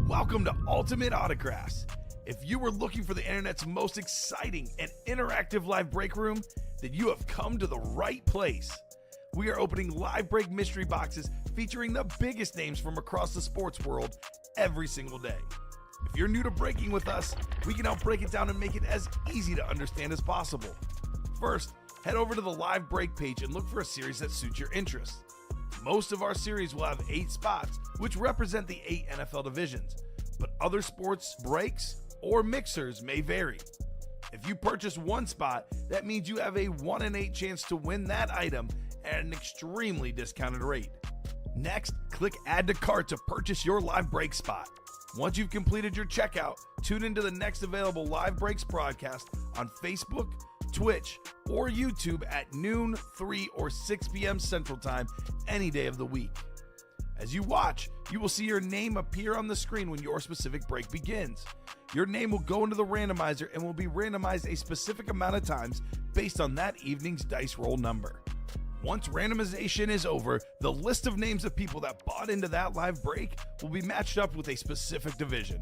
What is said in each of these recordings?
Welcome to Ultimate Autographs. If you were looking for the internet's most exciting and interactive live break room, then you have come to the right place. We are opening live break mystery boxes featuring the biggest names from across the sports world every single day. If you're new to breaking with us, we can help break it down and make it as easy to understand as possible. First, head over to the live break page and look for a series that suits your interests. Most of our series will have 8 spots, which represent the 8 NFL divisions, but other sports breaks or mixers may vary. If you purchase one spot, that means you have a 1 in 8 chance to win that item at an extremely discounted rate. Next, click Add to Cart to purchase your live break spot. Once you've completed your checkout, tune into the next available live breaks broadcast on Facebook, Twitch, or YouTube at noon, 3, or 6 p.m. Central Time any day of the week. As you watch, you will see your name appear on the screen when your specific break begins. Your name will go into the randomizer and will be randomized a specific amount of times based on that evening's dice roll number. Once randomization is over, the list of names of people that bought into that live break will be matched up with a specific division.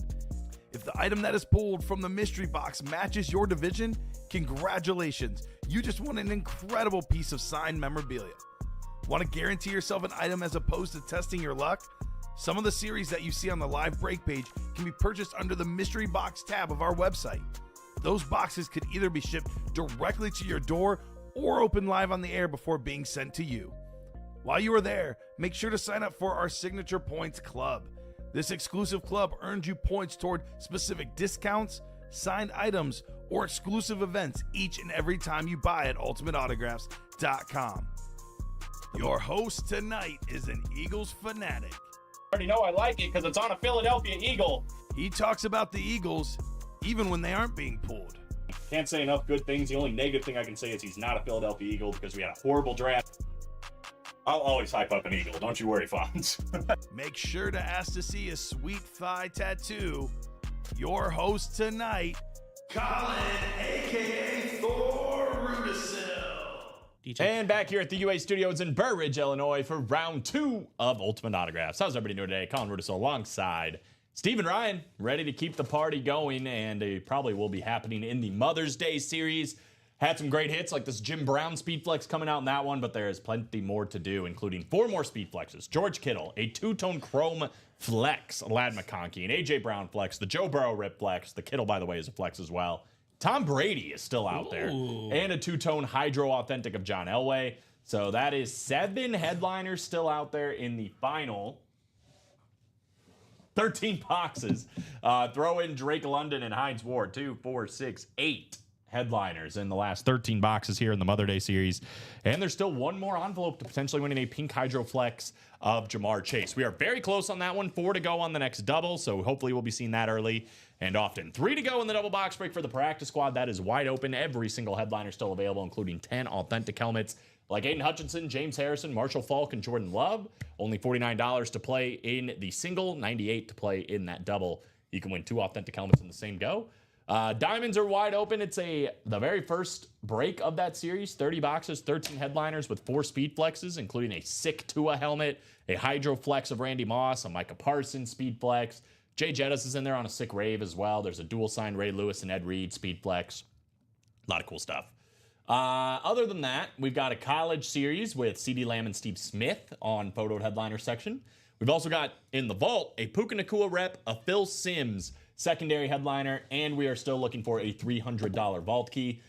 If the item that is pulled from the mystery box matches your division, congratulations, you just won an incredible piece of signed memorabilia. Want to guarantee yourself an item as opposed to testing your luck? Some of the series that you see on the live break page can be purchased under the mystery box tab of our website. Those boxes could either be shipped directly to your door or open live on the air before being sent to you. While you are there, make sure to sign up for our Signature Points Club. This exclusive club earns you points toward specific discounts, signed items, or exclusive events each and every time you buy at ultimateautographs.com. Your host tonight is an Eagles fanatic. I already know I like it because it's on a Philadelphia Eagle. He talks about the Eagles even when they aren't being pulled. Can't say enough good things. The only negative thing I can say is he's not a Philadelphia Eagle because we had a horrible draft. I'll always hype up an Eagle. Don't you worry, Fonz. Make sure to ask to see his sweet thigh tattoo. Your host tonight, Colin, a.k.a. Thor Rudisill. And back here at the UA Studios in Burr Ridge, Illinois for round 2 of Ultimate Autographs. How's everybody doing today? Colin Rudisill alongside Stephen Ryan, ready to keep the party going, and it probably will be happening in the Mother's Day series. Had some great hits like this Jim Brown Speed Flex coming out in that one, but there is plenty more to do, including 4 more Speed Flexes. George Kittle, a 2-tone chrome flex, Ladd McConkey, an A.J. Brown flex, the Joe Burrow Rip flex, the Kittle, by the way, is a flex as well. Tom Brady is still out there, and a 2-tone Hydro Authentic of John Elway. So that is 7 headliners still out there in the final 13 boxes. Throw in Drake London and Hines Ward, 2, 4, 6, 8 headliners in the last 13 boxes here in the Mother's Day series. And there's still one more envelope to potentially winning a pink Hydro Flex of Jamar Chase. We are very close on that one. 4 to go on the next double, so hopefully we'll be seeing that early and often. 3 to go in the double box break for the practice squad. That is wide open. Every single headliner still available, including 10 authentic helmets like Aiden Hutchinson, James Harrison, Marshall Faulk, and Jordan Love. Only $49 to play in the single, $98 to play in that double. You can win 2 authentic helmets in the same go. Diamonds are wide open. It's the very first break of that series. 30 boxes, 13 headliners with 4 speed flexes, including a sick Tua helmet, a Hydro Flex of Randy Moss, a Micah Parsons speed flex. Jay Jettis is in there on a sick rave as well. There's a dual sign Ray Lewis and Ed Reed speed flex. A lot of cool stuff. Other than that, we've got a college series with CeeDee Lamb and Steve Smith on photo headliner section. We've also got in the vault a Puka Nacua rep, a Phil Simms secondary headliner, and we are still looking for a $300 vault key.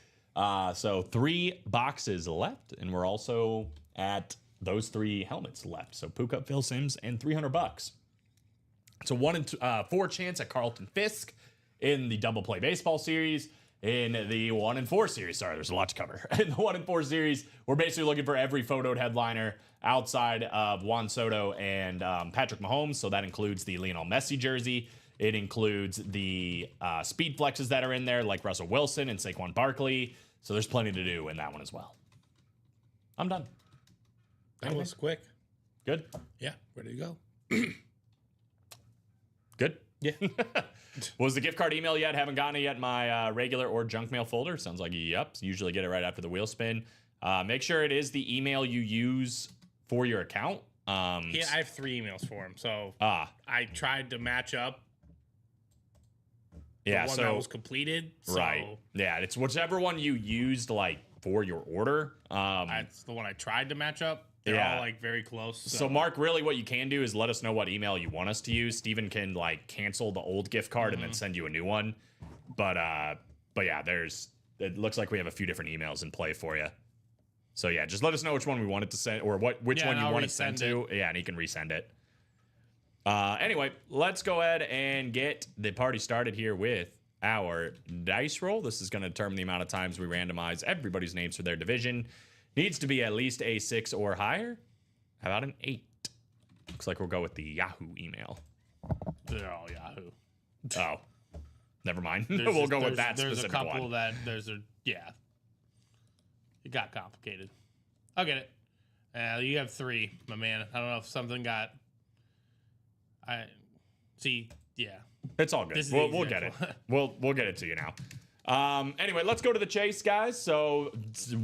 So 3 boxes left, and we're also at those 3 helmets left. So Puka, Phil Simms, and $300. It's a 1 in 4 chance at Carlton Fisk in the double play baseball series. In the 1 in 4 series, sorry, there's a lot to cover. In the 1 in 4 series, we're basically looking for every photoed headliner outside of Juan Soto and Patrick Mahomes. So that includes the Lionel Messi jersey. It includes the speed flexes that are in there, like Russell Wilson and Saquon Barkley. So there's plenty to do in that one as well. I'm done. That was quick. Good? Yeah, ready to go. Good? Yeah. Was the gift card email yet? Haven't gotten it yet in my regular or junk mail folder. Sounds like yep. Usually get it right after the wheel spin. Make sure it is the email you use for your account. Yeah, I have 3 emails for him. So I tried to match up Yeah, one so that was completed. So right. Yeah, it's whichever one you used like for your order. that's the one I tried to match up. They're Yeah. all like very close. So Mark, really what you can do is let us know what email you want us to use. Steven can like cancel the old gift card and then send you a new one. But yeah, it looks like we have a few different emails in play for you. So yeah, just let us know which one we wanted to send or which one you want it sent to. Yeah, and he can resend it. Anyway, let's go ahead and get the party started here with our dice roll. This is going to determine the amount of times we randomize everybody's names for their division. Needs to be at least a 6 or higher. How about an 8? Looks like we'll go with the Yahoo email. they're all Yahoo. Oh, never mind. There's We'll go with that There's a specific couple one. that yeah. It got complicated. I'll get it. You have 3, my man. I don't know if something got. I see. Yeah. It's all good. This is We'll easy, get it. actually. We'll get it to you now. Anyway, let's go to the chase, guys. So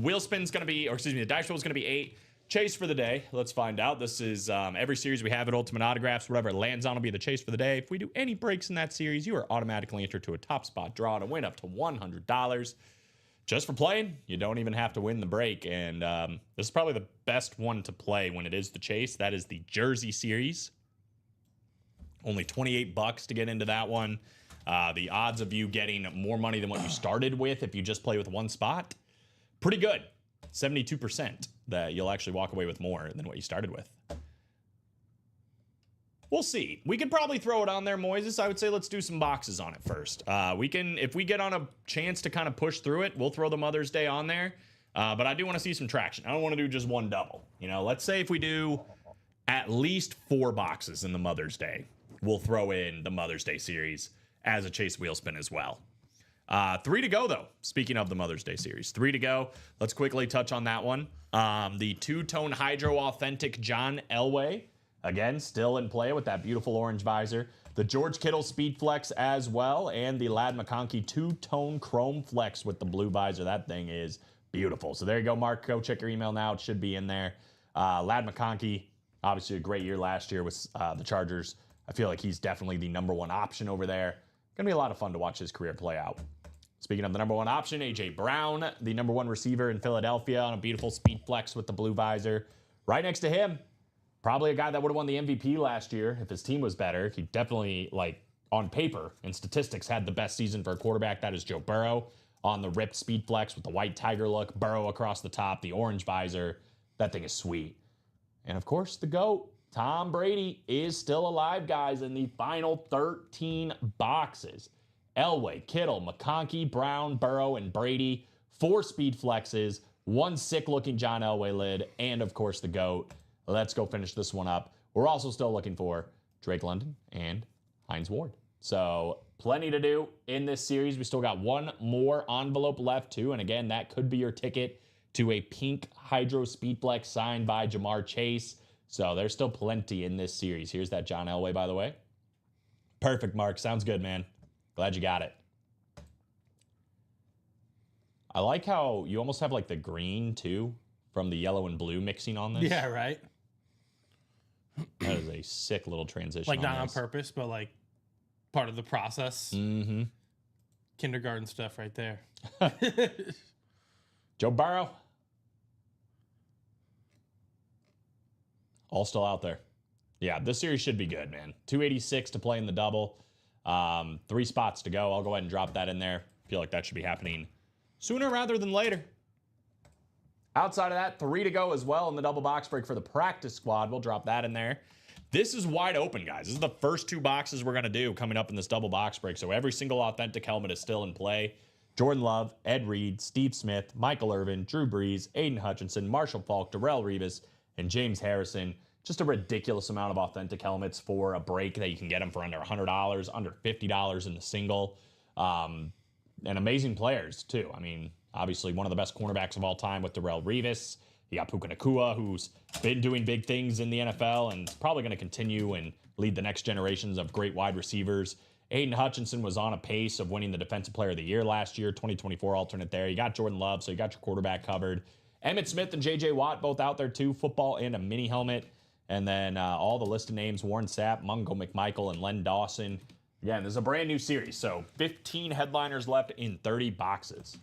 wheel spin's gonna be, or excuse me, the dice roll is gonna be 8. Chase for the day. Let's find out. This is every series we have at Ultimate Autographs. Whatever it lands on will be the chase for the day. If we do any breaks in that series, you are automatically entered to a top spot draw to win up to $100. Just for playing, you don't even have to win the break. And this is probably the best one to play when it is the chase. That is the Jersey series. Only $28 to get into that one. The odds of you getting more money than what you started with if you just play with one spot, pretty good. 72% that you'll actually walk away with more than what you started with. We'll see. We could probably throw it on there, Moises. I would say let's do some boxes on it first. We can, if we get on a chance to kind of push through it, we'll throw the Mother's Day on there. But I do want to see some traction. I don't want to do just one double. You know, let's say if we do at least 4 boxes in the Mother's Day, we'll throw in the Mother's Day series as a chase wheel spin as well. 3 to go, though. Speaking of the Mother's Day series, 3 to go. Let's quickly touch on that one. The two-tone Hydro Authentic John Elway. Again, still in play with that beautiful orange visor. The George Kittle Speed Flex as well. And the Ladd McConkey two-tone Chrome Flex with the blue visor. That thing is beautiful. So there you go, Mark. Go check your email now. It should be in there. Ladd McConkey, obviously a great year last year with the Chargers. I feel like he's definitely the number 1 option over there. Gonna be a lot of fun to watch his career play out. Speaking of the number 1 option, A.J. Brown, the number 1 receiver in Philadelphia on a beautiful speed flex with the blue visor. Right next to him, probably a guy that would have won the MVP last year if his team was better. He definitely, like, on paper and statistics, had the best season for a quarterback. That is Joe Burrow on the ripped speed flex with the white tiger look, Burrow across the top, the orange visor. That thing is sweet. And, of course, the GOAT. Tom Brady is still alive, guys, in the final 13 boxes. Elway, Kittle, McConkey, Brown, Burrow, and Brady. 4 speed flexes, 1 sick-looking John Elway lid, and, of course, the GOAT. Let's go finish this one up. We're also still looking for Drake London and Hines Ward. So plenty to do in this series. We still got 1 more envelope left, too. And, again, that could be your ticket to a pink Hydro Speed Flex signed by Jamar Chase. So there's still plenty in this series. Here's that John Elway, by the way. Perfect, Mark. Sounds good, man. Glad you got it. I like how you almost have like the green, too, from the yellow and blue mixing on this. Yeah, right. That is a sick little transition. Like not on this. purpose, but like part of the process. Mm-hmm. Kindergarten stuff right there. Joe Burrow. All still out there. Yeah, this series should be good, man. 286 to play in the double. 3 spots to go. I'll go ahead and drop that in there. Feel like that should be happening sooner rather than later. Outside of that, 3 to go as well in the double box break for the practice squad. We'll drop that in there. This is wide open, guys. This is the first 2 boxes we're going to do coming up in this double box break. So every single authentic helmet is still in play. Jordan Love, Ed Reed, Steve Smith, Michael Irvin, Drew Brees, Aiden Hutchinson, Marshall Faulk, Darrell Revis, and James Harrison. Just a ridiculous amount of authentic helmets for a break that you can get them for under $100, under $50 in the single. And amazing players, too. I mean, obviously one of the best cornerbacks of all time with Darrell Revis. You got Puka Nacua, who's been doing big things in the NFL and probably going to continue and lead the next generations of great wide receivers. Aiden Hutchinson was on a pace of winning the Defensive Player of the Year last year, 2024 alternate there. You got Jordan Love, so you got your quarterback covered. Emmitt Smith and J.J. Watt both out there, too. Football and a mini helmet. And then all the listed names, Warren Sapp, Mungo McMichael, and Len Dawson. Again, this is a brand new series, so 15 headliners left in 30 boxes.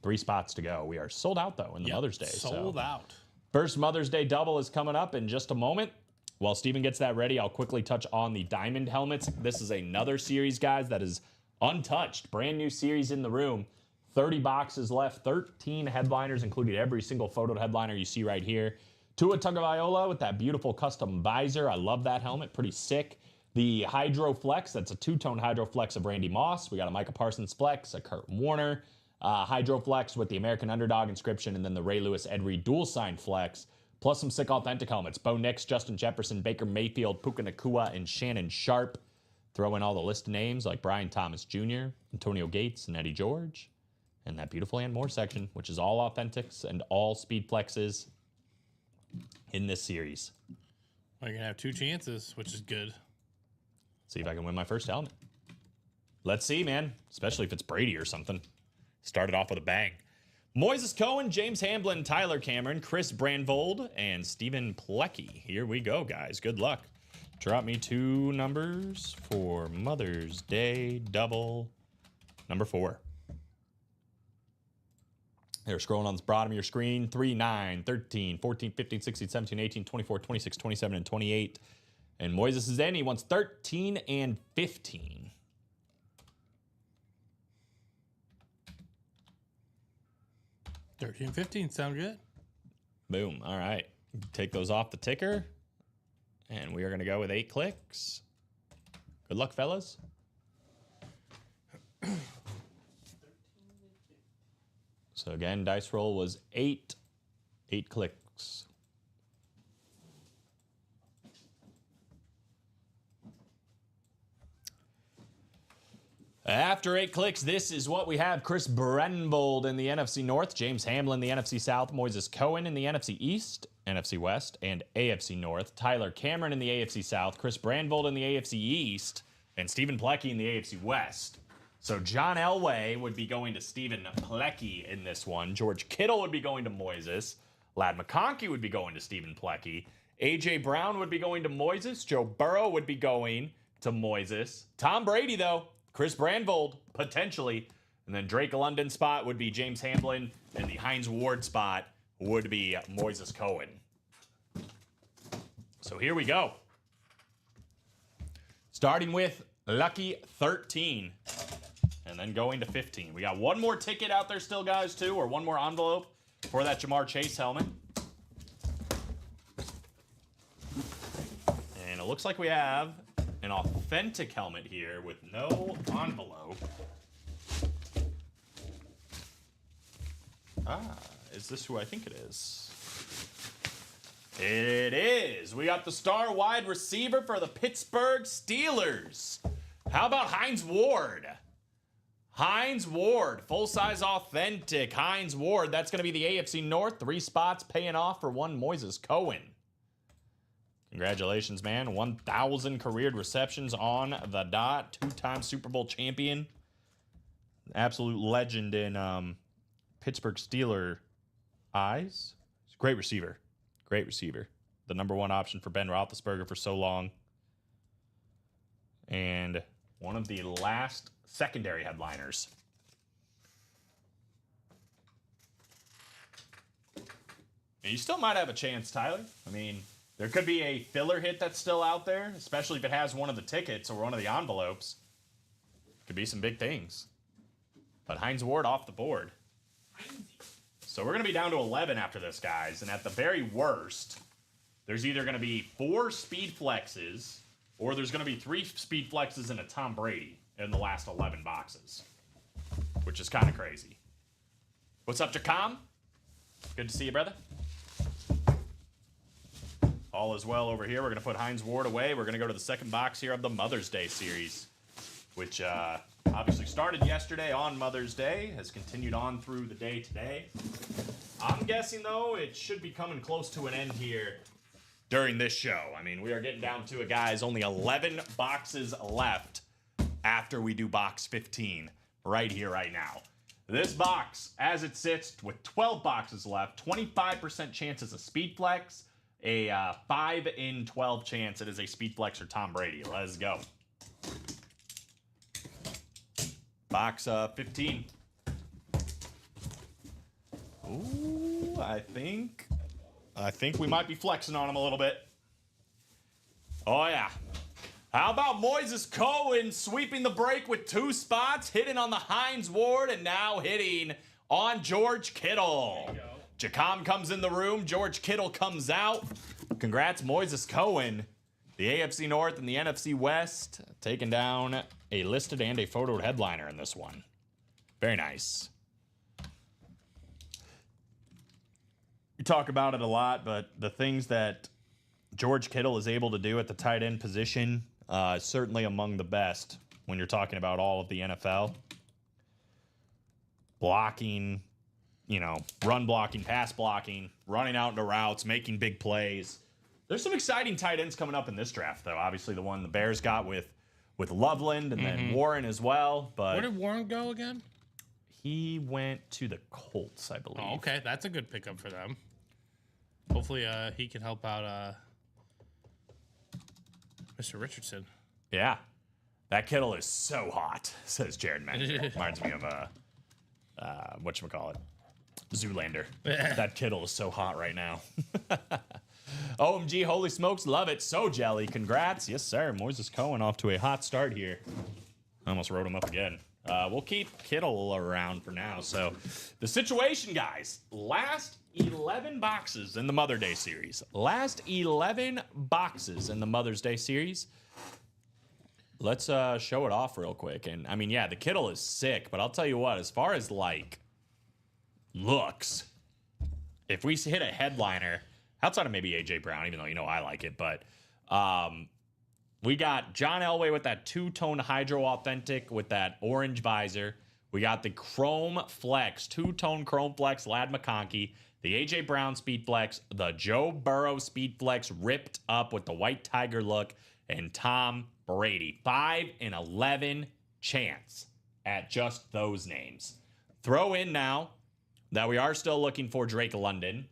3 spots to go. We are sold out, though, in the Mother's Day. Sold out. First Mother's Day double is coming up in just a moment. While Steven gets that ready, I'll quickly touch on the Diamond helmets. This is another series, guys, that is untouched. Brand new series in the room. 30 boxes left, 13 headliners, including every single photoed headliner you see right here. Tua Tagovailoa with that beautiful custom visor. I love that helmet. Pretty sick. The Hydro Flex, that's a 2-tone Hydro Flex of Randy Moss. We got a Micah Parsons Flex, a Kurt Warner. Hydro Flex with the American Underdog inscription, and then the Ray Lewis Ed Reed dual sign flex, plus some sick authentic helmets. Bo Nix, Justin Jefferson, Baker Mayfield, Puka Nacua, and Shannon Sharp. Throw in all the list names like Brian Thomas Jr., Antonio Gates, and Eddie George. And that beautiful and more section, which is all authentics and all speed flexes in this series. Well, you're going to have 2 chances, which is good. See if I can win my first helmet. Let's see, man. Especially if it's Brady or something. Started off with a bang. Moises Cohen, James Hamblin, Tyler Cameron, Chris Brandvold, and Stephen Plecky. Here we go, guys. Good luck. Drop me 2 numbers for Mother's Day double number 4. They're scrolling on the bottom of your screen. 3, 9, 13, 14, 15, 16, 17, 18, 24, 26, 27, and 28. And Moises is in. He wants 13 and 15. $13 $15 sound good. Boom. All right. Take those off the ticker. And we are going to go with 8 clicks. Good luck, fellas. So again, dice roll was 8 clicks. After 8 clicks, this is what we have. Chris Brandvold in the NFC North, James Hamlin in the NFC South, Moises Cohen in the NFC East, NFC West, and AFC North, Tyler Cameron in the AFC South, Chris Brandvold in the AFC East, and Stephen Plecky in the AFC West. So John Elway would be going to Stephen Plecky in this one. George Kittle would be going to Moises. Ladd McConkey would be going to Stephen Plecky. A.J. Brown would be going to Moises. Joe Burrow would be going to Moises. Tom Brady, though, Chris Brandvold, potentially. And then Drake London spot would be James Hamlin. And the Hines Ward spot would be Moises Cohen. So here we go. Starting with lucky 13. And then going to 15. We got one more ticket out there still, guys, too. Or one more envelope for that Jamar Chase helmet. And it looks like we have an authentic helmet here with no envelope. Is this who I think it is? It is. We got the star wide receiver for the Pittsburgh Steelers. How about Hines Ward? Hines Ward, full-size authentic Hines Ward. That's going to be the AFC North. 3 spots paying off for one Moises Cohen. Congratulations, man. 1,000 careered receptions on the dot. 2-time Super Bowl champion. Absolute legend in Pittsburgh Steeler eyes. He's a great receiver. Great receiver. The number 1 option for Ben Roethlisberger for so long. And one of the last secondary headliners. And you still might have a chance, Tyler. I mean, there could be a filler hit that's still out there, especially if it has one of the tickets or one of the envelopes. Could be some big things. But Hines Ward off the board. So we're going to be down to 11 after this, guys. And at the very worst, there's either going to be 4 speed flexes or there's going to be 3 speed flexes and a Tom Brady in the last 11 boxes, which is kind of crazy. What's up, Jacom? Good to see you, brother. All is well over here. We're going to put Hines Ward away. We're going to go to the second box here of the Mother's Day series, which obviously started yesterday on Mother's Day, has continued on through the day today. I'm guessing, though, it should be coming close to an end here during this show. I mean, we are getting down to it, guys. Only 11 boxes left after we do box 15 right here, right now. This box, as it sits with 12 boxes left, 25% chance is a speed flex, a 5 in 12 chance it is a speed flex or Tom Brady. Let's go. Box 15. Ooh, I think we might be flexing on him a little bit. Oh, yeah. How about Moises Cohen sweeping the break with 2 spots, hitting on the Hines Ward, and now hitting on George Kittle. Jacom comes in the room. George Kittle comes out. Congrats, Moises Cohen. The AFC North and the NFC West taking down a listed and a photoed headliner in this one. Very nice. We talk about it a lot, but the things that George Kittle is able to do at the tight end position, certainly among the best when you're talking about all of the NFL. Blocking, run blocking, pass blocking, running out into routes, making big plays. There's some exciting tight ends coming up in this draft, though. Obviously, the one the Bears got with Loveland and then Warren as well. But where did Warren go again? He went to the Colts, I believe. Oh, okay, that's a good pickup for them. Hopefully, he can help out Mr. Richardson. Yeah. That Kittle is so hot, says Jared Mentor. Reminds me of whatchamacallit? Zoolander. That Kittle is so hot right now. OMG, holy smokes, love it. So jelly. Congrats. Yes, sir. Moises Cohen off to a hot start here. I almost wrote him up again. We'll keep Kittle around for now. So the situation, guys, last 11 boxes in the Mother's Day series. Last 11 boxes in the Mother's Day series. Let's show it off real quick. And I mean, yeah, the Kittle is sick, but I'll tell you what, as far as like looks, if we hit a headliner, outside of maybe AJ Brown, even though I like it, but we got John Elway with that 2-tone Hydro Authentic with that orange visor. We got the Chrome Flex, 2-tone Chrome Flex, Lad McConkey, the AJ Brown Speed Flex, the Joe Burrow Speed Flex ripped up with the white tiger look, and Tom Brady. 5 in 11 chance at just those names. Throw in now that we are still looking for Drake London.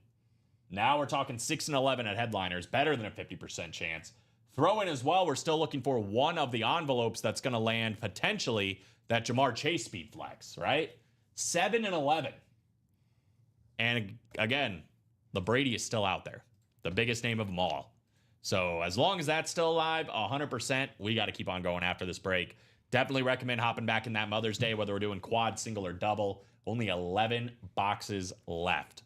Now we're talking 6 and 11 at headliners, better than a 50% chance. Throw in as well, we're still looking for one of the envelopes that's going to land potentially that Jamar Chase Speed Flex, right? 7 and 11. And again, the Brady is still out there, the biggest name of them all. So as long as that's still alive, 100%, we got to keep on going after this break. Definitely recommend hopping back in that Mother's Day, whether we're doing quad, single, or double. Only 11 boxes left.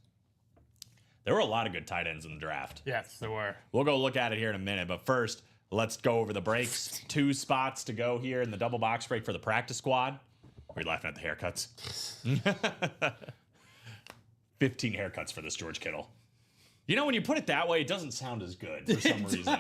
There were a lot of good tight ends in the draft. Yes, there were. We'll go look at it here in a minute, but first, let's go over the breaks. 2 spots to go here in the double box break for the practice squad. We're laughing at the haircuts. 15 haircuts for this George Kittle. When you put it that way, it doesn't sound as good for some reason.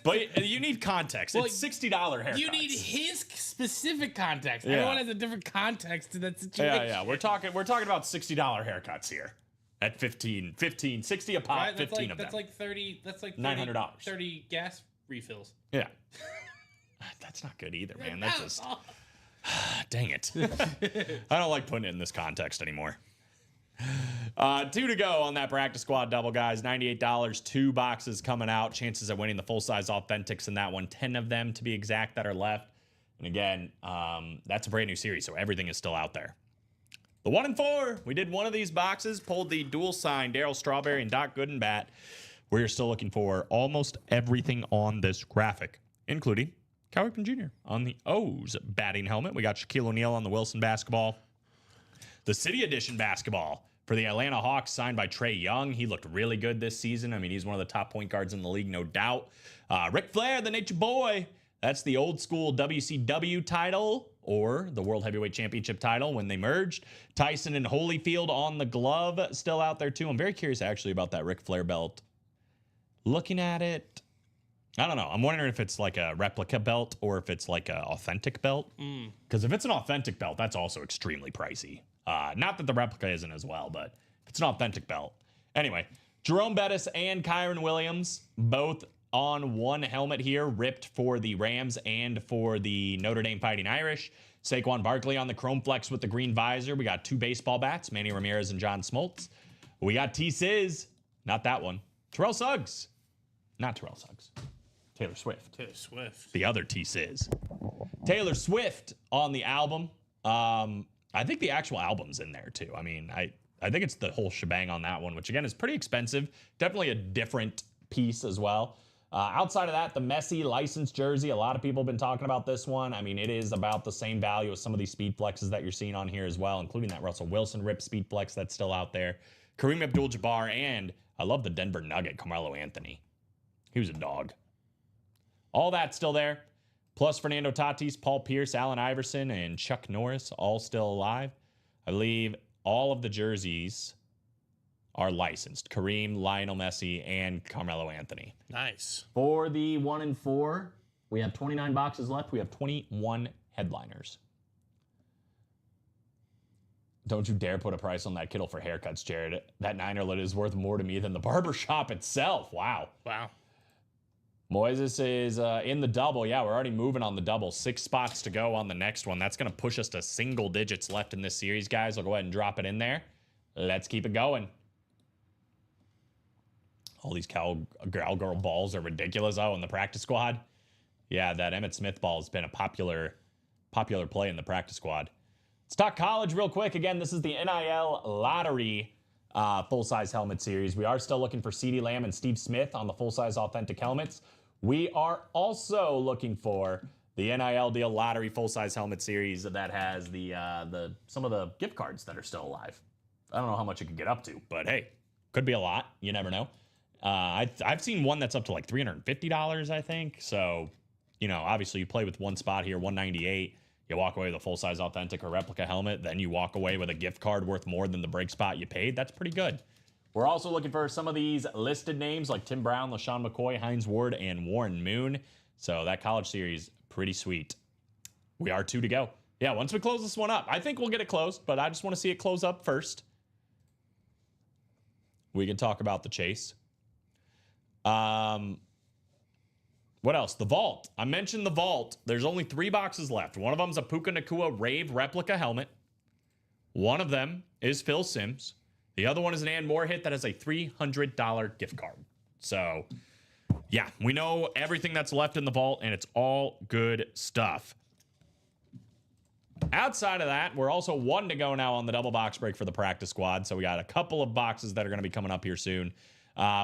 But you need context. Well, it's $60 haircuts. You need his specific context. Yeah. Everyone has a different context to that situation. Yeah. We're talking about $60 haircuts here. At 15, 60 a pop, right, 15 of them. That's like 30, that's like $900. 30 gas refills. Yeah. That's not good either, man. That's just, dang it. I don't like putting it in this context anymore. 2 to go on that practice squad double, guys. $98, 2 boxes coming out. Chances of winning the full-size authentics in that one. 10 of them, to be exact, that are left. And again, that's a brand new series, so everything is still out there. The 1 and 4, we did one of these boxes, pulled the dual sign Darryl Strawberry and Doc Goodenbat. We're still looking for almost everything on this graphic, including Cal Ripken Jr. on the O's batting helmet. We got Shaquille O'Neal on the Wilson basketball. The City Edition basketball for the Atlanta Hawks, signed by Trae Young. He looked really good this season. I mean, he's one of the top point guards in the league, no doubt. Ric Flair, the Nature Boy. That's the old school WCW title, or the World Heavyweight Championship title when they merged. Tyson and Holyfield on the glove, still out there too. I'm very curious actually about that Ric Flair belt. Looking at it, I don't know. I'm wondering if it's like a replica belt or if it's like an authentic belt. Because if it's an authentic belt, that's also extremely pricey. Not that the replica isn't as well, but if it's an authentic belt. Anyway, Jerome Bettis and Kyron Williams, both on one helmet here, ripped for the Rams and for the Notre Dame Fighting Irish. Saquon Barkley on the Chrome Flex with the green visor. We got 2 baseball bats, Manny Ramirez and John Smoltz. We got T-Sizz, not that one. Terrell Suggs, not Terrell Suggs. Taylor Swift. Taylor Swift. The other T-Sizz. Taylor Swift on the album. I think the actual album's in there too. I mean, I think it's the whole shebang on that one, which again is pretty expensive. Definitely a different piece as well. Outside of that, the Messi licensed jersey, a lot of people have been talking about this one. I mean, it is about the same value as some of these speed flexes that you're seeing on here as well, including that Russell Wilson rip speed flex that's still out there. Kareem Abdul-Jabbar, and I love the Denver Nugget, Carmelo Anthony. He was a dog. All that's still there. Plus Fernando Tatis, Paul Pierce, Allen Iverson, and Chuck Norris, all still alive. I believe all of the jerseys are licensed. Kareem, Lionel Messi, and Carmelo Anthony. Nice. For the 1 and 4, we have 29 boxes left. We have 21 headliners. Don't you dare put a price on that Kittle for haircuts, Jared. That Niner lid is worth more to me than the barbershop itself. Wow. Wow. Moises is in the double. Yeah, we're already moving on the double. 6 spots to go on the next one. That's going to push us to single digits left in this series, guys. I'll go ahead and drop it in there. Let's keep it going. All these cowgirl balls are ridiculous. Oh, in the practice squad? Yeah, that Emmitt Smith ball has been a popular play in the practice squad. Let's talk college real quick. Again, this is the NIL Lottery full-size helmet series. We are still looking for CeeDee Lamb and Steve Smith on the full-size authentic helmets. We are also looking for the NIL Deal Lottery full-size helmet series that has the some of the gift cards that are still alive. I don't know how much it could get up to, but hey, could be a lot. You never know. I've seen one that's up to like $350, I think. So, you know, obviously you play with one spot here, $198. You walk away with a full-size authentic or replica helmet. Then you walk away with a gift card worth more than the break spot you paid. That's pretty good. We're also looking for some of these listed names like Tim Brown, LaShawn McCoy, Hines Ward, and Warren Moon. So that college series, pretty sweet. We are 2 to go. Yeah, once we close this one up, I think we'll get it closed, but I just want to see it close up first. We can talk about the chase. What else? The vault. I mentioned the vault. There's only 3 boxes left. One of them's a Puka Nacua Rave replica helmet. One of them is Phil Simms. The other one is an Ann Moore hit that has a $300 gift card. So, yeah, we know everything that's left in the vault, and it's all good stuff. Outside of that, we're also 1 to go now on the double box break for the practice squad. So we got a couple of boxes that are going to be coming up here soon.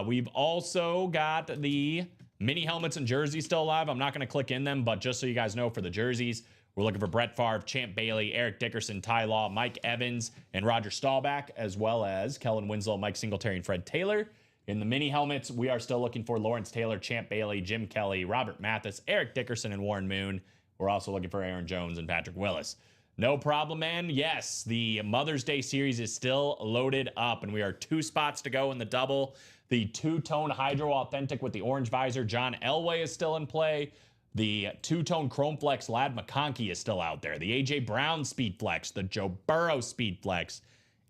We've also got the mini helmets and jerseys still alive. I'm not going to click in them, but just so you guys know, for the jerseys, we're looking for Brett Favre, Champ Bailey, Eric Dickerson, Ty Law, Mike Evans, and Roger Staubach, as well as Kellen Winslow, Mike Singletary, and Fred Taylor. In the mini helmets, we are still looking for Lawrence Taylor, Champ Bailey, Jim Kelly, Robert Mathis, Eric Dickerson, and Warren Moon. We're also looking for Aaron Jones and Patrick Willis. No problem, man. Yes, the Mother's Day series is still loaded up, and we are 2 spots to go in the double. The 2-tone Hydro Authentic with the orange visor, John Elway, is still in play. The 2-tone Chrome Flex Lad McConkey is still out there. The A.J. Brown Speed Flex, the Joe Burrow Speed Flex,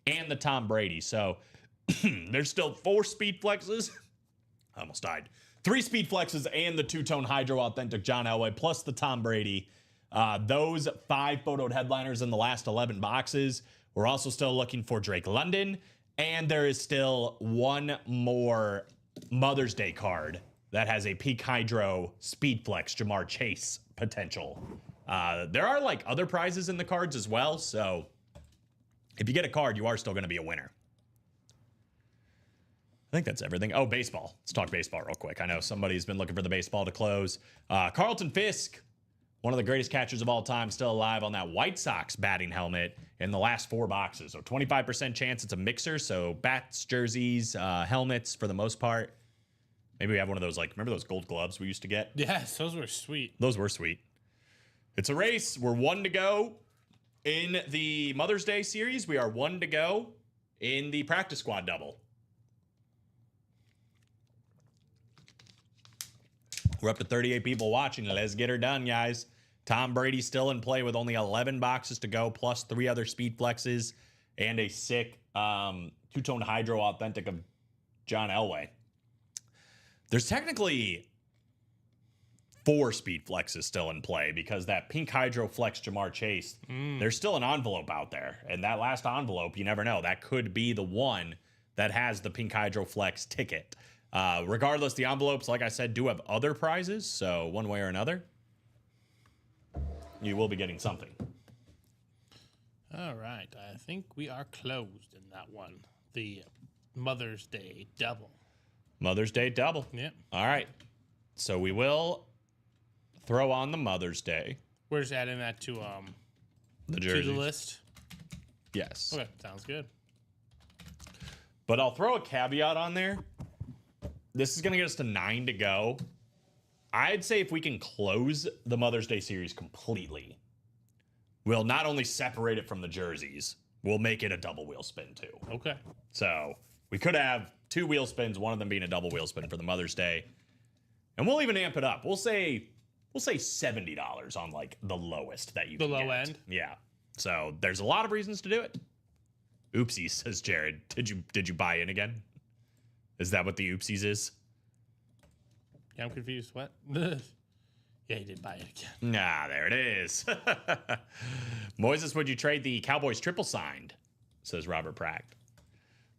and the Tom Brady. So there's still 4 Speed Flexes. I almost died. 3 Speed Flexes and the 2-tone Hydro Authentic John Elway, plus the Tom Brady. Those 5 photoed headliners in the last 11 boxes. We're also still looking for Drake London. And there is still 1 more Mother's Day card that has a Peak Hydro Speed Flex Jamar Chase potential. There are like other prizes in the cards as well. So if you get a card, you are still going to be a winner. I think that's everything. Oh, baseball. Let's talk baseball real quick. I know somebody's been looking for the baseball to close. Carlton Fisk, one of the greatest catchers of all time, still alive on that White Sox batting helmet in the last 4 boxes. So 25% chance it's a mixer. So bats, jerseys, helmets for the most part. Maybe we have one of those, like, remember those gold gloves we used to get? Yes, those were sweet. Those were sweet. It's a race. We're 1 to go in the Mother's Day series. We are 1 to go in the practice squad double. We're up to 38 people watching. Let's get her done, guys. Tom Brady still in play with only 11 boxes to go, plus 3 other speed flexes and a sick 2-tone Hydro Authentic of John Elway. There's technically 4 speed flexes still in play because that pink Hydro Flex Jamar Chase, there's still an envelope out there. And that last envelope, you never know. That could be the one that has the pink Hydro Flex ticket. Regardless, the envelopes, like I said, do have other prizes. So one way or another, you will be getting something. All right. I think we are closed in that one. The Mother's Day double. Mother's Day double. Yep. All right. So we will throw on the Mother's Day. We're just adding that to The the jersey. list. Yes. Okay, sounds good. But I'll throw a caveat on there. This is going to get us to 9 to go. I'd say if we can close the Mother's Day series completely, we'll not only separate it from the jerseys, we'll make it a double wheel spin too. Okay. So we could have 2 wheel spins, one of them being a double wheel spin for the Mother's Day. And we'll even amp it up. We'll say $70 on like the lowest that you The can low get. end? Yeah. So there's a lot of reasons to do it. Oopsies, says Jared. Did you buy in again? Is that what the oopsies is? Yeah, I'm confused. What? Yeah, he did buy it again. Nah, there it is. Moises, would you trade the Cowboys triple signed? Says Robert Pratt.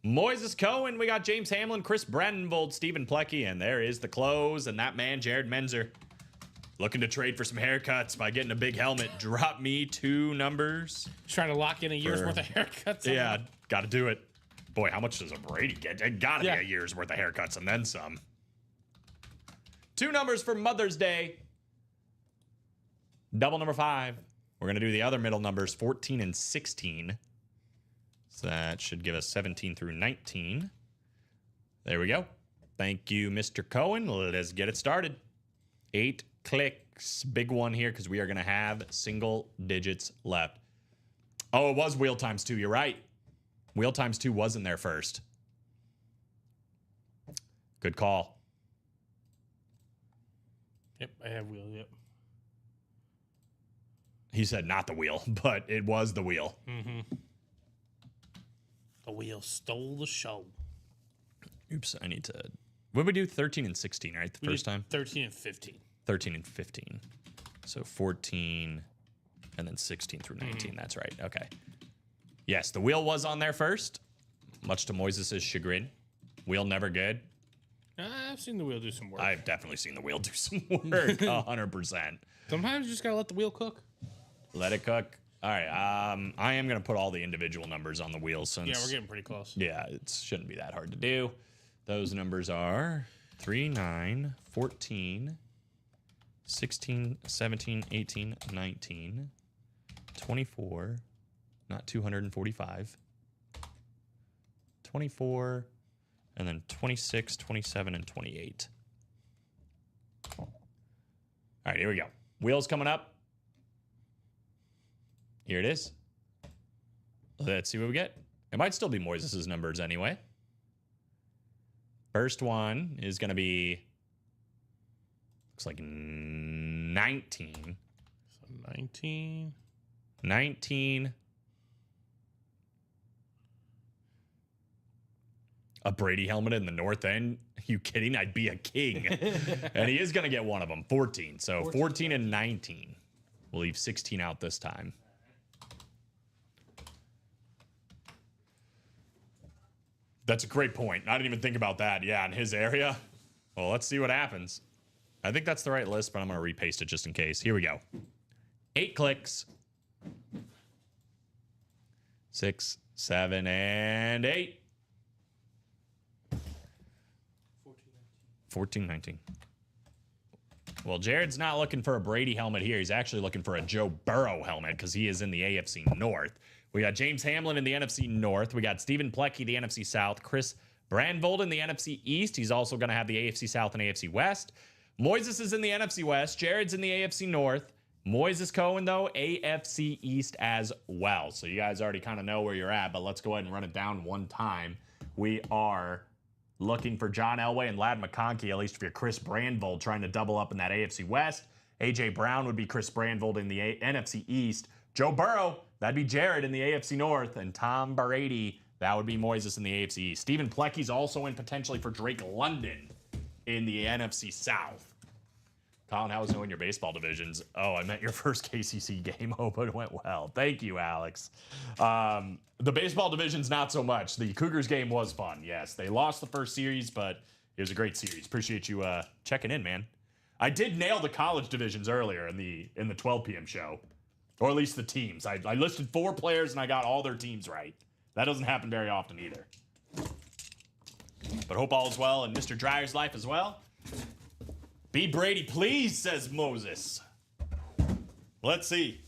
Moises Cohen, we got James Hamlin, Chris Brandenvold, Stephen Plecky, and there is the close. And that man, Jared Menzer, looking to trade for some haircuts by getting a big helmet. Drop me 2 numbers. He's trying to lock in a year's worth of haircuts. Yeah, got to do it. Boy, how much does a Brady get? It got to Yeah. be a year's worth of haircuts and then some. 2 numbers for Mother's Day. Double number 5. We're going to do the other middle numbers, 14 and 16. So that should give us 17 through 19. There we go. Thank you, Mr. Cohen. Let's get it started. 8 clicks. Big one here because we are going to have single digits left. Oh, it was wheel times 2. You're right. Wheel times 2 was in there first. Good call. Yep, I have wheel. Yep. He said not the wheel, but it was the wheel. Mm-hmm. The wheel stole the show. Oops, I need to... What did we do? 13 and 16, right? The We first did time? 13 and 15. 13 and 15. So 14 and then 16 through 19. That's right. Okay. Yes, the wheel was on there first, much to Moises' chagrin. Wheel never good. I've seen the wheel do some work. I've definitely seen the wheel do some work. 100%. Sometimes you just gotta let the wheel cook. Let it cook. All right. I am going to put all the individual numbers on the wheel since... Yeah, we're getting pretty close. Yeah, it shouldn't be that hard to do. Those numbers are 3, 9, 14, 16, 17, 18, 19, 24, not 245, 24, and then 26, 27, and 28. All right, here we go. Wheels coming up. Here it is. Let's see what we get. It might still be Moises' numbers anyway. First one is going to be, looks like 19. So 19. 19. A Brady helmet in the north end? You kidding? I'd be a king. And he is going to get one of them. 14. So 14 and 19. We'll leave 16 out this time. That's a great point. I didn't even think about that. Yeah, in his area. Well, let's see what happens. I think that's the right list, but I'm going to repaste it just in case. Here we go. 8 clicks. 6, 7, and 8. 14, 19. Well, Jared's not looking for a Brady helmet here. He's actually looking for a Joe Burrow helmet because he is in the AFC North. We got James Hamlin in the NFC North. We got Stephen Plecky, the NFC South. Chris Brandenvold in the NFC East. He's also going to have the AFC South and AFC West. Moises is in the NFC West. Jared's in the AFC North. Moises Cohen, though, AFC East as well. So you guys already kind of know where you're at, but let's go ahead and run it down one time. We are looking for John Elway and Ladd McConkey, at least if you're Chris Brandenvold, trying to double up in that AFC West. A.J. Brown would be Chris Brandenvold in the NFC East. Joe Burrow, that'd be Jared in the AFC North. And Tom Brady, that would be Moises in the AFC East. Stephen Plecky's also in potentially for Drake London in the NFC South. Colin, how was it in your baseball divisions? Oh, I meant your first KCC game. Hope it went well. Thank you, Alex. The baseball divisions, not so much. The Cougars game was fun. Yes, they lost the first series, but it was a great series. Appreciate you checking in, man. I did nail the college divisions earlier in the 12 p.m. show. Or at least the teams. I listed 4 players and I got all their teams right. That doesn't happen very often either. But hope all is well in Mr. Dryer's life as well. Be Brady, please, says Moses. Let's see.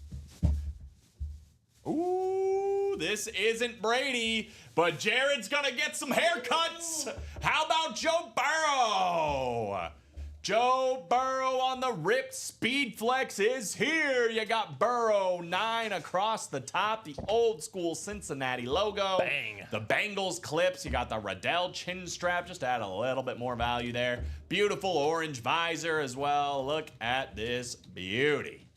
Ooh, this isn't Brady, but Jared's gonna get some haircuts. How about Joe Burrow? Joe Burrow on the ripped Speed Flex is here. You got Burrow 9 across the top, the old school Cincinnati logo. Bang. The Bengals clips. You got the Riddell chin strap, just to add a little bit more value there. Beautiful orange visor as well. Look at this beauty.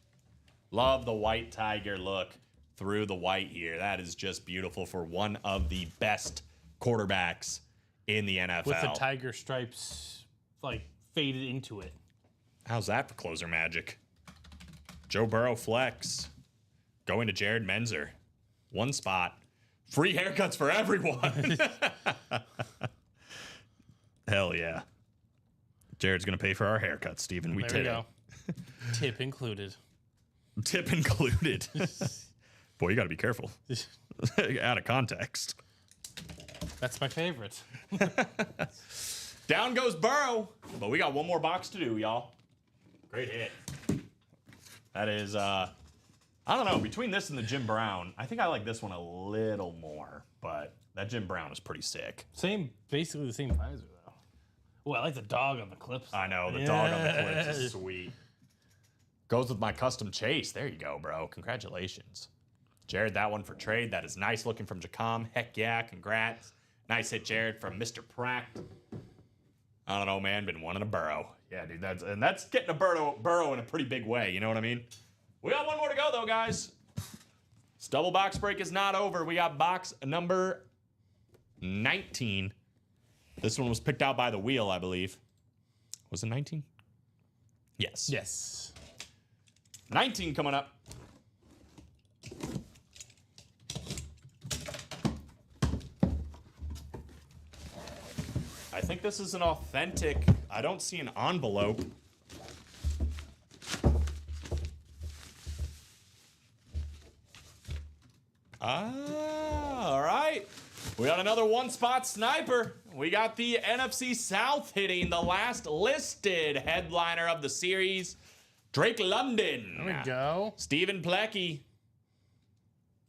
Love the white tiger look through the white here. That is just beautiful for one of the best quarterbacks in the NFL. With the tiger stripes, like, faded into it. How's that for closer magic? Joe Burrow flex. Going to Jared Menzer. 1 spot. Free haircuts for everyone. Hell yeah. Jared's going to pay for our haircuts, Steven. We There did we it. go. Tip included. Tip included. Boy, you got to be careful. Out of context. That's my favorite. Down goes Burrow, but we got one more box to do, y'all. Great hit. That is, I don't know, between this and the Jim Brown, I think I like this one a little more, but that Jim Brown is pretty sick. Basically the same visor, though. Well, I like the dog on the clips. I know, the dog on the clips is sweet. Goes with my custom chase. There you go, bro. Congratulations. Jared, that one for trade. That is nice looking from Jacom. Heck yeah, congrats. Nice hit, Jared, from Mr. Pract. I don't know, man. Been wanting a Burrow. Yeah, dude. That's getting a Burrow in a pretty big way. You know what I mean? We got one more to go, though, guys. This double box break is not over. We got box number 19. This one was picked out by the wheel, I believe. Was it 19? Yes. Yes. 19 coming up. I think this is an authentic. I don't see an envelope. All right. We got another 1-spot sniper. We got the NFC South hitting the last listed headliner of the series, Drake London. There we go. Stephen Plecky.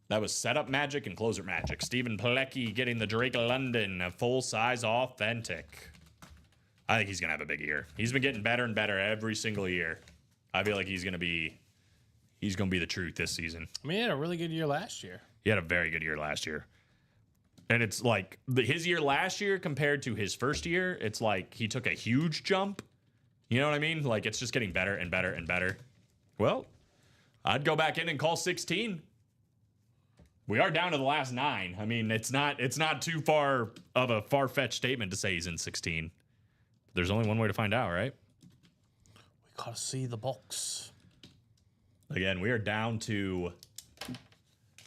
That was setup magic and closer magic. Stephen Plecky getting the Drake London, a full-size authentic. I think he's going to have a big year. He's been getting better and better every single year. I feel like he's going to be the truth this season. I mean, he had a really good year last year. He had a very good year last year. And it's like his year last year compared to his first year, it's like he took a huge jump. You know what I mean? Like it's just getting better and better and better. Well, I'd go back in and call 16. We are down to the last 9. I mean, it's not too far of a far-fetched statement to say he's in 16. There's only one way to find out, right? We gotta see the box. Again, we are down to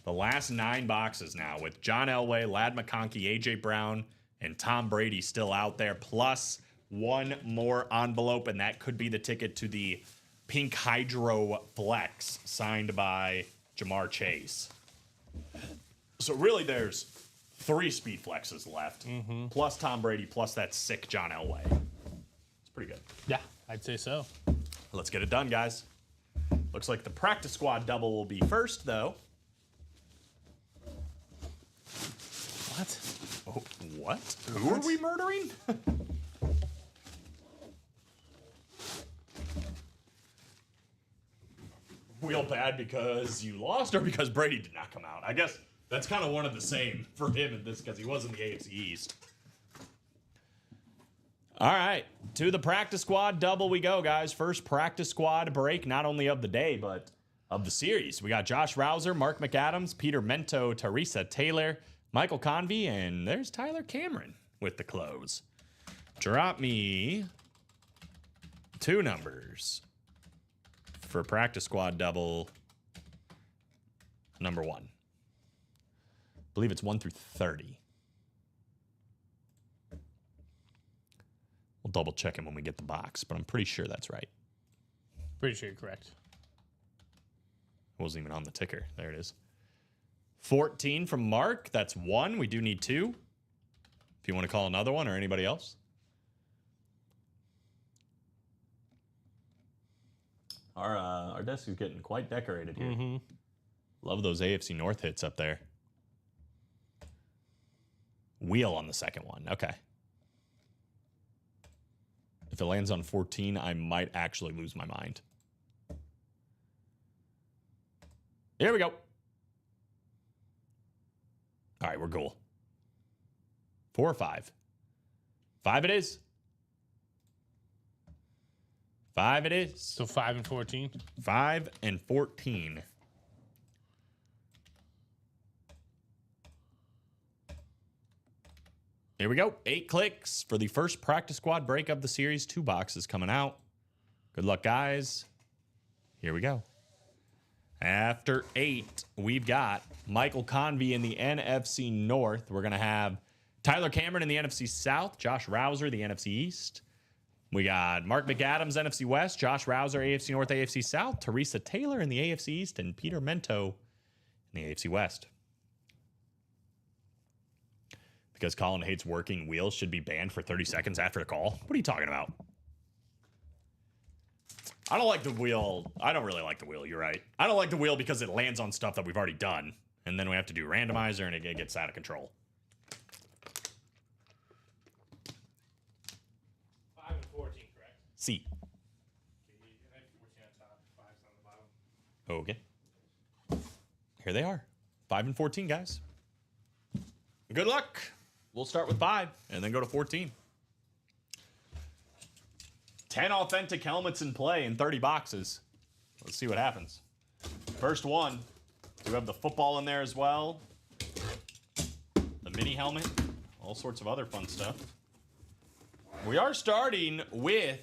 the last 9 boxes now with John Elway, Ladd McConkey, A.J. Brown, and Tom Brady still out there, plus one more envelope, and that could be the ticket to the Pink Hydro Flex signed by Jamar Chase. So really there's 3 speed flexes left, plus Tom Brady, plus that sick John Elway. It's pretty good. Yeah, I'd say so. Let's get it done, guys. Looks like the practice squad double will be first, though. What? Oh, what? Who are we murdering? Wheel bad because you lost or because Brady did not come out? I guess that's kind of one of the same for him in this because he was in the AFC East. All right, to the practice squad double we go, guys. First practice squad break, not only of the day, but of the series. We got Josh Rouser, Mark McAdams, Peter Mento, Teresa Taylor, Michael Convey, and there's Tyler Cameron with the close. Drop me 2 numbers for practice squad double number 1. I believe it's 1 through 30. We'll double check it when we get the box, but I'm pretty sure that's right. Pretty sure you're correct. It wasn't even on the ticker. There it is. 14 from Mark. That's 1. We do need 2. If you want to call another one or anybody else. Our desk is getting quite decorated here. Mm-hmm. Love those AFC North hits up there. Wheel on the second one. Okay. If it lands on 14, I might actually lose my mind. Here we go. All right, we're cool. 4 or 5? 5 it is. 5 it is. So 5 and 14. 5 and 14. Here we go. 8 clicks for the first practice squad break of the series. 2 boxes coming out. Good luck, guys. Here we go. After 8, we've got Michael Convey in the NFC North. We're going to have Tyler Cameron in the NFC South, Josh Rouser, the NFC East. We got Mark McAdams, NFC West, Josh Rouser, AFC North, AFC South, Teresa Taylor in the AFC East, and Peter Mento in the AFC West. Because Colin hates working wheels should be banned for 30 seconds after the call. What are you talking about? I don't like the wheel. I don't really like the wheel. You're right. I don't like the wheel because it lands on stuff that we've already done. And then we have to do randomizer and it gets out of control. 5 and 14, correct? C. Okay, 14 on top, 5's on the bottom. Okay. Here they are. 5 and 14, guys. Good luck. We'll start with 5 and then go to 14. 10 authentic helmets in play in 30 boxes. Let's see what happens. First one. Do we have the football in there as well? The mini helmet. All sorts of other fun stuff. We are starting with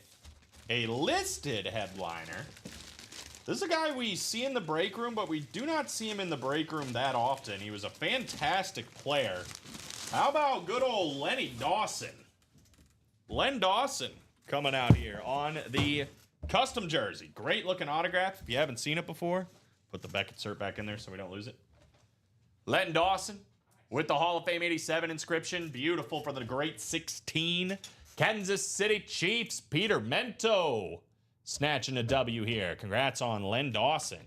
a listed headliner. This is a guy we see in the break room, but we do not see him in the break room that often. He was a fantastic player. How about good old Lenny Dawson? Len Dawson coming out here on the custom jersey. Great looking autograph. If you haven't seen it before, put the Beckett cert back in there so we don't lose it. Len Dawson with the Hall of Fame 87 inscription. Beautiful for the great 16. Kansas City Chiefs, Peter Mento snatching a W here. Congrats on Len Dawson.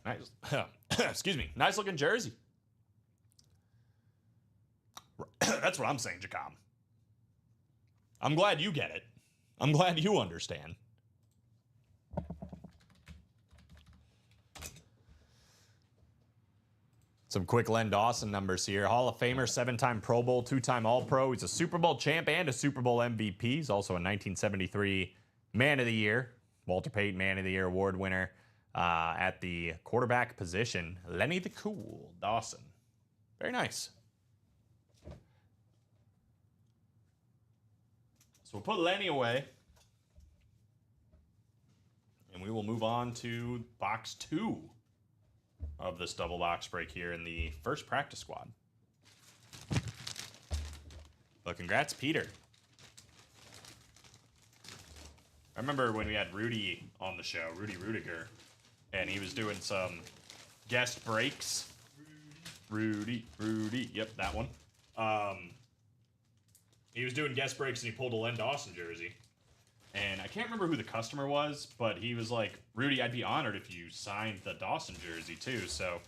Nice. Excuse me. Nice looking jersey. That's what I'm saying, Jacom. I'm glad you get it. I'm glad you understand. Some quick Len Dawson numbers here. Hall of Famer, 7-time Pro Bowl, 2-time All-Pro. He's a Super Bowl champ and a Super Bowl MVP. He's also a 1973 Man of the Year. Walter Payton Man of the Year award winner at the quarterback position. Lenny the Cool Dawson. Very nice. So we'll put Lenny away. And we will move on to box 2 of this double box break here in the first practice squad. But congrats, Peter. I remember when we had Rudy on the show, Rudy Rudiger, and he was doing some guest breaks. Rudy, yep, that one. He was doing guest breaks and he pulled a Len Dawson jersey. And I can't remember who the customer was, but he was like, Rudy, I'd be honored if you signed the Dawson jersey too. So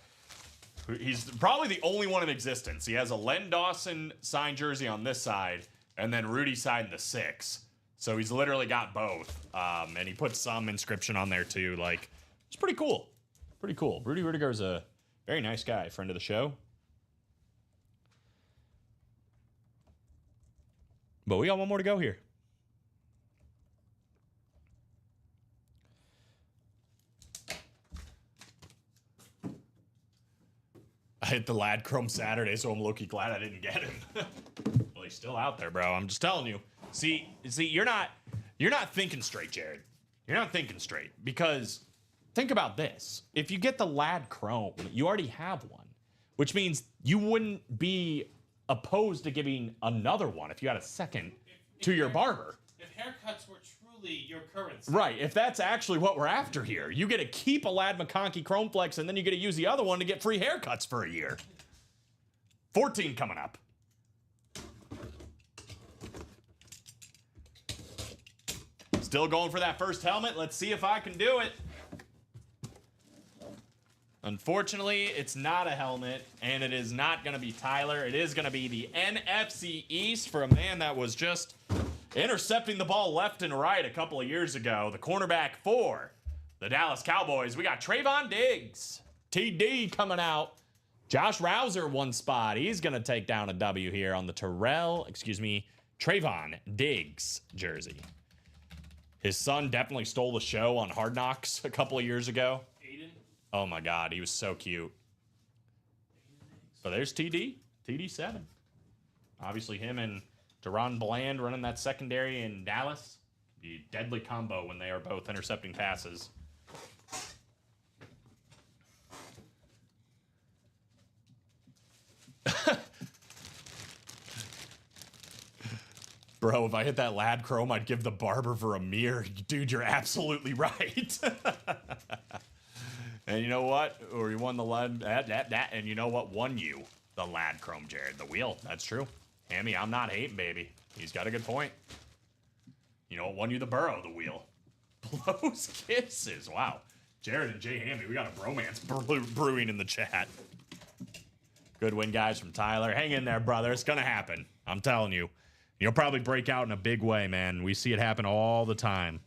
he's probably the only one in existence. He has a Len Dawson signed jersey on this side, and then Rudy signed the 6. So he's literally got both. And he put some inscription on there too. Like, it's pretty cool. Pretty cool. Rudy Rudiger's a very nice guy, friend of the show. But we got one more to go here. I hit the Lad Chrome Saturday, so I'm low-key glad I didn't get him. Well, he's still out there, bro. I'm just telling you. See, you're not thinking straight, Jared. You're not thinking straight. Because think about this. If you get the Lad Chrome, you already have one. Which means you wouldn't be opposed to giving another one if you had a second to your barber. If haircuts were truly truly your currency. Right. If that's actually what we're after here, you get to keep a Lad McConkey Chrome Flex, and then you get to use the other one to get free haircuts for a year. 14 coming up. Still going for that first helmet. Let's see if I can do it. Unfortunately, it's not a helmet, and it is not going to be Tyler. It is going to be the NFC East for a man that was just intercepting the ball left and right a couple of years ago. The cornerback for the Dallas Cowboys. We got Trayvon Diggs. TD coming out. Josh Rouser one spot. He's going to take down a W here on the Trayvon Diggs jersey. His son definitely stole the show on Hard Knocks a couple of years ago. Oh my God, he was so cute. So there's TD, TD7. Obviously him and Deron Bland running that secondary in Dallas. The deadly combo when they are both intercepting passes. Bro, if I hit that Lad Chrome, I'd give the barber for a mirror. Dude, you're absolutely right. And you know what? Or you won the Lad, and you know what won you? The Lad Chrome, Jared. The wheel. That's true. Hammy, I'm not hating, baby. He's got a good point. You know what won you the Burrow? The wheel. Blows kisses. Wow. Jared and Jay Hammy, we got a bromance brewing in the chat. Good win, guys, from Tyler. Hang in there, brother. It's going to happen. I'm telling you. You'll probably break out in a big way, man. We see it happen all the time.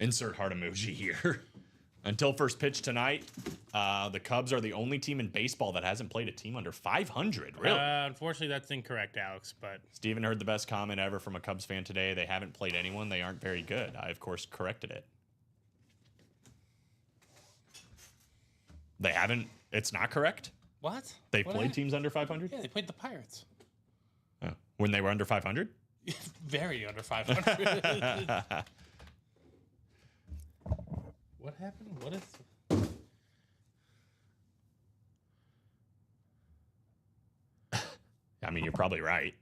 Insert heart emoji here. Until first pitch tonight, the Cubs are the only team in baseball that hasn't played a team under 500. Really? Unfortunately, that's incorrect, Alex. But Steven heard the best comment ever from a Cubs fan today. They haven't played anyone. They aren't very good. I, of course, corrected it. They haven't. It's not correct. what? They've What played happened? teams under 500? Yeah, they played the Pirates. Oh. When they were under 500? Very under 500. What happened? What is? I mean, you're probably right.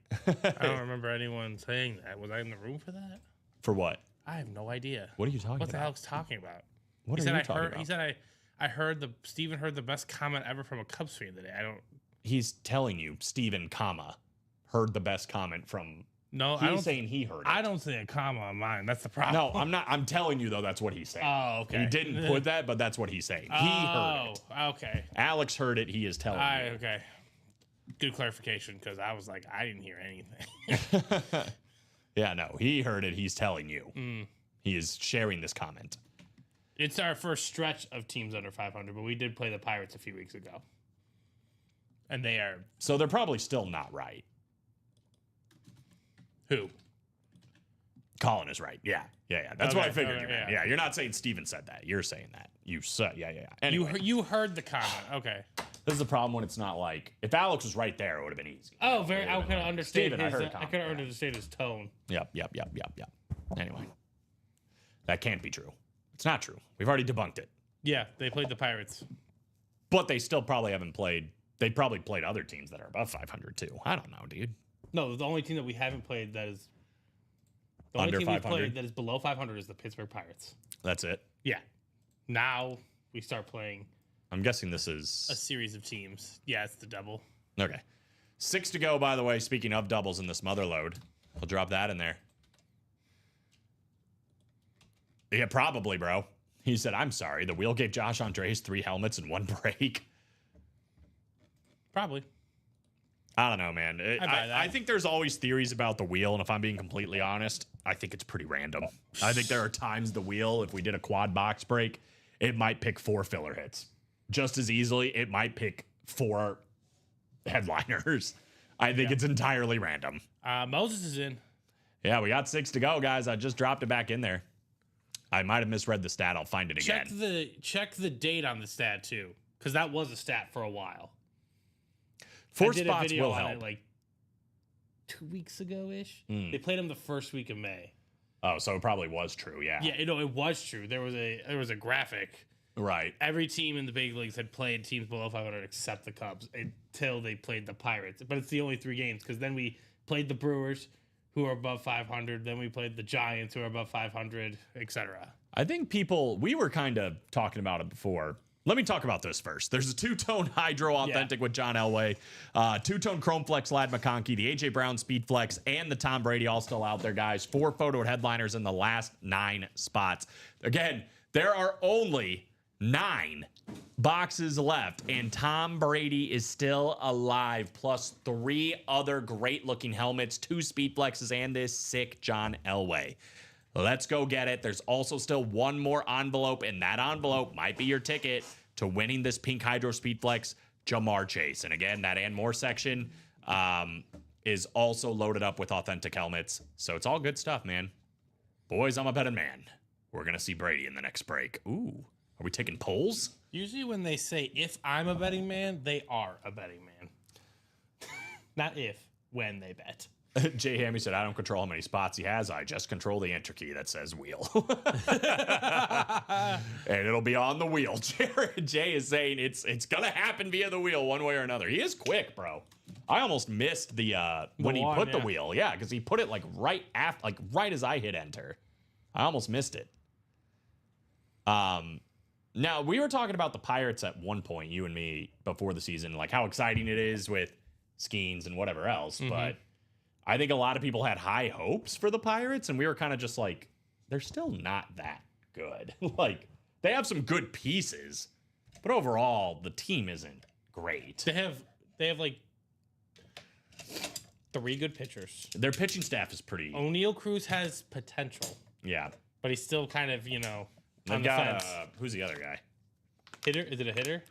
I don't remember anyone saying that. Was I in the room for that? For what? I have no idea. What are you talking What the about? hell's talking about? What he are said you I talking heard. about? He said I heard the Steven heard the best comment ever from a Cubs fan today. I don't. He's telling you, Steven, heard the best comment from. No, He's I don't. saying he heard it. I don't say a comma on mine. That's the problem. No, I'm not. I'm telling you, though, that's what he's saying. Oh, okay. He didn't put that, but that's what he's saying. He heard it. Oh, okay. Alex heard it. He is telling you. Okay. Good clarification, because I was like, I didn't hear anything. Yeah, no, he heard it. He's telling you. Mm. He is sharing this comment. It's our first stretch of teams under 500, but we did play the Pirates a few weeks ago, and they are So they're probably still not right. who? Colin is right. Yeah. That's what I Okay, figured okay, you meant. yeah. Yeah, you're not saying Steven said that. You're saying that. You said, yeah. Anyway, You heard the comment. Okay. this is the problem when it's not like, if Alex was right there, it would have been easy. Oh, very. I could understand Steven, I his. heard a I comment, could yeah. understand his tone. Yep. Anyway, that can't be true. It's not true. We've already debunked it. Yeah, they played the Pirates. But they still probably haven't played. They probably played other teams that are above 500 too. I don't know, dude. No, the only team that we haven't played that is the Under only team we've 500? played that is below 500 is the Pittsburgh Pirates. That's it. Yeah. Now we start playing I'm guessing this is a series of teams. Yeah, it's the double. okay. 6 to go, by the way. Speaking of doubles in this mother load, I'll drop that in there. Yeah, probably, bro. He said, I'm sorry. The wheel gave Josh Andres 3 helmets and 1 break. Probably. I don't know, man. buy that. I think there's always theories about the wheel, and if I'm being completely honest, I think it's pretty random. I think there are times the wheel, if we did a quad box break, it might pick 4 filler hits. Just as easily, it might pick 4 headliners. I think it's entirely random. Moses is in. Yeah, we got 6 to go, guys. I just dropped it back in there. I might have misread the stat. I'll find it again. Check the date on the stat too, because that was a stat for a while. 4 I did a spots video will on help. it like 2 weeks ago ish. Hmm. They played them the first week of May. Oh, so it probably was true, yeah. Yeah, it was true. There was a graphic Right. Every team in the big leagues had played teams below 500 except the Cubs until they played the Pirates. But it's the only 3 games because then we played the Brewers, who are above 500. Then we played the Giants, who are above 500, etc. I think we were kind of talking about it before. Let me talk about this first. There's a 2-tone Hydro Authentic with John Elway, 2-tone Chrome Flex Lad McConkey, the AJ Brown Speed Flex, and the Tom Brady all still out there, guys. 4 photo headliners in the last 9 spots. Again, there are only 9 boxes left, and Tom Brady is still alive, plus 3 other great-looking helmets, 2 Speed Flexes, and this sick John Elway. Let's go get it. There's also still 1 more envelope, and that envelope might be your ticket to winning this Pink Hydro Speed Flex Jamar Chase. And again, that and more section is also loaded up with authentic helmets. So it's all good stuff, man. Boys, I'm a betting man. We're going to see Brady in the next break. Ooh, are we taking polls? Usually when they say, if I'm a betting man, they are a betting man. Not if, when they bet. Jay Hammy said, I don't control how many spots he has. I just control the enter key that says wheel. And it'll be on the wheel. Jay is saying it's going to happen via the wheel one way or another. He is quick, bro. I almost missed the when he put the wheel. Yeah, because he put it like right as I hit enter. I almost missed it. Now, we were talking about the Pirates at one point, you and me, before the season, like how exciting it is with Skeens and whatever else, but I think a lot of people had high hopes for the Pirates, and we were kind of just like, they're still not that good. Like, they have some good pieces, but overall, the team isn't great. They have like 3 good pitchers. Their pitching staff is pretty... O'Neal Cruz has potential. Yeah. But he's still kind of, on They've the got, fence. who's the other guy? Hitter? Is it a hitter?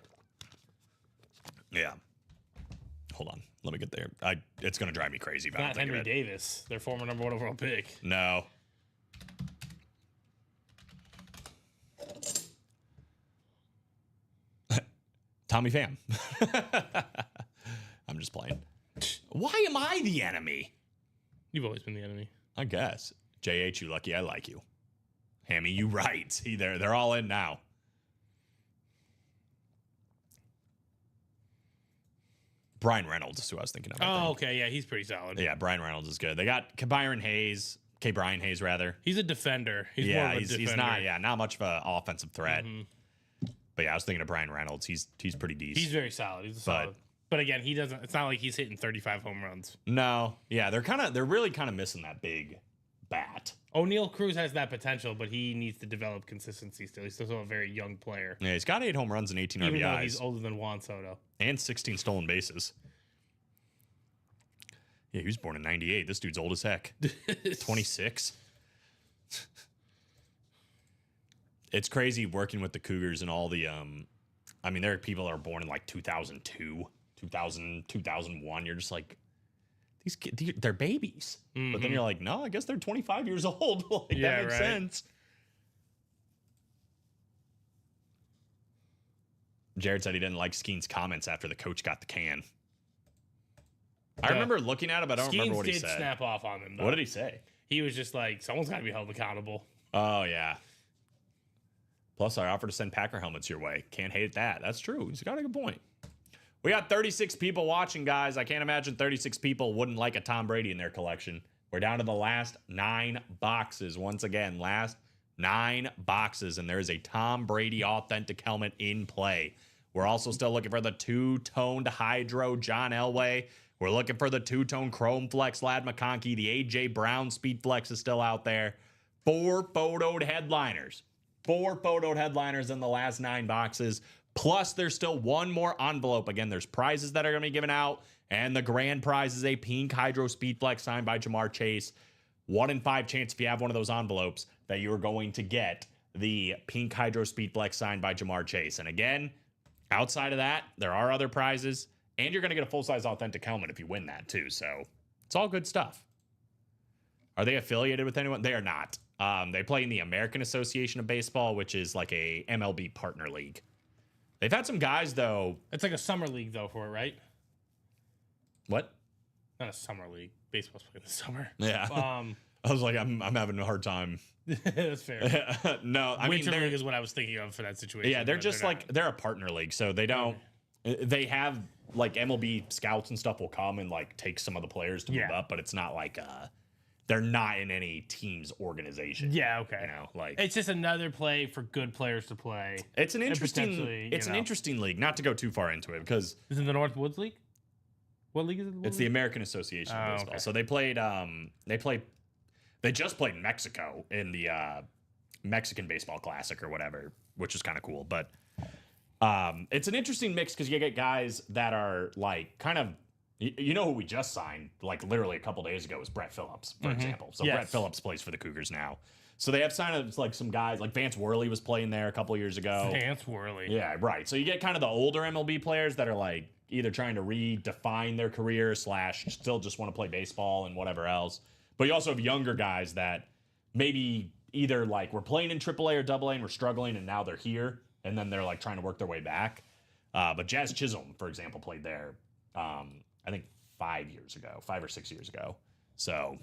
Yeah. Hold on. Let me get there. It's going to drive me crazy. If I don't Not think of Henry it. Davis, their former number 1 overall pick. No. Tommy Pham. I'm just playing. Why am I the enemy? You've always been the enemy. I guess. JH, you lucky I like you. Hammy, you right. See, they're all in now. Brian Reynolds is who I was thinking of. I Oh, think. okay. Yeah, he's pretty solid. Yeah, Brian Reynolds is good. They got Brian Hayes, Brian Hayes rather. He's a defender. He's more Yeah, of a defender. he's not much of an offensive threat. But yeah, I was thinking of Brian Reynolds. He's pretty decent. He's very solid. He's solid. But again, he doesn't. It's not like he's hitting 35 home runs. No, yeah, they're really kind of missing that big bat. O'Neal Cruz has that potential, but he needs to develop consistency still. He's still a very young player. Yeah, he's got 8 home runs and 18 Even though RBIs he's older than Juan Soto. and 16 stolen bases. Yeah, he was born in 98. This dude's old as heck. 26. It's crazy working with the Cougars and all the I mean, there are people that are born in like 2002, 2000, 2001. You're just like, these kids, they're babies. But then you're like, no, I guess they're 25 years old. Like, Yeah, that makes right. sense. Jared said he didn't like Skeen's comments after the coach got the can. I remember looking at it, but I don't remember what he did said. snap off on him, though. What did he say? He was just like, someone's got to be held accountable. Oh, yeah. Plus, I offered to send Packer helmets your way. Can't hate that. That's true. He's got a good point. We got 36 people watching, guys. I can't imagine 36 people wouldn't like a Tom Brady in their collection. We're down to the last 9 boxes. Once again, last 9 boxes, and there's a Tom Brady authentic helmet in play. We're also still looking for the 2-toned Hydro John Elway. We're looking for the 2-tone Chrome Flex Lad McConkey. The AJ Brown Speed Flex is still out there. 4 photoed headliners. 4 photoed headliners in the last 9 boxes. Plus, there's still 1 more envelope. Again, there's prizes that are going to be given out. And the grand prize is a pink Hydro Speed Flex signed by Jamar Chase. 1 in 5 chance if you have one of those envelopes that you're going to get the pink Hydro Speed Flex signed by Jamar Chase. And again, outside of that, there are other prizes. And you're going to get a full-size authentic helmet if you win that too. So it's all good stuff. Are they affiliated with anyone? They are not. They play in the American Association of Baseball, which is like a MLB partner league. They've had some guys, though. It's like a summer league, though, for it, right? What? Not a summer league. Baseball's playing in the summer. Yeah. I was like, I'm having a hard time. That's fair. No, I Winter mean, League is what I was thinking of for that situation. yeah, they're but just not. like they're a partner league, so they don't. They have like MLB scouts and stuff will come and like take some of the players to move Yeah. up, but it's not like they're not in any team's organization. Yeah, okay. You know, like It's just another play for good players to play. it's an and interesting potentially, it's you an know. interesting league. Not to go too far into it because Is it the North Woods League? What league is it? it's the American Association of Oh, Baseball. okay. So they just played in Mexico in the Mexican Baseball Classic or whatever, which is kind of cool. But it's an interesting mix because you get guys that are like kind of, you know, who we just signed like literally a couple days ago was Brett Phillips, for example. So Yes. Brett Phillips plays for the Cougars now. So they have signed like some guys like Vance Worley was playing there a couple years ago. Vance Worley. Yeah, right. So you get kind of the older MLB players that are like either trying to redefine their career / still just want to play baseball and whatever else. But you also have younger guys that maybe either like were playing in AAA or AA and were struggling and now they're here and then they're like trying to work their way back. But Jazz Chisholm, for example, played there I think 5 or 6 years ago. So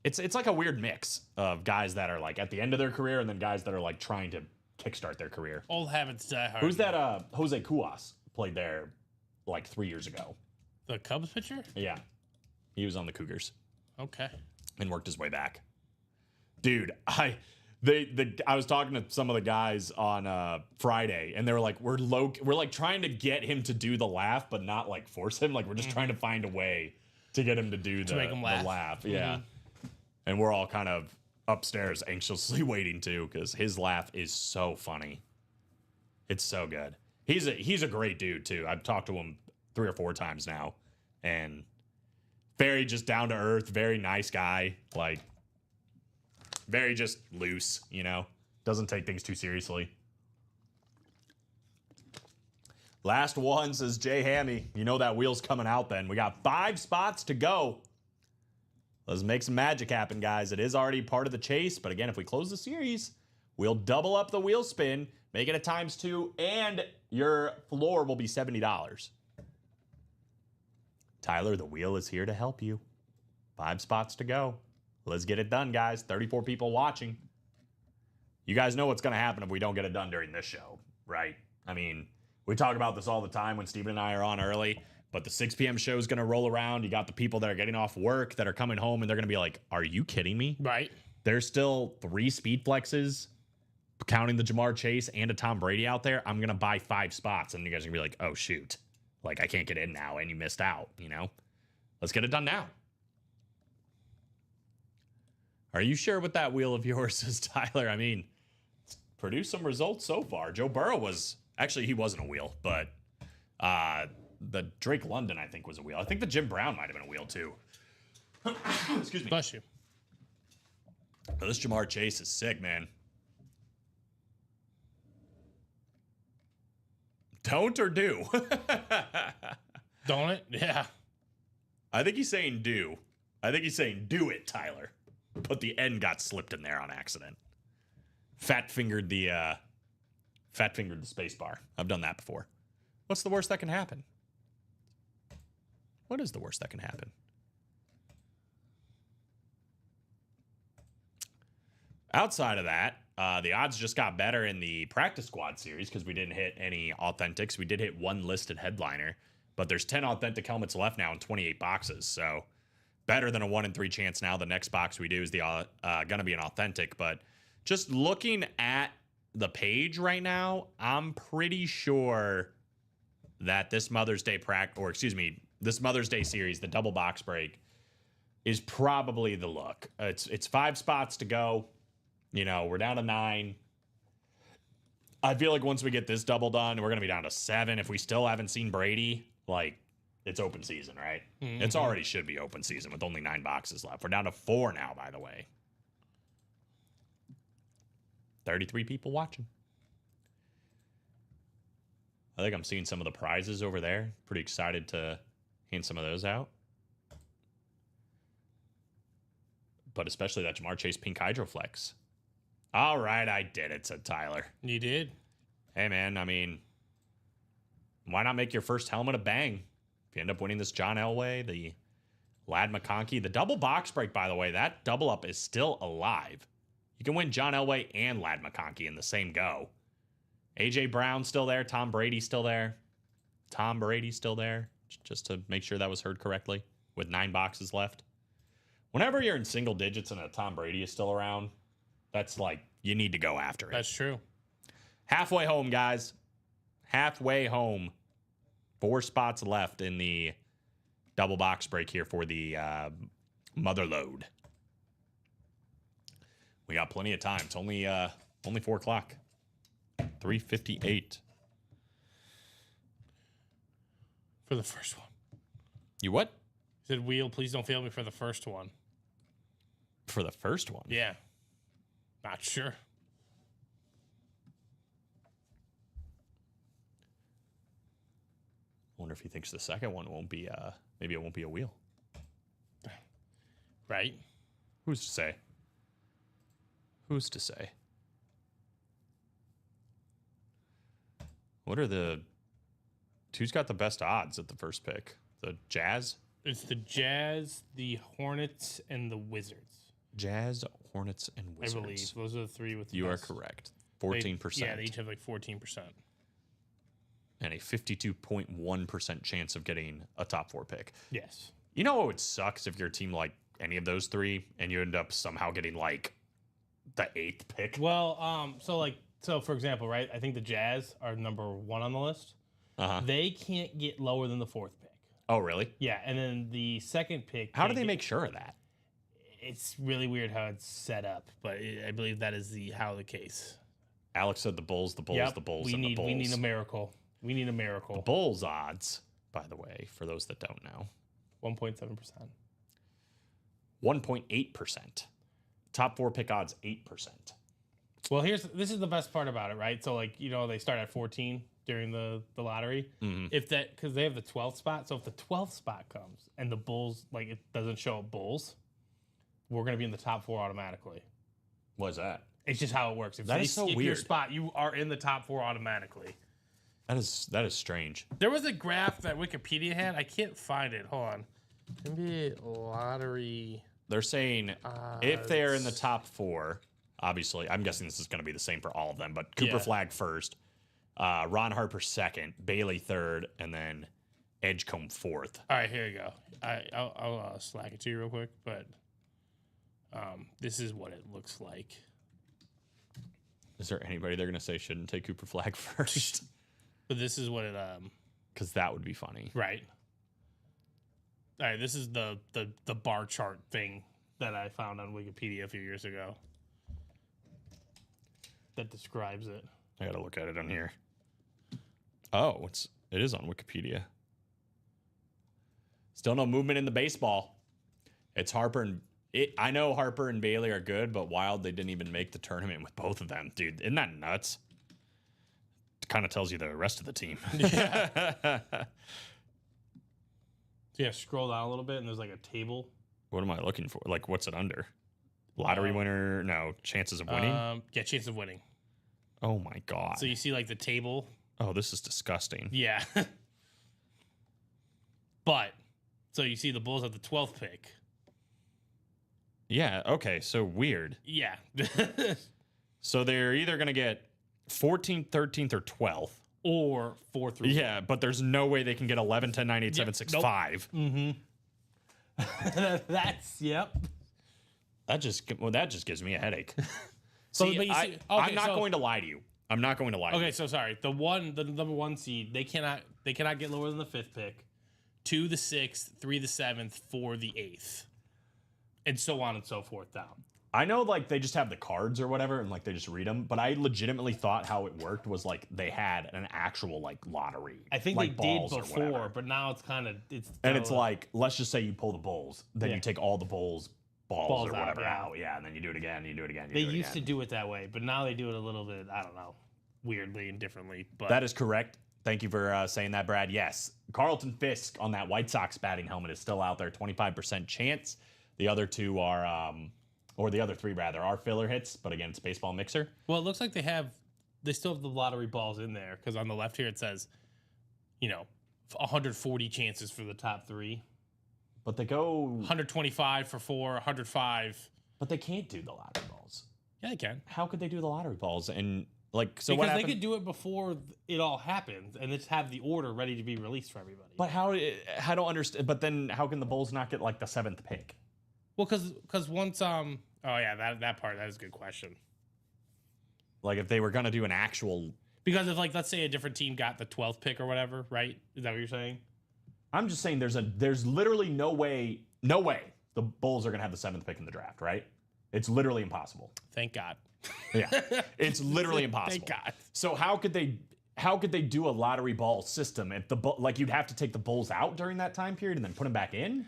it's like a weird mix of guys that are like at the end of their career and then guys that are like trying to kickstart their career. Old habits die hard. Who's that? Jose Cuas played there like 3 years ago. The Cubs pitcher? Yeah, he was on the Cougars Okay. and worked his way back. Dude, I was talking to some of the guys on Friday, and they were like, "We're like trying to get him to do the laugh, but not like force him. Like we're just trying to find a way to get him to do the make him laugh. the laugh." Yeah, and we're all kind of upstairs anxiously waiting too because his laugh is so funny. It's so good. He's a great dude too. I've talked to him 3 or 4 times now, and very just down to earth, very nice guy. Like very just loose, you know. Doesn't take things too seriously. Last one, says Jay Hammy. You know that wheel's coming out then. We got 5 spots to go. Let's make some magic happen, guys. It is already part of the chase, but again, if we close the series, we'll double up the wheel spin, make it a ×2, and your floor will be $70. Tyler, the wheel is here to help you. 5 spots to go. Let's get it done, guys. 34 people watching. You guys know what's going to happen if we don't get it done during this show, right? I mean, we talk about this all the time when Steven and I are on early, but the 6 p.m. show is going to roll around. You got the people that are getting off work that are coming home, and they're going to be like, are you kidding me? Right. There's still 3 speed flexes, counting the Jamar Chase and a Tom Brady out there. I'm going to buy 5 spots, and you guys are going to be like, oh, shoot. Like, I can't get in now, and you missed out, you know? Let's get it done now. Are you sure with that wheel of yours, says Tyler? I mean, it's produced some results so far. Joe Burrow was, actually, he wasn't a wheel, but the Drake London, I think, was a wheel. I think the Jim Brown might have been a wheel, too. Excuse me. Bless you. But this Jamar Chase is sick, man. Don't or do? Don't it? Yeah. I think he's saying do. I think he's saying do it, Tyler. But the N got slipped in there on accident. Fat fingered the space bar. I've done that before. What's the worst that can happen? What is the worst that can happen? Outside of that, the odds just got better in the practice squad series because we didn't hit any authentics. We did hit 1 listed headliner, but there's 10 authentic helmets left now in 28 boxes. So better than a 1 in 3 chance now. The next box we do is going to be an authentic. But just looking at the page right now, I'm pretty sure that this Mother's Day this Mother's Day series, the double box break, is probably the look. It's 5 spots to go. You know, we're down to 9. I feel like once we get this double done, we're going to be down to 7. If we still haven't seen Brady, like, it's open season, right? Mm-hmm. It's already should be open season with only 9 boxes left. We're down to 4 now, by the way. 33 people watching. I think I'm seeing some of the prizes over there. Pretty excited to hand some of those out. But especially that Jamar Chase Pink Hydroflex. All right, I did it, said Tyler. You did. Hey, man, I mean, why not make your first helmet a bang? If you end up winning this John Elway, the Lad McConkey. The double box break, by the way, that double up is still alive. You can win John Elway and Lad McConkey in the same go. A.J. Brown still there. Tom Brady still there. Tom Brady still there, just to make sure that was heard correctly, with 9 boxes left. Whenever you're in single digits and a Tom Brady is still around, that's like, you need to go after it. That's true. Halfway home, guys. Halfway home. 4 spots left in the double box break here for the mother load. We got plenty of time. It's only 4 o'clock. 3:58. For the first one. You what? Said, Wheel, please don't fail me for the first one. For the first one? Yeah. Not sure. Wonder if he thinks the second one won't be maybe it won't be a wheel. Right? Who's to say? Who's to say? Who's got the best odds at the first pick? The Jazz? It's the Jazz, the Hornets, and the Wizards. Jazz, Hornets, and Wizards. I believe those are the 3 with the You are best. correct. 14%. Yeah, they each have like 14%. And a 52.1% chance of getting a top 4 pick. Yes. You know what would suck if your team like any of those 3 and you end up somehow getting like the 8th pick? Well, so for example, right? I think the Jazz are number 1 on the list. Uh-huh. They can't get lower than the 4th pick. Oh, really? Yeah, and then the second pick. How do they make sure of that? It's really weird how it's set up, but I believe that is the case. Alex said the Bulls, the Bulls, Yep, the Bulls, we and need the Bulls. we need a miracle. We need a miracle. The Bulls odds, by the way, for those that don't know, 1.7%. 1.8%. Top 4 pick odds, 8%. Well, this is the best part about it, right? So they start at 14 during the lottery. Mm-hmm. If that, because they have the 12th spot. So if the 12th spot comes and the Bulls, it doesn't show up Bulls, we're going to be in the top 4 automatically. What is that? It's just how it works. If That they is so skip your weird. spot, you are in the top 4 automatically. That is strange. There was a graph that Wikipedia had. I can't find it. Hold on. NBA lottery. They're saying if they're in the top 4, obviously, I'm guessing this is going to be the same for all of them, but Cooper Yeah. Flagg first, Ron Harper second, Bailey third, and then Edgecombe fourth. All right, here you go. I'll slack it to you real quick, but this is what it looks like. Is there anybody they're going to say shouldn't take Cooper Flagg first? But this is what it Because that would be funny. right. All right, this is the bar chart thing that I found on Wikipedia a few years ago that describes it. I got to look at it on here. Oh, it is on Wikipedia. Still no movement in the baseball. It's Harper and I know Harper and Bailey are good, but wild they didn't even make the tournament with both of them, dude. Isn't that nuts? It kind of tells you the rest of the team. Yeah. So yeah, scroll down a little bit, and there's like a table. What am I looking for? Like, what's it under? Lottery winner? No, chances of winning. Yeah, chance of winning. Oh my god. So you see like the table. Oh, this is disgusting. Yeah. But so you see the Bulls have the 12th pick. Yeah. Okay. So weird. Yeah. So they're either gonna get 14th, 13th, or 12th. Or 4 through. Yeah, but there's no way they can get 11, 10, 9, 8, 7, 6, nope. 5. That's yep. That just gives me a headache. So, See, but you see- I'm okay, not so- going to lie to you. I'm not going to lie to Okay, you. so sorry. The number 1 seed, they cannot get lower than the 5th pick. 2 the 6th, 3 the 7th, 4 the 8th. And so on and so forth down. I know, like, they just have the cards or whatever, and, like, they just read them, but I legitimately thought how it worked was, like, they had an actual, like, lottery. I think like they did balls or whatever. before, but now it's kind of And it's like, let's just say you pull the Bulls, then Yeah. you take all the Bulls balls or out, whatever yeah. out. Yeah, and then you do it again, you do it again, you they do it used to again. do it that way, but now they do it a little bit, I don't know, weirdly and differently. But That is correct. Thank you for saying that, Brad. Yes, Carlton Fisk on that White Sox batting helmet is still out there, 25% chance. The other 2 are, or the other 3 rather, are filler hits, but again, it's baseball mixer. well, it looks like they still have the lottery balls in there because on the left here it says, 140 chances for the top 3. But they go. 125 for 4, 105. But they can't do the lottery balls. Yeah, they can. How could they do the lottery balls? And like, so Because what they happened? could do it before it all happens and just have the order ready to be released for everybody. But how? I don't understand. But then how can the Bulls not get like the 7th pick? Well, because once oh yeah, that is a good question. Like if they were gonna do an actual. Because if like let's say a different team got the 12th pick or whatever, right? Is that what you're saying? I'm just saying there's literally no way the Bulls are gonna have the 7th pick in the draft, right? It's literally impossible. Thank God. Yeah, it's literally impossible. Thank God. So how could they do a lottery ball system if like you'd have to take the Bulls out during that time period and then put them back in?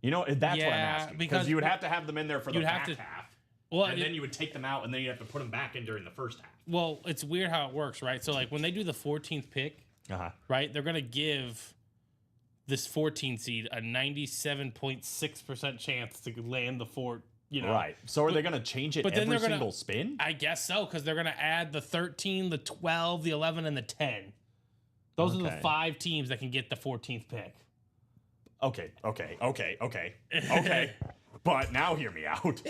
You know, that's what I'm Yeah, asking. because You would have to have them in there for the you'd have back to- half. Well, And then you would take them out, and then you have to put them back in during the first half. Well, it's weird how it works, right? So like when they do the 14th pick, right? They're gonna give this 14 seed a 97.6% chance to land the fort. You know, Right. So are they going to change it but then every they're gonna- single spin? I guess so, because they're gonna add the 13, the 12, the 11, and the 10. Those are the Okay. 5 teams that can get the 14th pick. Okay. But now hear me out.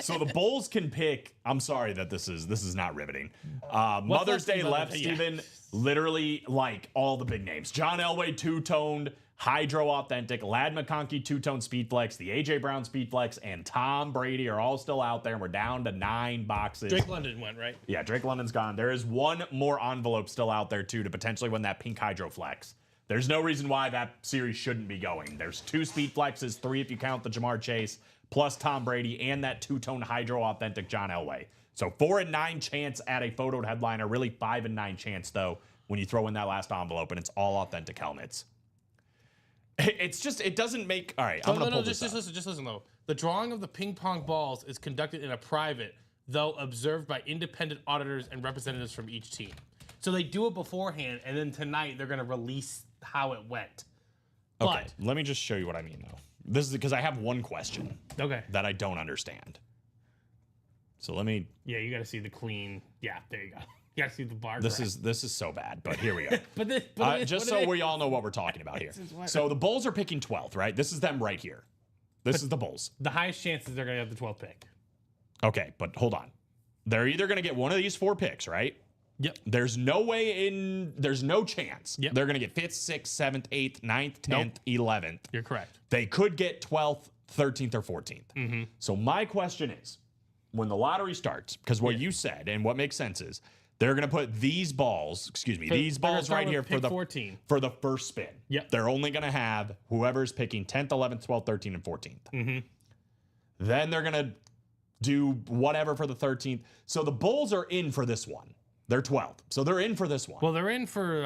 So the Bulls can pick. I'm sorry that this is not riveting. Mother's Day left, Yeah. Steven. Literally like all the big names. John Elway, two-toned, Hydro Authentic, Lad McConkey, two-tone Speedflex, the AJ Brown Speedflex, and Tom Brady are all still out there, and we're down to 9 boxes. Drake London went, right? Yeah, Drake London's gone. There is one more envelope still out there, too, to potentially win that pink Hydro Flex. There's no reason why that series shouldn't be going. There's 2 Speed Flexes, 3 if you count the Jamar Chase, plus Tom Brady, and that two-tone Hydro Authentic John Elway. So 4 and 9 chance at a photoed headliner, really 5 and 9 chance, though, when you throw in that last envelope, and it's all authentic helmets. It's just, it doesn't make, all right, I'm going to pull this up. Just listen, though. The drawing of the ping pong balls is conducted in a private, though observed by independent auditors and representatives from each team. So they do it beforehand, and then tonight they're going to release how it went. Okay, let me just show you what I mean, though. This is because I have one question Okay. that I don't understand. So let me, Yeah, you got to see the clean. Yeah, there you go. You got to see the bar. this is so bad, but here we go. but Just so we all know what we're talking about here. So the Bulls are picking 12th, right? This is them right here. This is the Bulls. the highest chances they're going to have the 12th pick. Okay, but hold on. They're either going to get one of these 4 picks, right? Yep. There's no chance Yep. they're going to get 5th, 6th, 7th, 8th, 9th, 10th, 11th. You're correct. They could get 12th, 13th, or 14th. Mm-hmm. So my question is, when the lottery starts, because what you said and what makes sense is they're going to put these balls, these balls right here for the 14. for the first spin. Yep. They're only going to have whoever's picking 10th, 11th, 12th, 13th, and 14th. Mm-hmm. Then they're going to do whatever for the 13th. So the Bulls are in for this one. They're 12th. So they're in for this one. Well, they're in for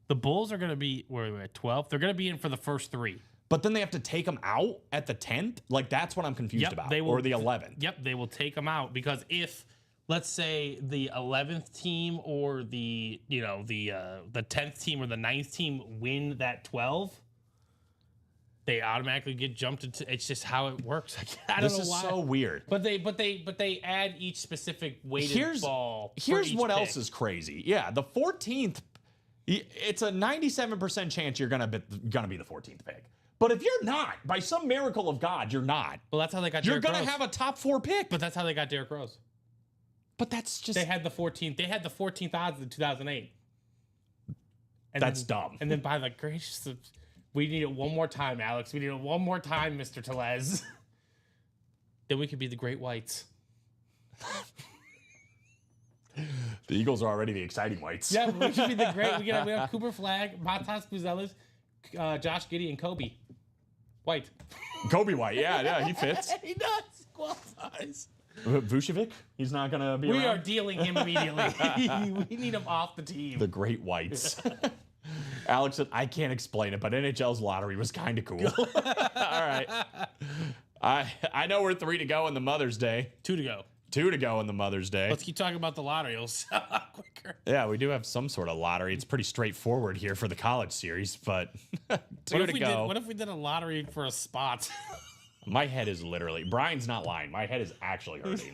the Bulls are going to be where are we at 12th. They're going to be in for the first 3. But then they have to take them out at the 10th? Like, that's what I'm confused about. They will, or the 11th. Yep, they will take them out because if, let's say, the 11th team or the 10th team or the 9th team win that 12, they automatically get jumped into. It's just how it works. I don't This know is why. so weird. But they add each specific weighted ball. for Here's each what pick. else is crazy. Yeah, the 14th, it's a 97% chance you're gonna be the 14th pick. But if you're not, by some miracle of God, you're not. Well, that's how they got. You're Derrick gonna Rose. have a top 4 pick. But that's how they got Derrick Rose. But that's just They had the 14th. They had the 14th odds in 2008. And That's then, dumb. And then by the gracious, we need it one more time, Alex. We need it one more time, Mr. Telez. Then we could be the Great Whites. the Eagles are already the exciting whites. Yeah, we should be the Great. We have Cooper Flagg, Matas Buzelis, Josh Giddey, and Kobe White. Kobe White, yeah, he fits. He does. Qualifies. Vucevic, he's not gonna be We around. are dealing him immediately. We need him off the team. The Great Whites. Alex said, I can't explain it, but NHL's lottery was kind of cool. All right. I know we're 3 to go in the Mother's Day. 2 to go. 2 to go in the Mother's Day. Let's keep talking about the lottery. It'll sell out quicker. Yeah, we do have some sort of lottery. It's pretty straightforward here for the college series, but 2 to go. What if we did a lottery for a spot? My head is literally, Brian's not lying. My head is actually hurting.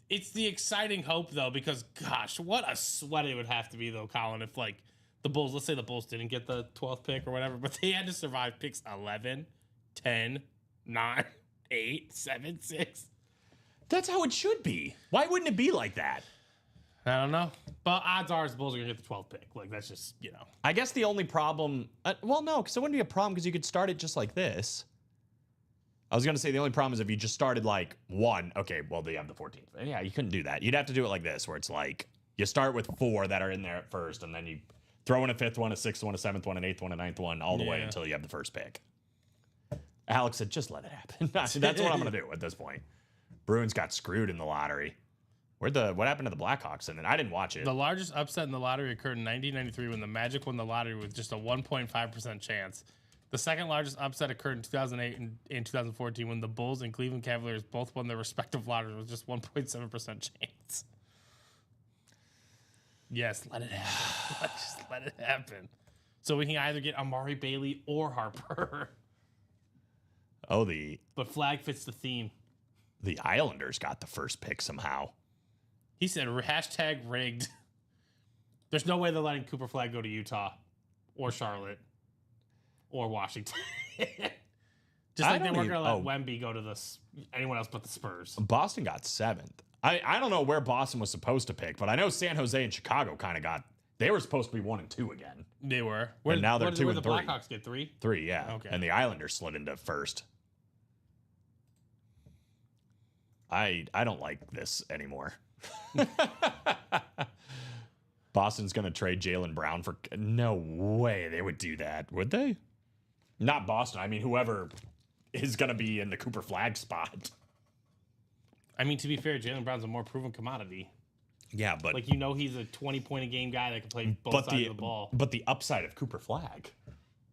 It's the exciting hope though, because gosh, what a sweat it would have to be though, Colin, if like the Bulls, let's say the Bulls didn't get the 12th pick or whatever, but they had to survive picks 11, 10, 9, 8, 7, 6. That's how it should be. Why wouldn't it be like that? I don't know. But odds are the Bulls are going to get the 12th pick. Like, that's just, I guess the only problem, well, no, because it wouldn't be a problem because you could start it just like this. I was going to say the only problem is if you just started like 1. Okay, well, they have the 14th. And yeah, you couldn't do that. You'd have to do it like this, where it's like you start with 4 that are in there at first, and then you throw in a 5th one, a 6th one, a 7th one, an 8th one, a 9th one, all the way until you have the first pick. Alex said, just let it happen. That's what I'm going to do at this point. Bruins got screwed in the lottery. What happened to the Blackhawks? And then I didn't watch it. The largest upset in the lottery occurred in 1993 when the Magic won the lottery with just a 1.5% chance. The second largest upset occurred in 2008 and in 2014 when the Bulls and Cleveland Cavaliers both won their respective lotteries with just 1.7% chance. Yes, let it happen. Just let it happen. So we can either get Amari Bailey or Harper. Oh, but Flag fits the theme. The Islanders got the first pick somehow. He said #rigged. There's no way they're letting Cooper Flag go to Utah or Charlotte or Washington. Just like they weren't going to let Wemby go to anyone else but the Spurs. Boston got 7th. I don't know where Boston was supposed to pick, but I know San Jose and Chicago kind of got. They were supposed to be 1 and 2 again. They were. And now they're 2 and 3. Where the Blackhawks get 3? 3, yeah. Okay. And the Islanders slid into first. I don't like this anymore. Boston's going to trade Jaylen Brown for... No way they would do that, would they? Not Boston. I mean, whoever is going to be in the Cooper Flag spot. I mean, to be fair, Jaylen Brown's a more proven commodity. Yeah, but... Like, he's a 20-point-a-game guy that can play both sides of the ball. But the upside of Cooper Flag.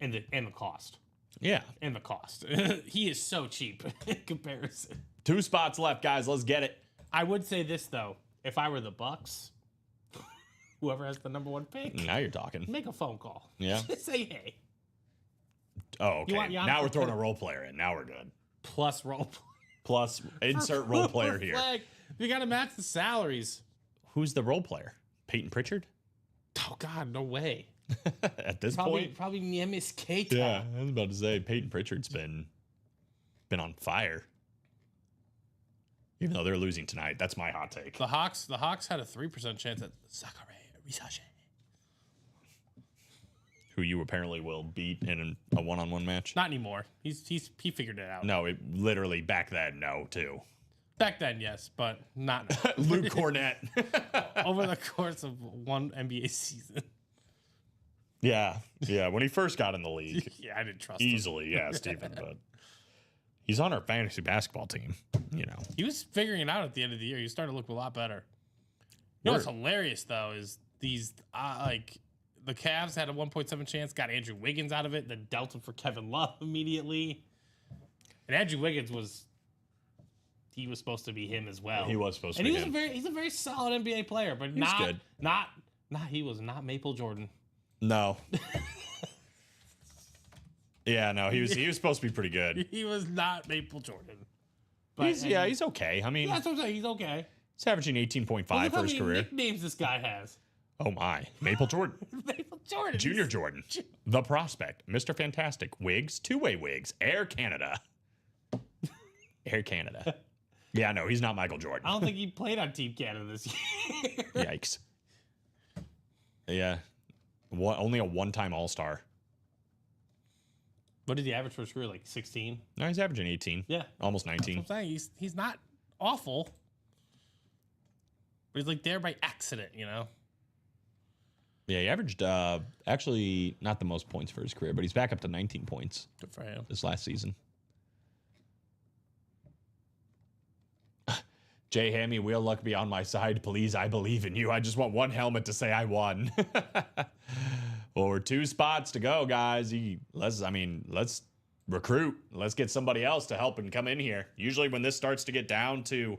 And the cost. Yeah. And the cost. He is so cheap in comparison. 2 spots left, guys. Let's get it. I would say this, though. If I were the Bucks, whoever has the number 1 pick, now you're talking. make a phone call. Yeah. Just say, hey. Oh, okay. Now we're throwing a role player in. Now we're good. Plus role player. Plus insert role player here. Flag, you got to match the salaries. Who's the role player? Peyton Pritchard? Oh, God, no way. At this point? Probably Nemes Keita. Yeah, I was about to say Peyton Pritchard's been on fire. Even though they're losing tonight. That's my hot take. The Hawks had a 3% chance at Zachary Risache, who you apparently will beat in a one-on-one match. Not anymore. He figured it out. No, it literally back then, no, too. Back then, yes, but not now. Luke Cornett. Over the course of one NBA season. Yeah, when he first got in the league. Yeah, I didn't trust him. Easily, yeah, Stephen, but he's on our fantasy basketball team, He was figuring it out at the end of the year. He started to look a lot better. You know what's hilarious, though, is these, the Cavs had a 1.7 chance, got Andrew Wiggins out of it, then dealt him for Kevin Love immediately. And Andrew Wiggins was supposed to be him as well. He was supposed to be him. And he's a very solid NBA player, but He's good. He was not Maple Jordan. No. Yeah, no, he was supposed to be pretty good. He was not Maple Jordan. But, he's okay. I mean, yeah, that's what I'm saying. He's okay. He's averaging 18.5 for his career. Nicknames this guy has. Oh my, Maple Jordan. Maple Jordan. Junior Jordan. The Prospect. Mr. Fantastic. Wigs. Two-way wigs. Air Canada. Air Canada. Yeah, no, he's not Michael Jordan. I don't think he played on Team Canada this year. Yikes. Yeah. Only a one-time All-Star. What did he average for his career? Like 16? No, he's averaging 18. Yeah. Almost 19. That's what I'm saying. He's not awful. But he's like there by accident, Yeah, he averaged actually not the most points for his career, but he's back up to 19 points. Good for him. This last season. Jay Hammy, wheel luck be on my side, please. I believe in you. I just want one helmet to say I won. Well, we're 2 spots to go, guys. Let's recruit. Let's get somebody else to help and come in here. Usually when this starts to get down to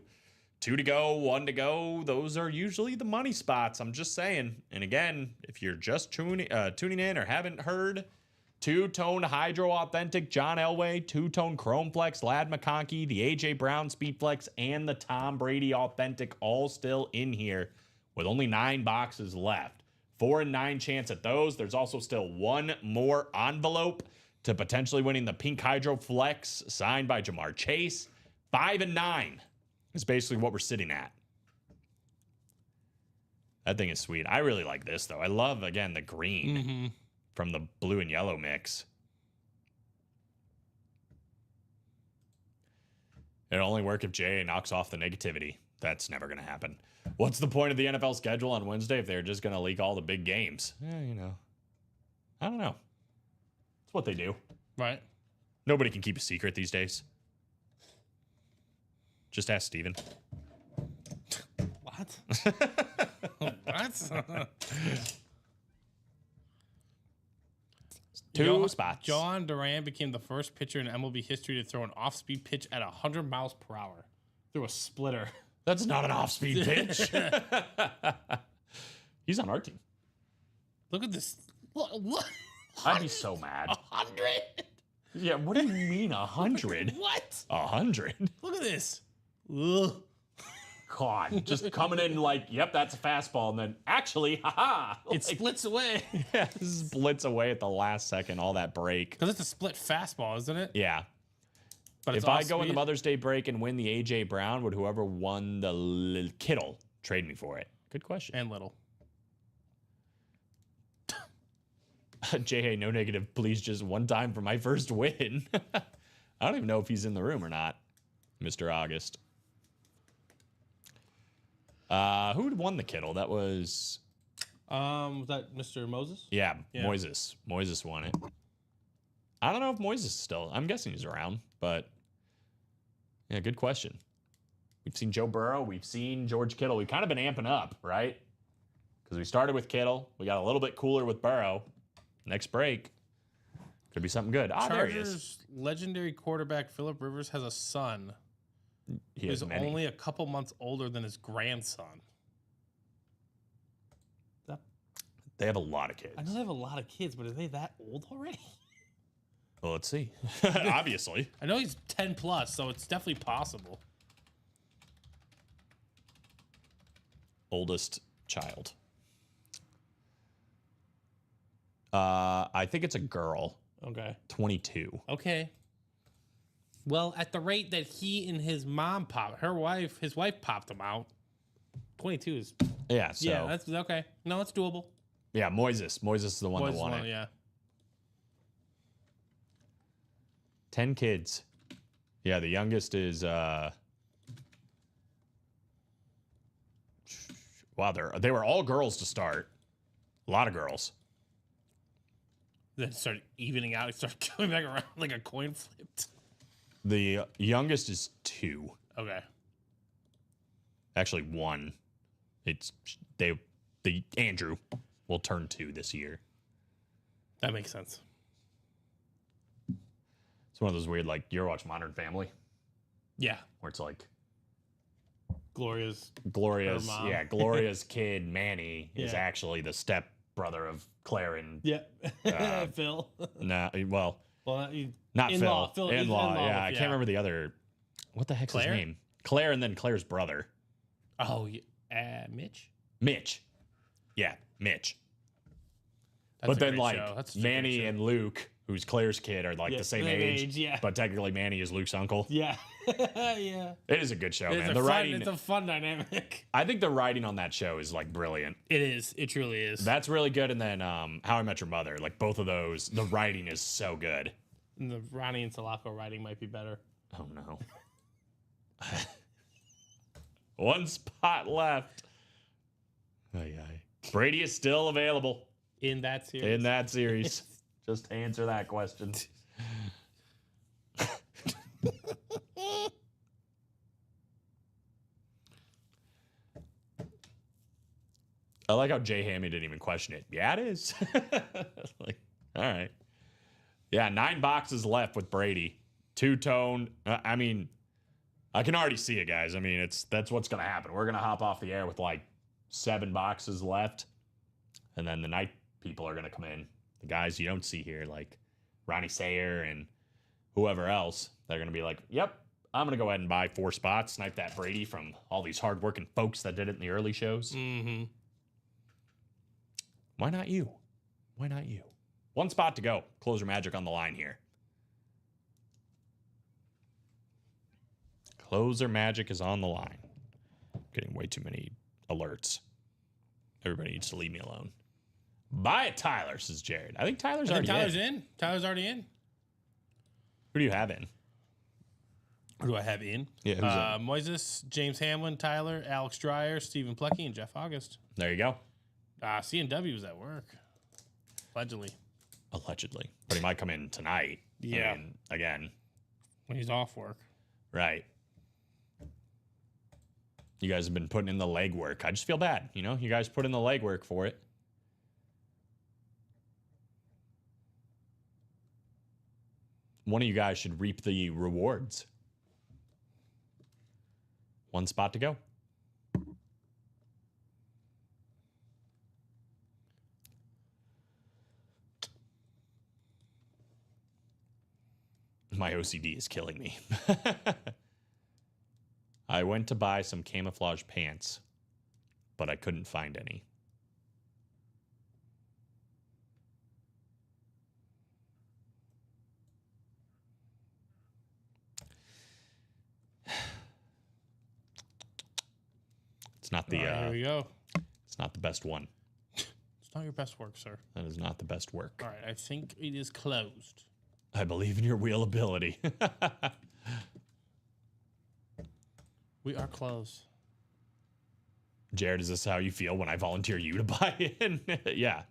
2 to go, 1 to go, those are usually the money spots. I'm just saying. And again, if you're just tuning in or haven't heard, 2-tone Hydro Authentic John Elway, 2-tone Chrome Flex Lad McConkey, the AJ Brown Speed Flex, and the Tom Brady Authentic all still in here with only 9 boxes left. 4 and 9 chance at those. There's also still one more envelope to potentially winning the Pink Hydro Flex signed by Jamar Chase. 5 and 9 is basically what we're sitting at. That thing is sweet. I really like this, though. I love, again, the green from the blue and yellow mix. It'll only work if JA knocks off the negativity. That's never going to happen. What's the point of the NFL schedule on Wednesday if they're just going to leak all the big games? You know. I don't know. It's what they do. Right. Nobody can keep a secret these days. Just ask Steven. What? What? Two spots. John Duran became the first pitcher in MLB history to throw an off-speed pitch at 100 miles per hour through a splitter. That's not an off-speed pitch. He's on our team. Look at this. Look. I'd be so mad. 100? Yeah, what do you mean 100? What? 100? Look at this. Ugh. God, just coming in like, yep, that's a fastball, and then actually, haha, It splits away. yeah, splits away at the last second. All that break. Because it's a split fastball, isn't it? Yeah. But it's If I go in off-speed. the Mother's Day break and win the AJ Brown, would whoever won the Kittle trade me for it? Good question. And little. J.A. no negative, please, just one time for my first win. I don't even know if he's in the room or not, Mr. August. Who won the Kittle? That was... Was that Mr. Moses? Yeah, Yeah. Moises. Moises won it. I don't know if Moises is still... I'm guessing he's around, but... Yeah, good question. We've seen Joe Burrow. We've seen George Kittle. We've kind of been amping up, right? Because we started with Kittle. We got a little bit cooler with Burrow. Next break. Could be something good. There he is. Chargers legendary quarterback Phillip Rivers has a son He who's has many. only a couple months older than his grandson. They have a lot of kids. I know they have a lot of kids, but are they that old already? Well, let's see. Obviously. I know he's 10 plus, so it's definitely possible. Oldest child. I think it's a girl. Okay. 22. Okay. Well, at the rate that he and his mom his wife popped him out. 22 is Yeah, so yeah, that's okay. No, it's doable. yeah, Moises. Moises is the one Boys that won one, it. yeah. 10 kids. Yeah, the youngest is wow, they were all girls to start. A lot of girls. Then started evening out. It started going back around like a coin flipped. The youngest is 2. Okay. Actually 1. It's the Andrew will turn 2 this year. That makes sense. It's one of those weird, like, you ever watch Modern Family? Yeah. Where it's like Gloria's Gloria's, Her mom. yeah, Gloria's kid Manny is Yeah. actually the step brother of Claire and yeah. Phil. nah, well, Well, not in-law. Phil. Phil is In-law. in-law Yeah, I with- can't remember the other. What the heck's Claire? his name? Claire, and then Claire's brother, oh, yeah. Mitch. Mitch. Yeah, Mitch. That's But a then great like show. That's such a great Manny show. and Luke, who's Claire's kid, are like Yeah, the same same age. age, yeah. But technically, Manny is Luke's uncle. Yeah. Yeah. It is a good show, It's man. a The fun, writing. it's a fun dynamic. I think the writing on that show is like brilliant. It is. It truly is. That's really good. And then How I Met Your Mother, like both of those, the writing is so good. And the Ronnie and Sulaco writing might be better. Oh no. One spot left. Ay, ay. Brady is still available In that series. in that series. Just answer that question. I like how Jay Hammy didn't even question it. Yeah, it is. Like, all right. Yeah, 9 boxes left with Brady. Two-tone. I mean, I can already see it, guys. I mean, that's what's going to happen. We're going to hop off the air with like 7 boxes left. And then the night people are going to come in. The guys you don't see here, like Ronnie Sayer and whoever else, they're going to be like, yep, I'm going to go ahead and buy 4 spots, snipe that Brady from all these hardworking folks that did it in the early shows. Mm-hmm. Why not you? Why not you? One spot to go. Closer Magic on the line here. Closer Magic is on the line. Getting way too many alerts. Everybody needs to leave me alone. Buy it, Tyler, says Jared. I think Tyler's already in. Tyler's already in. Who do you have in? Who do I have in? Yeah, who's in? Moises, James Hamlin, Tyler, Alex Dreyer, Stephen Plecky, and Jeff August. There you go. CNW was at work. Allegedly. But he might come in tonight. Yeah. I mean, again. When he's off work. Right. You guys have been putting in the legwork. I just feel bad. You know, you guys put in the legwork for it. One of you guys should reap the rewards. One spot to go. My OCD is killing me. I went to buy some camouflage pants, but I couldn't find any. It's not the here we go. It's not the best one. It's not your best work, sir. That is not the best work. All right, I think it is closed. I believe in your wheel ability. We are closed. Jared, is this how you feel when I volunteer you to buy in? Yeah.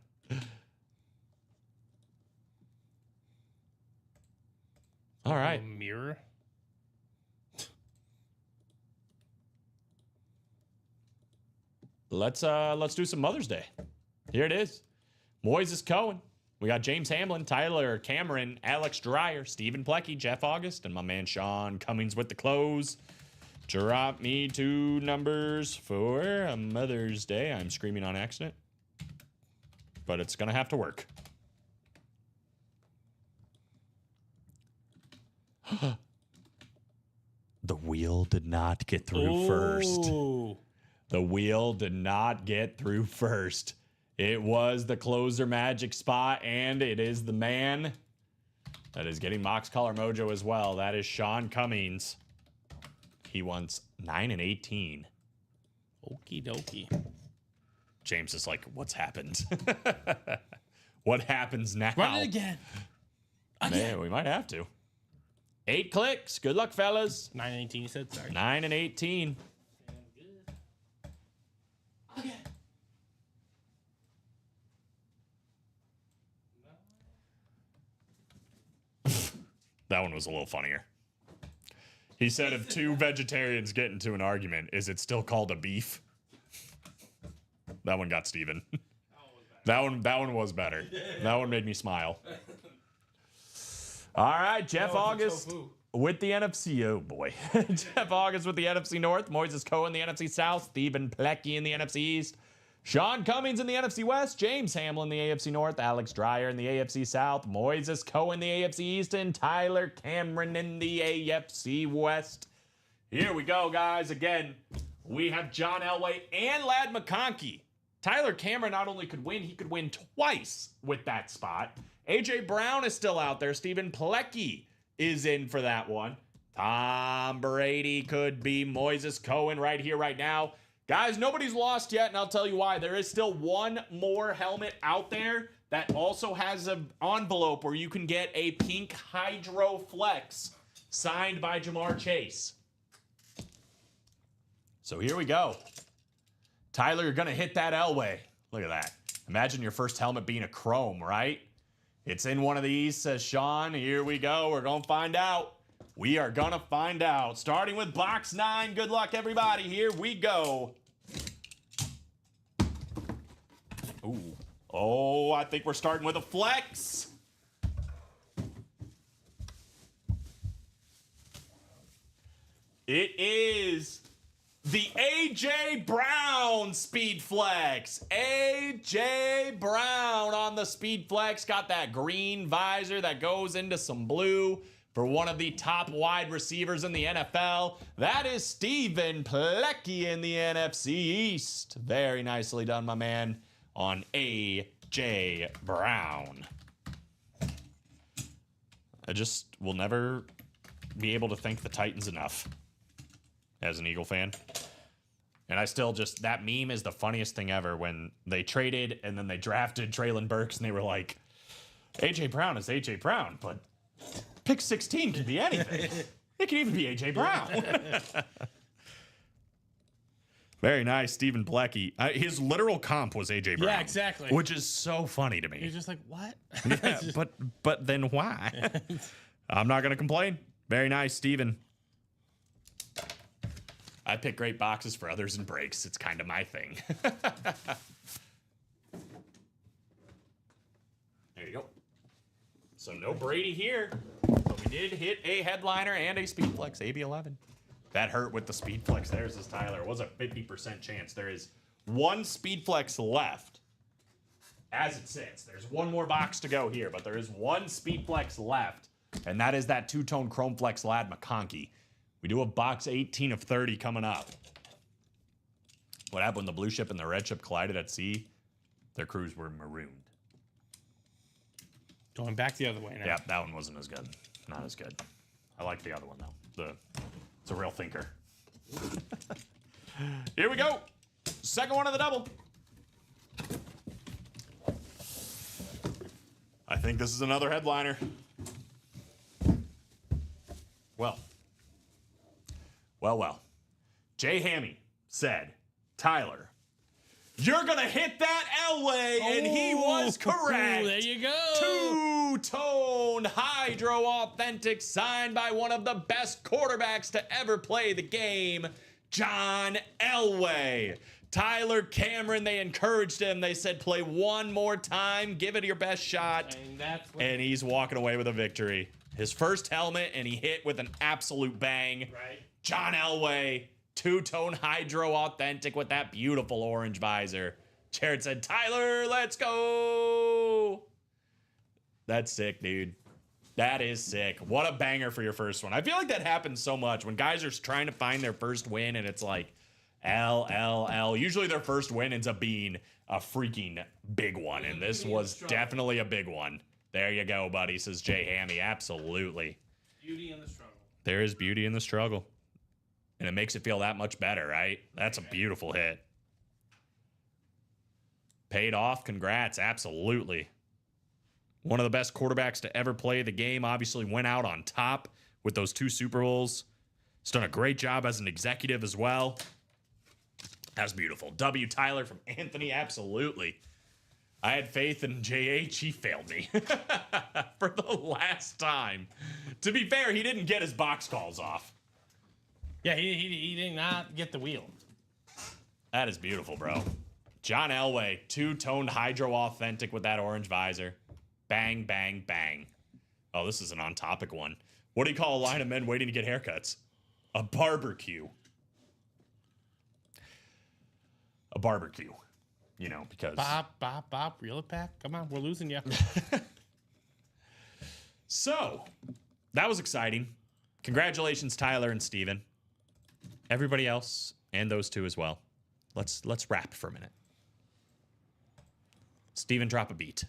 All right. Mirror. Let's do some Mother's Day. Here it is. Moises Cohen. We got James Hamlin, Tyler Cameron, Alex Dreyer, Stephen Plecky, Jeff August, and my man Sean Cummings with the close. Drop me 2 numbers for a Mother's Day. I'm screaming on accident, but it's going to have to work. The wheel did not get through first. The wheel did not get through first. It was the closer Magic spot, and it is the man that is getting Mox Collar Mojo as well. That is Sean Cummings. He wants 9 and 18. Okie dokie. James is like, what's happened? What happens now? Run it again. Man, we might have to. 8 clicks. Good luck, fellas. 9 and 18, you said? Sorry. 9 and 18. Okay. That one was a little funnier. He said if 2 vegetarians get into an argument, is it still called a beef? That one got Steven. That one was better. That one made me smile. All right, Jeff August with the NFC. Oh boy. Jeff August with the NFC North. Moises Cohen, the NFC South. Stephen Plecky in the NFC East. Sean Cummings in the NFC West, James Hamlin in the AFC North, Alex Dreyer in the AFC South, Moises Cohen in the AFC East, and Tyler Cameron in the AFC West. Here we go, guys. Again, we have John Elway and Ladd McConkey. Tyler Cameron not only could win, he could win twice with that spot. AJ Brown is still out there. Stephen Plecky is in for that one. Tom Brady could be Moises Cohen right here, right now. Guys, nobody's lost yet, and I'll tell you why. There is still one more helmet out there that also has an envelope where you can get a pink Hydro Flex signed by Jamar Chase. So here we go. Tyler, you're going to hit that Elway. Look at that. Imagine your first helmet being a chrome, right? It's in one of these, says Sean. Here we go. We're going to find out. We are going to find out. Starting with box 9. Good luck, everybody. Here we go. Ooh. Oh, I think we're starting with a flex. It is the A.J. Brown Speed Flex. A.J. Brown on the Speed Flex. Got that green visor that goes into some blue. For one of the top wide receivers in the NFL, that is Stephen Plecky in the NFC East. Very nicely done, my man, on A.J. A.J. Brown. I just will never be able to thank the Titans enough as an Eagle fan. And I still just, that meme is the funniest thing ever when they traded and then they drafted Traylon Burks and they were like, A.J. Brown is A.J. Brown, but pick 16 could be anything. It could even be A.J. Brown. Very nice, Stephen Blecky. His literal comp was A.J. Brown. Yeah, exactly. Which is so funny to me. You're just like, what? Yeah, but then why? I'm not going to complain. Very nice, Stephen. I pick great boxes for others and breaks. It's kind of my thing. There you go. So no Brady here, but we did hit a headliner and a speed flex, AB11. That hurt with the speed flex. There's this Tyler. It was a 50% chance. There is one speed flex left as it sits. There's one more box to go here, but there is one speed flex left, and that is that two-tone Chrome Flex Lad McConkey. We do have box 18 of 30 coming up. What happened when the blue ship and the red ship collided at sea? Their crews were marooned. Going back the other way now. Yeah, that one wasn't as good. Not as good. I like the other one, though. It's a real thinker. Here we go. Second one of the double. I think this is another headliner. Well. Jay Hammy said, Tyler, you're going to hit that Elway, and he was correct. There you go. Two-tone Hydro Authentic signed by one of the best quarterbacks to ever play the game, John Elway. Tyler Cameron, they encouraged him. They said, play one more time, give it your best shot. And he's walking away with a victory. His first helmet, and he hit with an absolute bang. Right. John Elway, two-tone Hydro Authentic with that beautiful orange visor. Jared said, Tyler, let's go. That's sick, dude. That is sick. What a banger for your first one. I feel like that happens so much when guys are trying to find their first win and it's like L. Usually their first win ends up being a freaking big one. And this was definitely a big one. There you go, buddy, says Jay Hammy. Absolutely. Beauty in the struggle. There is beauty in the struggle. And it makes it feel that much better, right? That's a beautiful hit. Paid off. Congrats. Absolutely. One of the best quarterbacks to ever play the game. Obviously went out on top with those 2 Super Bowls. He's done a great job as an executive as well. That's beautiful. W. Tyler from Anthony. Absolutely. I had faith in JH. He failed me for the last time. To be fair, he didn't get his box calls off. Yeah, he did not get the wheel. That is beautiful, bro. John Elway, two-toned Hydro Authentic with that orange visor. Bang, bang, bang. Oh, this is an on-topic one. What do you call a line of men waiting to get haircuts? A barbecue. A barbecue. You know, because... Bop, reel it back. Come on, we're losing you. So, that was exciting. Congratulations, Tyler and Steven. Everybody else, and those two as well. Let's rap for a minute. Steven, drop a beat.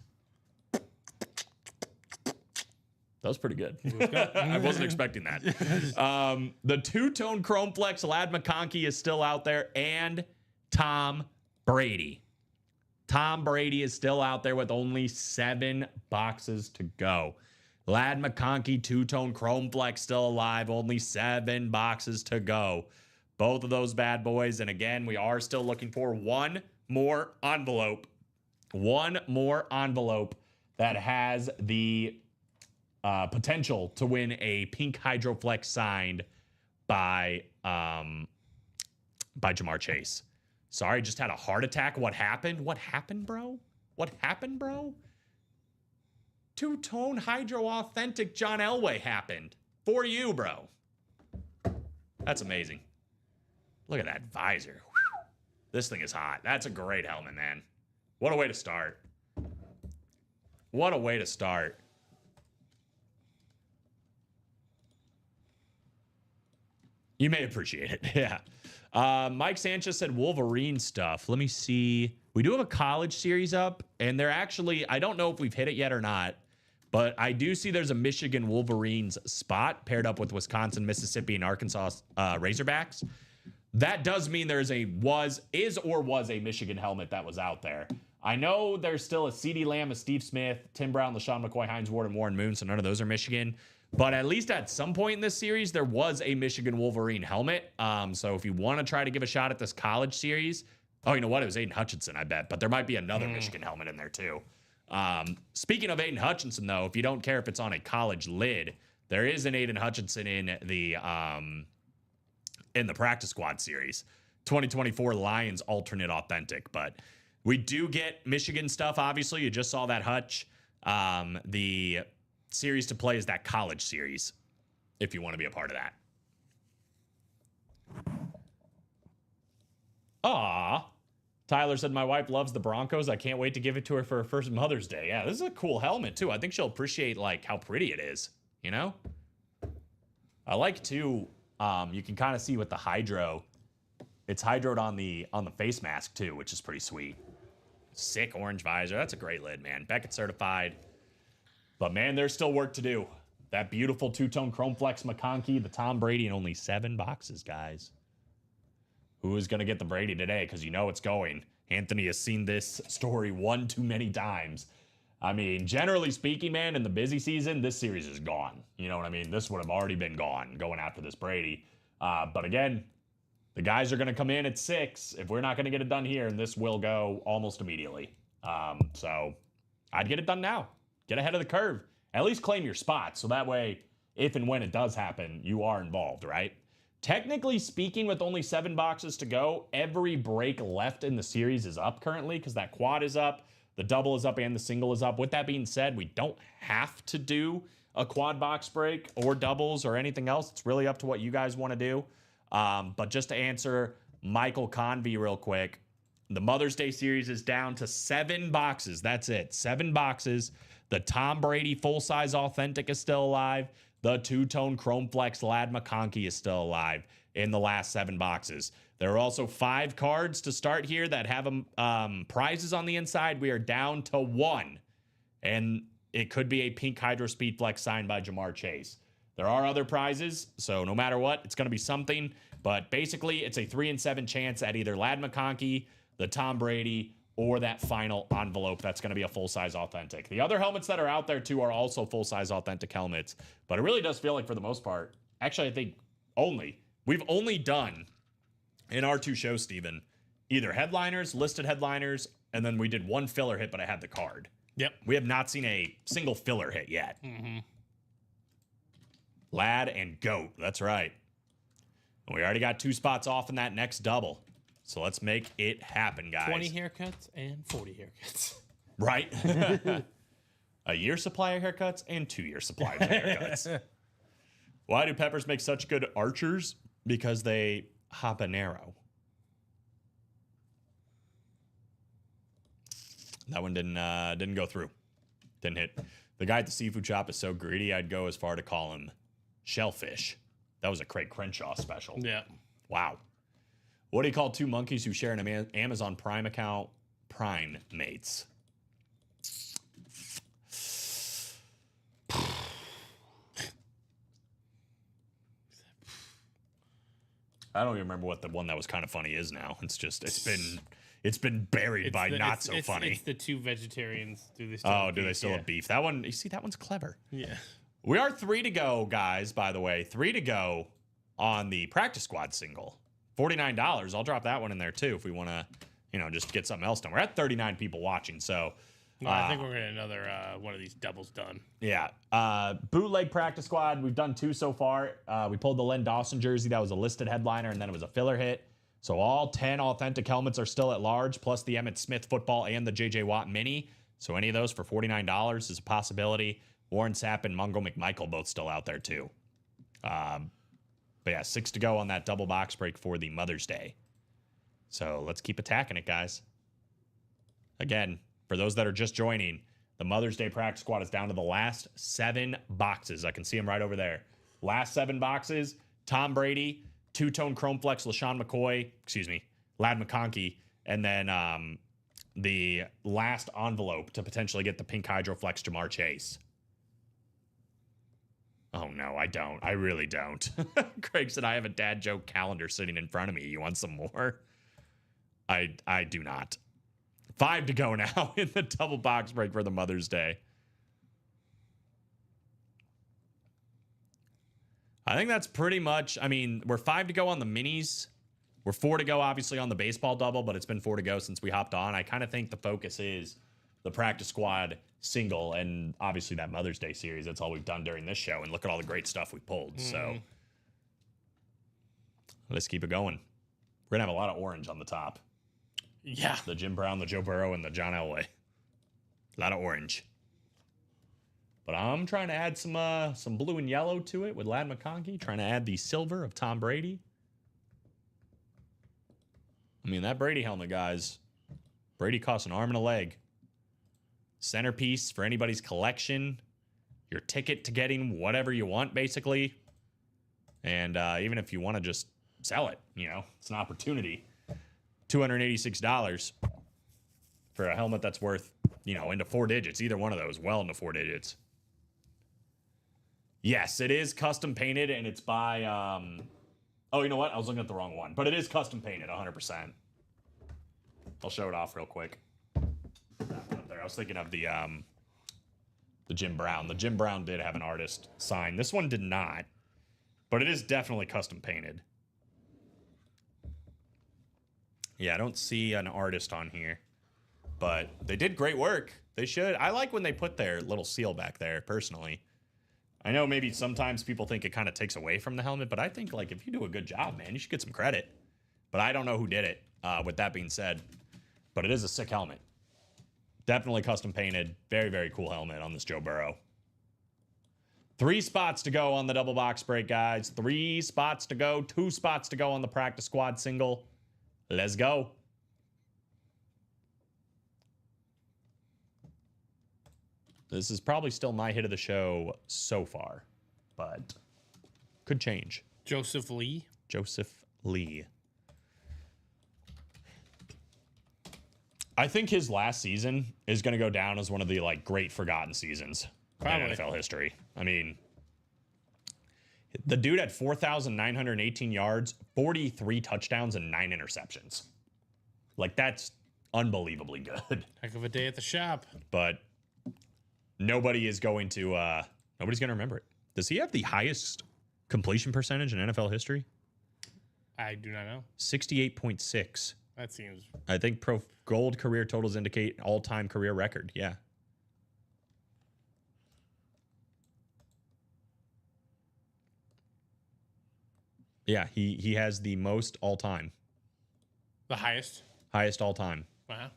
That was pretty good. I wasn't expecting that. The two-tone Chrome Flex Lad McConkey is still out there, and Tom Brady. Tom Brady is still out there with only 7 boxes to go. Lad McConkey, two-tone Chrome Flex still alive, only 7 boxes to go. Both of those bad boys, and again, we are still looking for one more envelope. One more envelope that has the potential to win a pink Hydroflex signed by Jamar Chase. Sorry, just had a heart attack. What happened? What happened, bro? What happened, bro? Two-tone Hydro Authentic John Elway happened. For you, bro. That's amazing. Look at that visor. Whew. This thing is hot. That's a great helmet, man. What a way to start. What a way to start. You may appreciate it. Yeah. Mike Sanchez said Wolverine stuff. Let me see We do have a college series up, and they're actually, I don't know if we've hit it yet or not, but I do see there's a Michigan Wolverines spot paired up with Wisconsin, Mississippi, and Arkansas Razorbacks. That does mean there's was a Michigan helmet that was out there. I know there's still a CeeDee Lamb, a Steve Smith, Tim Brown, LaShawn McCoy, Hines Ward, and Warren Moon, so none of those are Michigan. But at least at some point in this series, there was a Michigan Wolverine helmet. So if you want to try to give a shot at this college series, oh, you know what? It was Aiden Hutchinson, I bet. But there might be another Michigan helmet in there too. Speaking of Aiden Hutchinson, though, if you don't care if it's on a college lid, there is an Aiden Hutchinson in the practice squad series, 2024 Lions alternate authentic. But we do get Michigan stuff. Obviously, you just saw that Hutch. The series to play is that college series, if you want to be a part of that. Aw. Tyler said, my wife loves the Broncos. I can't wait to give it to her for her first Mother's Day. Yeah, this is a cool helmet, too. I think she'll appreciate, like, how pretty it is, you know? I like, too, you can kind of see with the hydro. It's hydroed on the face mask, too, which is pretty sweet. Sick orange visor. That's a great lid, man. Beckett certified. But, man, there's still work to do. That beautiful two-tone Chrome Flex McConkey, the Tom Brady, in only 7 boxes, guys. Who is going to get the Brady today? Because you know it's going. Anthony has seen this story one too many times. I mean, generally speaking, man, in the busy season, this series is gone. You know what I mean? This would have already been gone going after this Brady. But again, the guys are going to come in at 6 if we're not going to get it done here, and this will go almost immediately. So I'd get it done now. Get ahead of the curve. At least claim your spot. So that way, if and when it does happen, you are involved, right? Technically speaking, with only 7 boxes to go, every break left in the series is up currently because that quad is up, the double is up, and the single is up. With that being said, we don't have to do a quad box break or doubles or anything else. It's really up to what you guys want to do. But just to answer Michael Convey real quick, the Mother's Day series is down to 7 boxes. That's it. 7 boxes. The Tom Brady full-size authentic is still alive. The two-tone Chrome Flex Lad McConkey is still alive in the last 7 boxes. There are also 5 cards to start here that have prizes on the inside. We are down to 1, and it could be a pink Hydro Speed Flex signed by Jamar Chase. There are other prizes, so no matter what, it's going to be something. But basically, it's a 3 in 7 chance at either Lad McConkey, the Tom Brady, or that final envelope that's going to be a full-size authentic. The other helmets that are out there, too, are also full-size authentic helmets. But it really does feel like, for the most part, actually, I think we've only done, in our 2 shows, Steven, either headliners, listed headliners, and then we did 1 filler hit, but I had the card. Yep. We have not seen a single filler hit yet. Mm-hmm. Lad and Goat, that's right. And we already got 2 spots off in that next double. So let's make it happen, guys. 20 haircuts and 40 haircuts. Right? A year supply of haircuts and 2 year supply of haircuts. Why do Peppers make such good archers? Because they habanero. That one didn't go through. Didn't hit. The guy at the seafood shop is so greedy, I'd go as far to call him shellfish. That was a Craig Crenshaw special. Yeah. Wow. What do you call 2 monkeys who share an Amazon Prime account? Prime mates. I don't even remember what the one that was kind of funny is now. It's been buried by not so funny. It's the 2 vegetarians. Do they still have beef? That one, you see, that one's clever. Yeah. We are 3 to go, guys, by the way. 3 to go on the practice squad single. $49. I'll drop that one in there too if we want to, just get something else done. We're at 39 people watching, so I think we're gonna get another one of these doubles done. Yeah. Bootleg practice squad. We've done 2 so far. We pulled the Len Dawson jersey. That was a listed headliner, and then it was a filler hit. So all 10 authentic helmets are still at large, plus the Emmitt Smith football and the J.J. Watt mini. So any of those for $49 is a possibility. Warren Sapp and Mungo McMichael both still out there too. But yeah, 6 to go on that double box break for the Mother's Day. So let's keep attacking it, guys. Again, for those that are just joining, the Mother's Day practice squad is down to the last 7 boxes. I can see them right over there. Last 7 boxes, Tom Brady, two-tone Chrome Flex, LaShawn McCoy, Lad McConkey, and then the last envelope to potentially get the pink Hydroflex Jamar Chase. Oh, no, I don't. I really don't. Craig said, I have a dad joke calendar sitting in front of me. You want some more? I do not. 5 to go now in the double box break for the Mother's Day. I think that's pretty much, I mean, we're 5 to go on the minis. We're 4 to go, obviously, on the baseball double, but it's been 4 to go since we hopped on. I kind of think the focus is the practice squad single and obviously that Mother's Day series. That's all we've done during this show. And look at all the great stuff we pulled. So let's keep it going. We're going to have a lot of orange on the top. Yeah. The Jim Brown, the Joe Burrow, and the John Elway. A lot of orange. But I'm trying to add some blue and yellow to it with Ladd McConkey. Trying to add the silver of Tom Brady. I mean, that Brady helmet, guys. Brady costs an arm and a leg. Centerpiece for anybody's collection. Your ticket to getting whatever you want, basically. And even if you want to just sell it, you know, it's an opportunity. $286 for a helmet that's worth, you know, into 4 digits. Either one of those, well into 4 digits. Yes, it is custom painted, and it's by... oh, you know what? I was looking at the wrong one. But it is custom painted, 100%. I'll show it off real quick. That one up there. I was thinking of the Jim Brown. The Jim Brown did have an artist sign. This one did not. But it is definitely custom painted. Yeah, I don't see an artist on here. But they did great work. They should. I like when they put their little seal back there, personally. I know maybe sometimes people think it kind of takes away from the helmet, but I think, like, if you do a good job, man, you should get some credit. But I don't know who did it, with that being said. But it is a sick helmet. Definitely custom painted. Very, very cool helmet on this Joe Burrow. 3 spots to go on the double box break, guys. 3 spots to go. 2 spots to go on the practice squad single. Let's go. This is probably still my hit of the show so far, but could change. Joseph Lee. Joseph Lee. I think his last season is going to go down as one of the, like, great forgotten seasons in NFL history. I mean, the dude had 4,918 yards, 43 touchdowns, and 9 interceptions. Like, that's unbelievably good. Heck of a day at the shop. But nobody is going to, nobody's going to remember it. Does he have the highest completion percentage in NFL history? I do not know. 68.6. That seems... I think Pro Gold career totals indicate all-time career record. Yeah. Yeah, he has the most all-time. The highest? Highest all-time. Wow.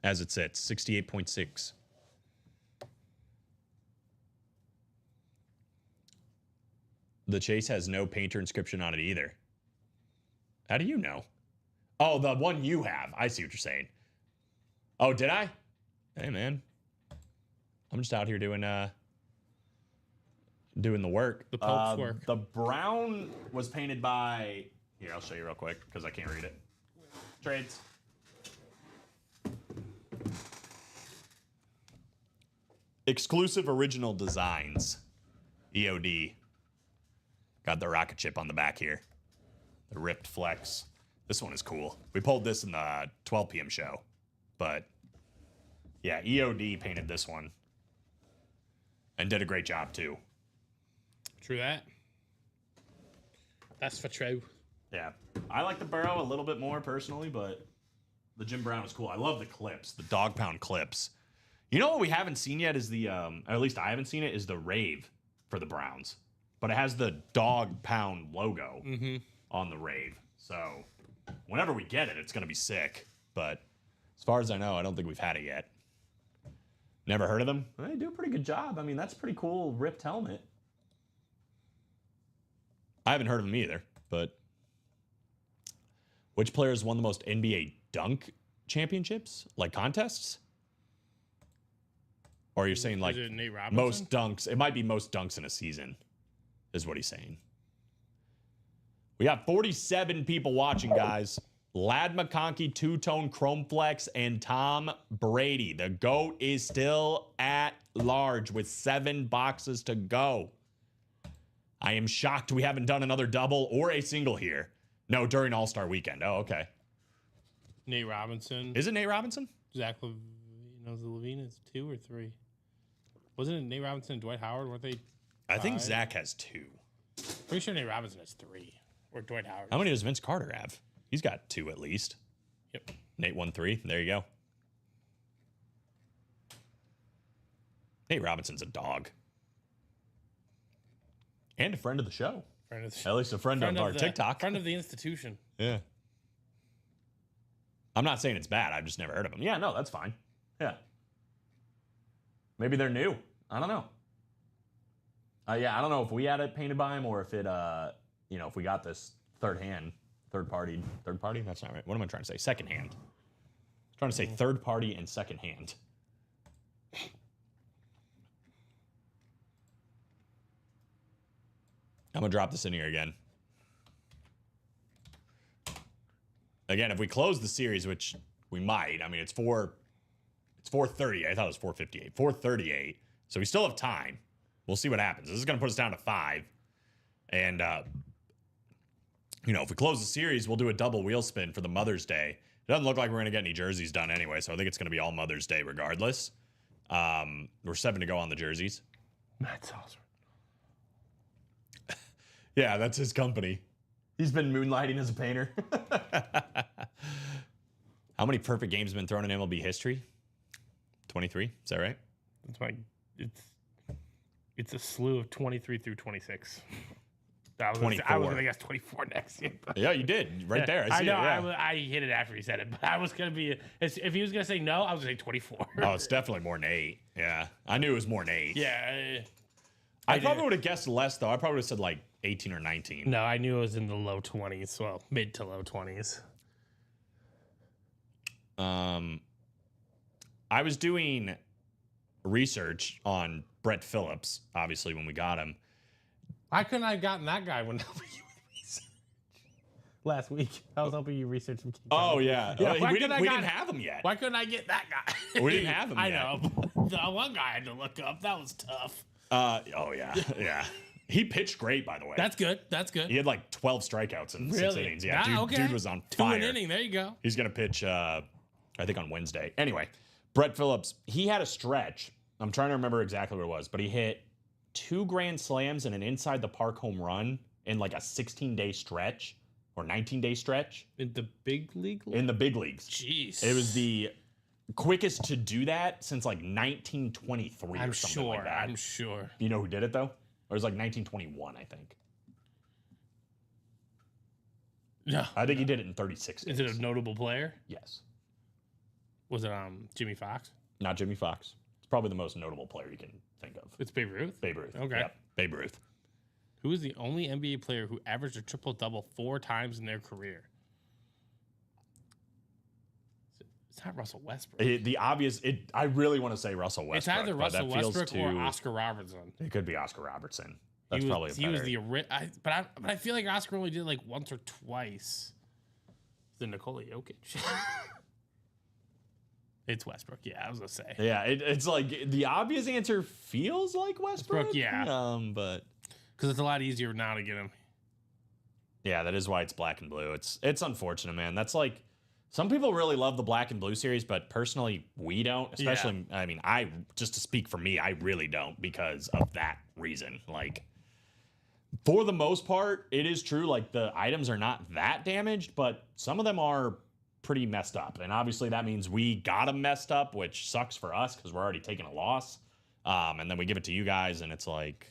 As it sits, 68.6. The Chase has no painter inscription on it either. How do you know? Oh, the one you have. I see what you're saying. Oh, did I? Hey, man. I'm just out here doing the work. The Pope's work. The brown was painted by... Here, I'll show you real quick because I can't read it. Trades. Exclusive Original Designs. EOD. Got the rocket chip on the back here. The ripped flex. This one is cool. We pulled this in the 12 p.m. show. But, yeah, EOD painted this one. And did a great job, too. True that. That's for true. Yeah. I like the Burrow a little bit more, personally, but the Jim Brown is cool. I love the clips, the dog pound clips. You know what we haven't seen yet is the, or at least I haven't seen it, is the Rave for the Browns. But it has the dog pound logo on the Rave. So whenever we get it, it's going to be sick. But as far as I know, I don't think we've had it yet. Never heard of them? They do a pretty good job. I mean, that's a pretty cool ripped helmet. I haven't heard of them either, but which players won the most NBA dunk championships? Like contests? Or you're saying like Is it Nate Robinson? most dunks? It might be most dunks in a season, is what he's saying. We got 47 people watching, guys. Lad McConkey, two-tone Chrome Flex, and Tom Brady. The GOAT is still at large with 7 boxes to go. I am shocked we haven't done another double or a single here. No, during All-Star Weekend. Oh, okay. Nate Robinson. Is it Nate Robinson? Zach Levine is 2 or 3. Wasn't it Nate Robinson and Dwight Howard? Weren't they? I think 5? Zach has 2. Pretty sure Nate Robinson has 3. Or Dwight Howard. How many does Vince Carter have? He's got 2 at least. Yep. Nate won 3. There you go. Nate Robinson's a dog. And a friend of the show. At least a friend of our TikTok. Friend of the institution. Yeah. I'm not saying it's bad. I've just never heard of them. Yeah, no, that's fine. Yeah. Maybe they're new. I don't know. Yeah, I don't know if we had it painted by him or if it, if we got this third party. That's not right. What am I trying to say? Second hand. I'm trying to say third party and second hand. I'm gonna drop this in here again. Again, if we close the series, which we might, I mean, it's 4:30. I thought it was 4:58. 4:38. So we still have time. We'll see what happens. This is gonna put us down to 5. And if we close the series, we'll do a double wheel spin for the Mother's Day. It doesn't look like we're gonna get any jerseys done anyway, so I think it's gonna be all Mother's Day regardless. We're 7 to go on the jerseys. Matt Salzman. Yeah, that's his company. He's been moonlighting as a painter. How many perfect games have been thrown in MLB history? 23, is that right? That's why it's a slew of 23 through 26. I was gonna guess 24 next year. Yeah, you did right there. I see know. it, yeah. I hit it after he said it, but I was gonna be. If he was gonna say no, I was gonna say 24. Oh, it's definitely more than 8. Yeah, I knew it was more than 8. Yeah. I probably would have guessed less though. I probably would have said like 18 or 19. No, I knew it was in the low 20s. Well, mid to low 20s. I was doing research on Brett Phillips, obviously, when we got him. Why couldn't I have gotten that guy when helping you with research? Last week, I was helping you research some. Oh, yeah. We didn't have have him yet. Why couldn't I get that guy? We didn't have him I yet. know. The one guy I had to look up. That was tough. Oh, yeah. Yeah. He pitched great, by the way. That's good. That's good. He had like 12 strikeouts in 6 innings. Yeah, dude was on 2 fire. an inning. There you go. He's going to pitch, I think, on Wednesday. Anyway, Brett Phillips, he had a stretch. I'm trying to remember exactly what it was, but he hit 2 grand slams and an inside the park home run in like a 16-day stretch or 19-day stretch. In the big league? In the big leagues. Jeez. It was the quickest to do that since like 1923 or something like that. I'm sure. You know who did it, though? Or it was like 1921, I think. No. I think he did it in 36 days. Is it a notable player? Yes. Was it Jimmy Fox? Not Jimmy Fox. It's probably the most notable player you can think of. It's Babe Ruth? Babe Ruth. Okay. Yep. Babe Ruth. Who is the only NBA player who averaged a triple-double 4 times in their career? It's not Russell Westbrook. I really want to say Russell Westbrook. It's either but Russell that feels Westbrook or Oscar Robertson. It could be Oscar Robertson. That's He probably was but I feel like Oscar only did like once or twice. The Nikola Jokic. It's Westbrook. Yeah, I was gonna say. Yeah, it's like the obvious answer feels like Westbrook. Yeah. But because it's a lot easier now to get him. Yeah, that is why it's black and blue. It's unfortunate, man. That's like some people really love the black and blue series, but personally, we don't. Especially, I mean, just to speak for me, I really don't because of that reason. Like, for the most part, it is true. Like, the items are not that damaged, but some of them are pretty messed up. And obviously, that means we got them messed up, which sucks for us because we're already taking a loss. And then we give it to you guys, and it's like,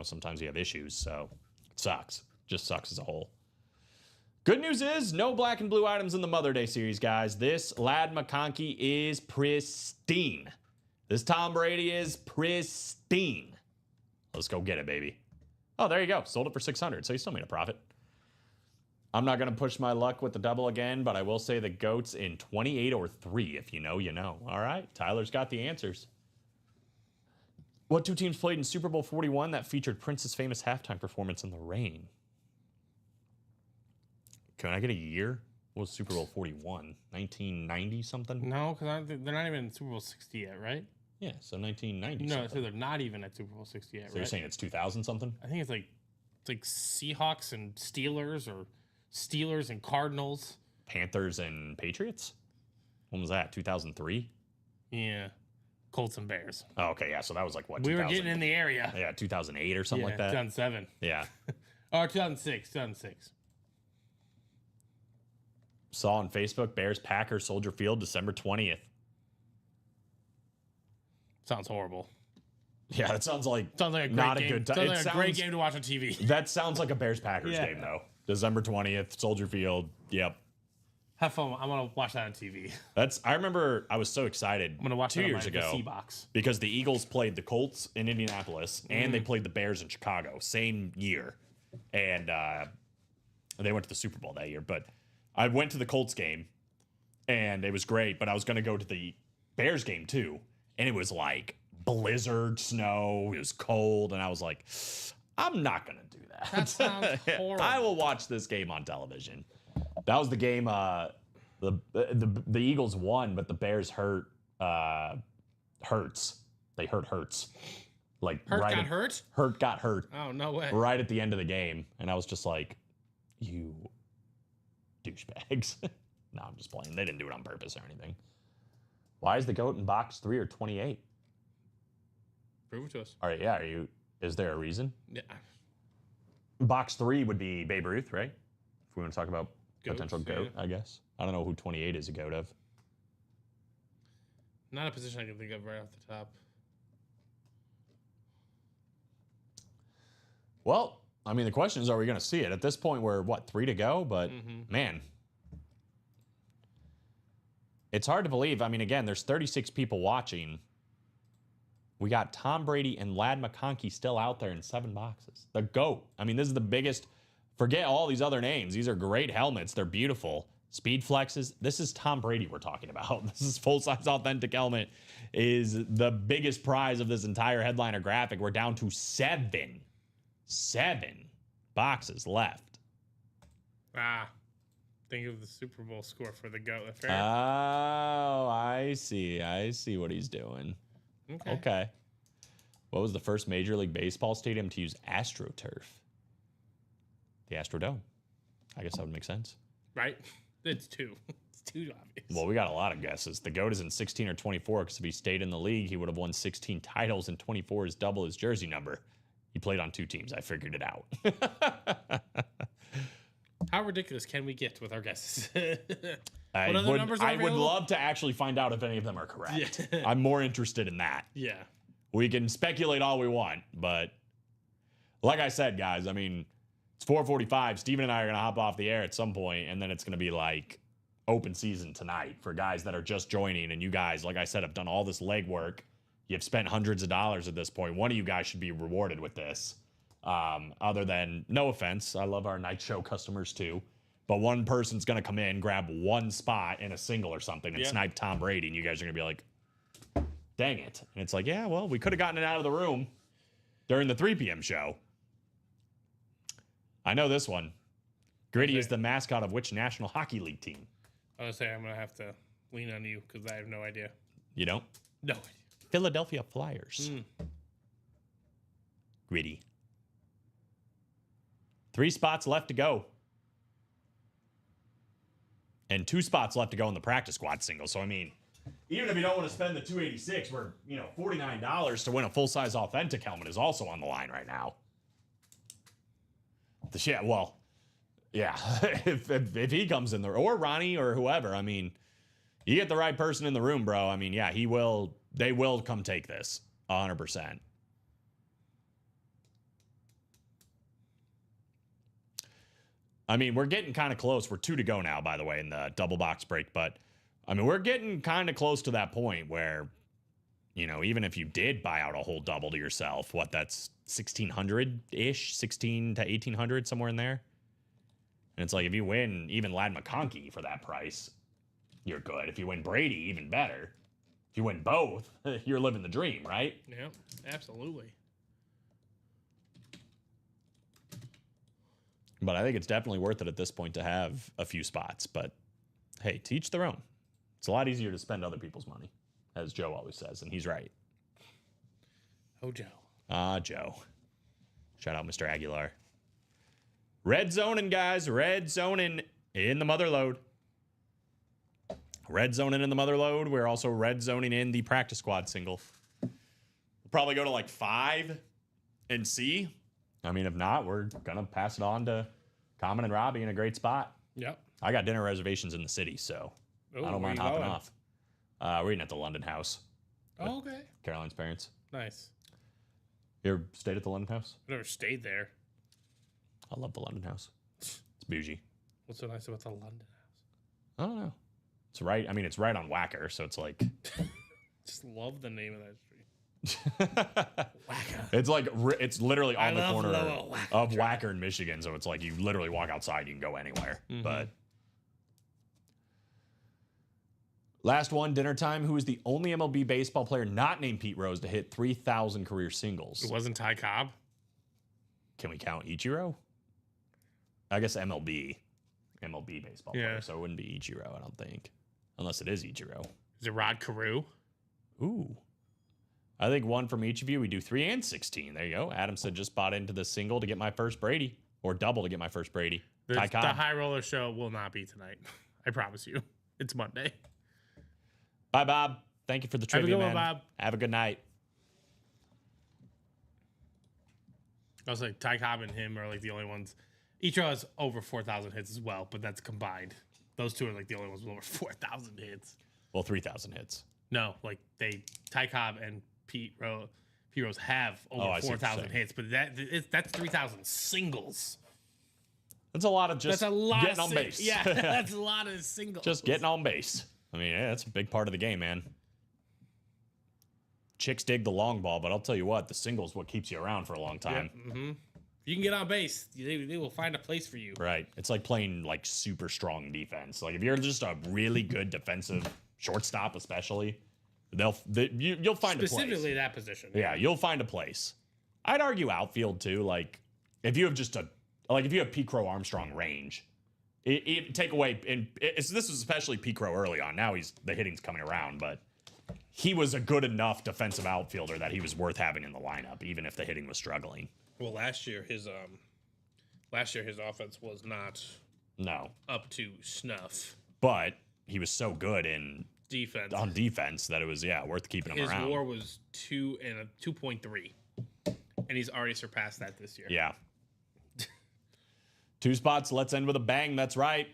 sometimes you have issues. So it sucks. Just sucks as a whole. Good news is no black and blue items in the Mother Day series, guys. This Lad McConkey is pristine. This Tom Brady is pristine. Let's go get it, baby. Oh, there you go. Sold it for $600, so you still made a profit. I'm not going to push my luck with the double again, but I will say the GOAT's in 28 or 3. If you know, you know. All right, Tyler's got the answers. What 2 teams played in Super Bowl 41 that featured Prince's famous halftime performance in the rain? Can I get a year? What was Super Bowl 41? 1990 something? No, because they're not even in Super Bowl 60 yet, right? Yeah, so 1990 No, something. so they're not even at Super Bowl 60 yet, So you're right? saying it's 2000 something? I think it's like Seahawks and Steelers or Steelers and Cardinals. Panthers and Patriots? When was that? 2003? Yeah. Colts and Bears. Oh, okay, yeah. So that was like what? We were 2000? getting in the area. Yeah, 2008 or something Yeah, like that. 2007. Yeah. Or 2006. 2006. Saw on Facebook Bears Packers Soldier Field December 20th. Sounds horrible. Yeah, that sounds like Sounds like a great not game. a good time. Sounds like a great game to watch on TV. That sounds like a Bears Packers Yeah. game though. December 20th, Soldier Field. Yep. Have fun. I'm gonna watch that on TV. I remember I was so excited I'm gonna watch 2 that years on my ago C box. because the Eagles played the Colts in Indianapolis and they played the Bears in Chicago same year. And they went to the Super Bowl that year, but I went to the Colts game and it was great, but I was going to go to the Bears game too. And it was like blizzard, snow, it was cold. And I was like, I'm not going to do that. That sounds horrible. I will watch this game on television. That was the game. The Eagles won, but the Bears hurt Hurts. They hurt Hurts. Like Hurt got hurt? Hurt got hurt Oh, no way. right at the end of the game, and I was just like, "You douchebags." No, I'm just playing. They didn't do it on purpose or anything. Why is the GOAT in box 3 or 28? Prove it to us. All right, yeah. Is there a reason? Yeah. Box 3 would be Babe Ruth, right? If we want to talk about Goats, potential GOAT, yeah. I guess. I don't know who 28 is a GOAT of. Not a position I can think of right off the top. Well, I mean, the question is, are we going to see it? At this point, we're, 3 to go? But, man, it's hard to believe. I mean, again, there's 36 people watching. We got Tom Brady and Ladd McConkey still out there in 7 boxes. The GOAT. I mean, this is the biggest. Forget all these other names. These are great helmets. They're beautiful. Speed flexes. This is Tom Brady we're talking about. This is full-size authentic helmet is the biggest prize of this entire headliner graphic. We're down to 7 boxes left. Think of the Super Bowl score for the GOAT. Fair? Oh, I see. I see what he's doing. Okay. What was the first Major League Baseball stadium to use AstroTurf? The Astrodome. I guess that would make sense. Right? It's 2. It's too obvious. Well, we got a lot of guesses. The GOAT is in 16 or 24 because if he stayed in the league, he would have won 16 titles, and 24 is double his jersey number. He played on 2 teams. I figured it out. How ridiculous can we get with our guesses? I What other would, numbers are I would available? love to actually find out if any of them are correct. Yeah. I'm more interested in that. Yeah. We can speculate all we want, but like I said, guys, I mean, it's 4:45. Steven and I are going to hop off the air at some point, and then it's going to be like open season tonight for guys that are just joining. And you guys, like I said, have done all this legwork. You've spent hundreds of dollars at this point. One of you guys should be rewarded with this. Other than, no offense, I love our night show customers too. But one person's going to come in, grab one spot in a single or something and snipe Tom Brady. And you guys are going to be like, dang it. And it's like, yeah, well, we could have gotten it out of the room during the 3 p.m. show. I know this one. Gritty is the mascot of which National Hockey League team? I was going to say, I'm going to have to lean on you because I have no idea. You don't? No idea. Philadelphia Flyers. Gritty. 3 spots left to go. And 2 spots left to go in the practice squad single. So, I mean, even if you don't want to spend the $286, where, $49 to win a full-size authentic helmet is also on the line right now. If he comes in there, or Ronnie or whoever, I mean, you get the right person in the room, bro. I mean, yeah, they will come take this 100%. I mean, we're getting kind of close. We're 2 to go now, by the way, in the double box break. But, I mean, we're getting kind of close to that point where, even if you did buy out a whole double to yourself, that's 1,600-ish, 16 to 1,800, somewhere in there. And it's like, if you win even Ladd McConkey for that price, you're good. If you win Brady, even better. If you win both, you're living the dream, right? Yeah, absolutely. But I think it's definitely worth it at this point to have a few spots. But Hey, teach their own. It's a lot easier to spend other people's money, as Joe always says, and he's right. Oh, Joe. Joe. Shout out Mr. Aguilar. Red zoning, guys. Red zoning in the mother load. Red zoning in the mother load. We're also red zoning in the practice squad single. We'll probably go to like 5 and see. I mean, if not, we're going to pass it on to Common and Robbie in a great spot. Yep. I got dinner reservations in the city, so I don't mind hopping off. We're eating at the London House. Oh, okay. Caroline's parents. Nice. You ever stayed at the London House? I've never stayed there. I love the London House. It's bougie. What's so nice about the London House? I don't know. It's right. I mean, it's right on Wacker, so it's like. Just love the name of that street. Wacker. It's like it's literally on the corner Wacker of Wacker in Michigan, so it's like you literally walk outside, you can go anywhere. But last one, dinner time. Who is the only MLB baseball player not named Pete Rose to hit 3,000 career singles? It wasn't Ty Cobb. Can we count Ichiro? I guess MLB baseball player, so it wouldn't be Ichiro, I don't think, unless it is Ichiro. Is it Rod Carew? Ooh. I think one from each of you. We do 3 and 16. There you go. Adam said just bought into the single to get my first Brady, or double to get my first Brady. The High Roller Show will not be tonight. I promise you. It's Monday. Bye, Bob. Thank you for the trivia, man. Bob. Have a good night. I was like, Ty Cobb and him are like the only ones. Ichiro has over 4,000 hits as well, but that's combined. Those two are like the only ones with over 4,000 hits. Well, 3,000 hits. No, like Ty Cobb and Pete Rose have over 4,000 hits, but that's 3,000 singles. That's a lot of just getting on base. Yeah, that's a lot of singles. Just getting on base. I mean, yeah, that's a big part of the game, man. Chicks dig the long ball, but I'll tell you what, the single is what keeps you around for a long time. Yeah, you can get on base. They will find a place for you. Right. It's like playing like super strong defense. Like if you're just a really good defensive shortstop, especially, you'll find a place. Specifically that position. Yeah, you'll find a place. I'd argue outfield too. Like if you have if you have Pete Crow Armstrong range, take away this is especially Pete Crow early on. Now the hitting's coming around, but he was a good enough defensive outfielder that he was worth having in the lineup, even if the hitting was struggling. Well, last year his offense was not up to snuff. But he was so good on defense that it was worth keeping him around. His WAR was 2.3, and he's already surpassed that this year. Yeah. 2 spots. Let's end with a bang. That's right.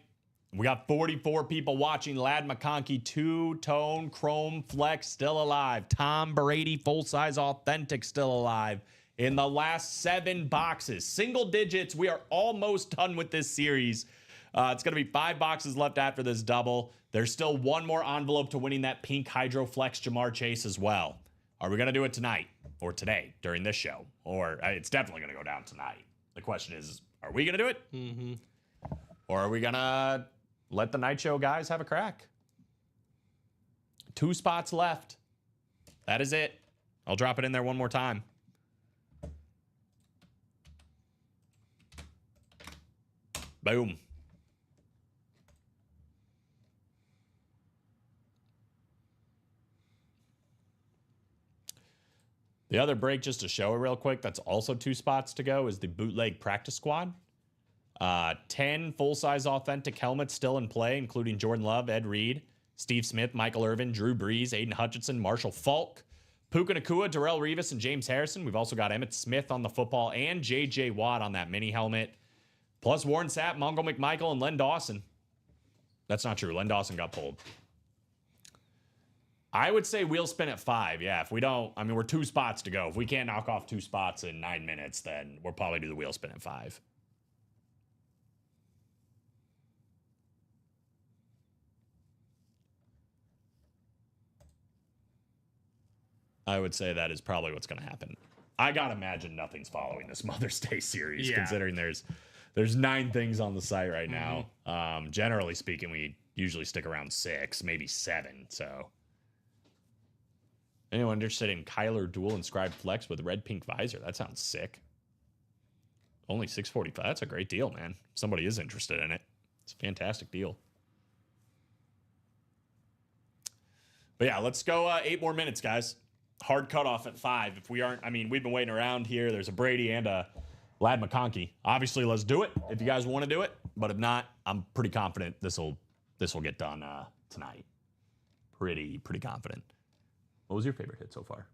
We got 44 people watching. Lad McConkey, 2-tone Chrome Flex still alive. Tom Brady, full-size authentic still alive. In the last 7 boxes, single digits, we are almost done with this series. It's going to be 5 boxes left after this double. There's still one more envelope to winning that pink Hydro Flex Jamar Chase as well. Are we going to do it tonight or today during this show? Or it's definitely going to go down tonight. The question is, are we going to do it? Mm-hmm. Or are we going to let the night show guys have a crack? 2 spots left. That is it. I'll drop it in there one more time. Boom. The other break, just to show it real quick, that's also 2 spots to go, is the bootleg practice squad. 10 full-size authentic helmets still in play, including Jordan Love, Ed Reed, Steve Smith, Michael Irvin, Drew Brees, Aiden Hutchinson, Marshall Falk, Puka Nacua, Darrell Revis, and James Harrison. We've also got Emmitt Smith on the football and J.J. Watt on that mini helmet. Plus Warren Sapp, Mongo McMichael, and Len Dawson. That's not true. Len Dawson got pulled. I would say wheel spin at 5. Yeah, if we don't, I mean, we're 2 spots to go. If we can't knock off 2 spots in 9 minutes, then we'll probably do the wheel spin at 5. I would say that is probably what's going to happen. I got to imagine nothing's following this Mother's Day series, considering there's 9 things on the site right now. Generally speaking, we usually stick around 6, maybe 7. So, anyone interested in Kyler dual inscribed flex with red pink visor? That sounds sick. Only $645. That's a great deal, man. Somebody is interested in it. It's a fantastic deal. But yeah, let's go 8 more minutes, guys. Hard cutoff at 5. If we aren't, I mean, we've been waiting around here. There's a Brady and a Lad McConkey. Obviously, let's do it if you guys want to do it. But if not, I'm pretty confident this will get done tonight. Pretty confident. What was your favorite hit so far?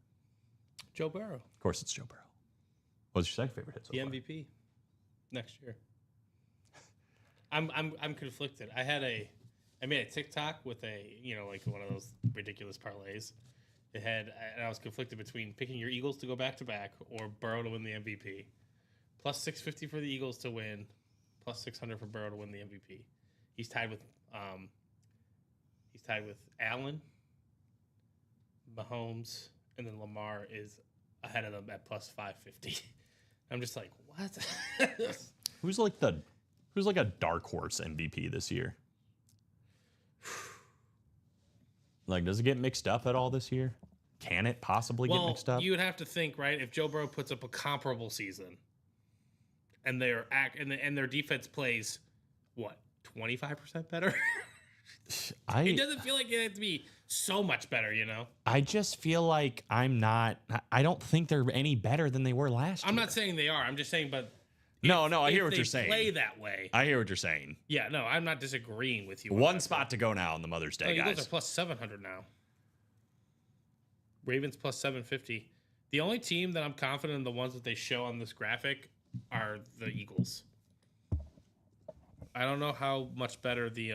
Joe Burrow, Of course, it's Joe Burrow. What was your second favorite hit so the far? MVP next year. I'm conflicted. I made a TikTok with like one of those ridiculous parlays. And I was conflicted between picking your Eagles to go back to back or Burrow to win the MVP. Plus 650 for the Eagles to win, plus 600 for Burrow to win the MVP. He's tied with Allen, Mahomes, and then Lamar is ahead of them at plus 550. I'm just like, what? Who's like a dark horse MVP this year? Like, does it get mixed up at all this year? Can it possibly get mixed up? You would have to think, right? If Joe Burrow puts up a comparable season, and their defense plays what 25% better, it doesn't feel like it has to be so much better, I just feel like I don't think they're any better than they were last year. I'm not saying they are. I'm just saying, but No, I if hear what they you're saying. Play that way. I hear what you're saying. Yeah, no, I'm not disagreeing with you. on One that. spot to go now on the Mother's Day, Eagles guys. are plus 700 now. Ravens plus 750. The only team that I'm confident in the ones that they show on this graphic are the Eagles. I don't know how much better the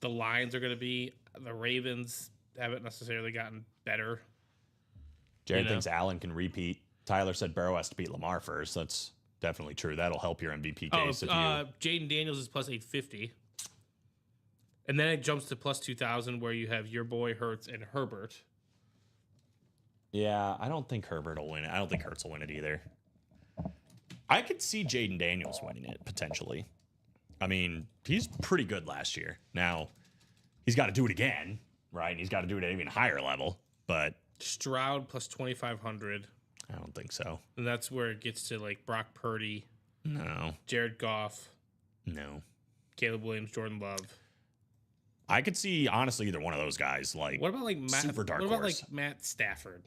Lions are going to be. The Ravens haven't necessarily gotten better. Jared thinks Allen can repeat. Tyler said Burrow has to beat Lamar first. That's definitely true. That'll help your MVP case. Jaden Daniels is plus 850. And then it jumps to plus 2,000 where you have your boy Hurts and Herbert. Yeah, I don't think Herbert will win it. I don't think Hurts will win it either. I could see Jaden Daniels winning it, potentially. I mean, he's pretty good last year. Now, he's got to do it again, right? And he's got to do it at an even higher level. But Stroud plus 2,500. I don't think so. And that's where it gets to like Brock Purdy, No. Jared Goff, No. Caleb Williams, Jordan Love. I could see, honestly, either one of those guys. Like, What about like Matt? Super dark what about horse. like Matt Stafford?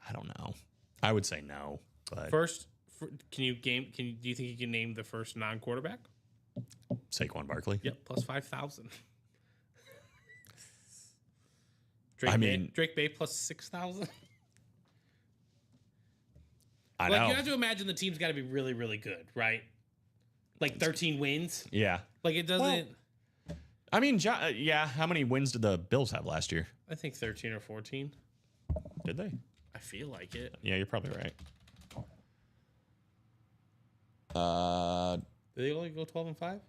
I don't know. I would say no. But Do you think you can name the first non-quarterback? Saquon Barkley. Yep, plus 5,000. Drake Bay plus 6,000. I Like know. you have to imagine the team's got to be really, really good, right? Like 13 wins. Yeah. Like it doesn't. I mean, yeah. How many wins did the Bills have last year? I think 13 or 14. Did they? I feel like it. Yeah, you're probably right. Did they only go 12-5?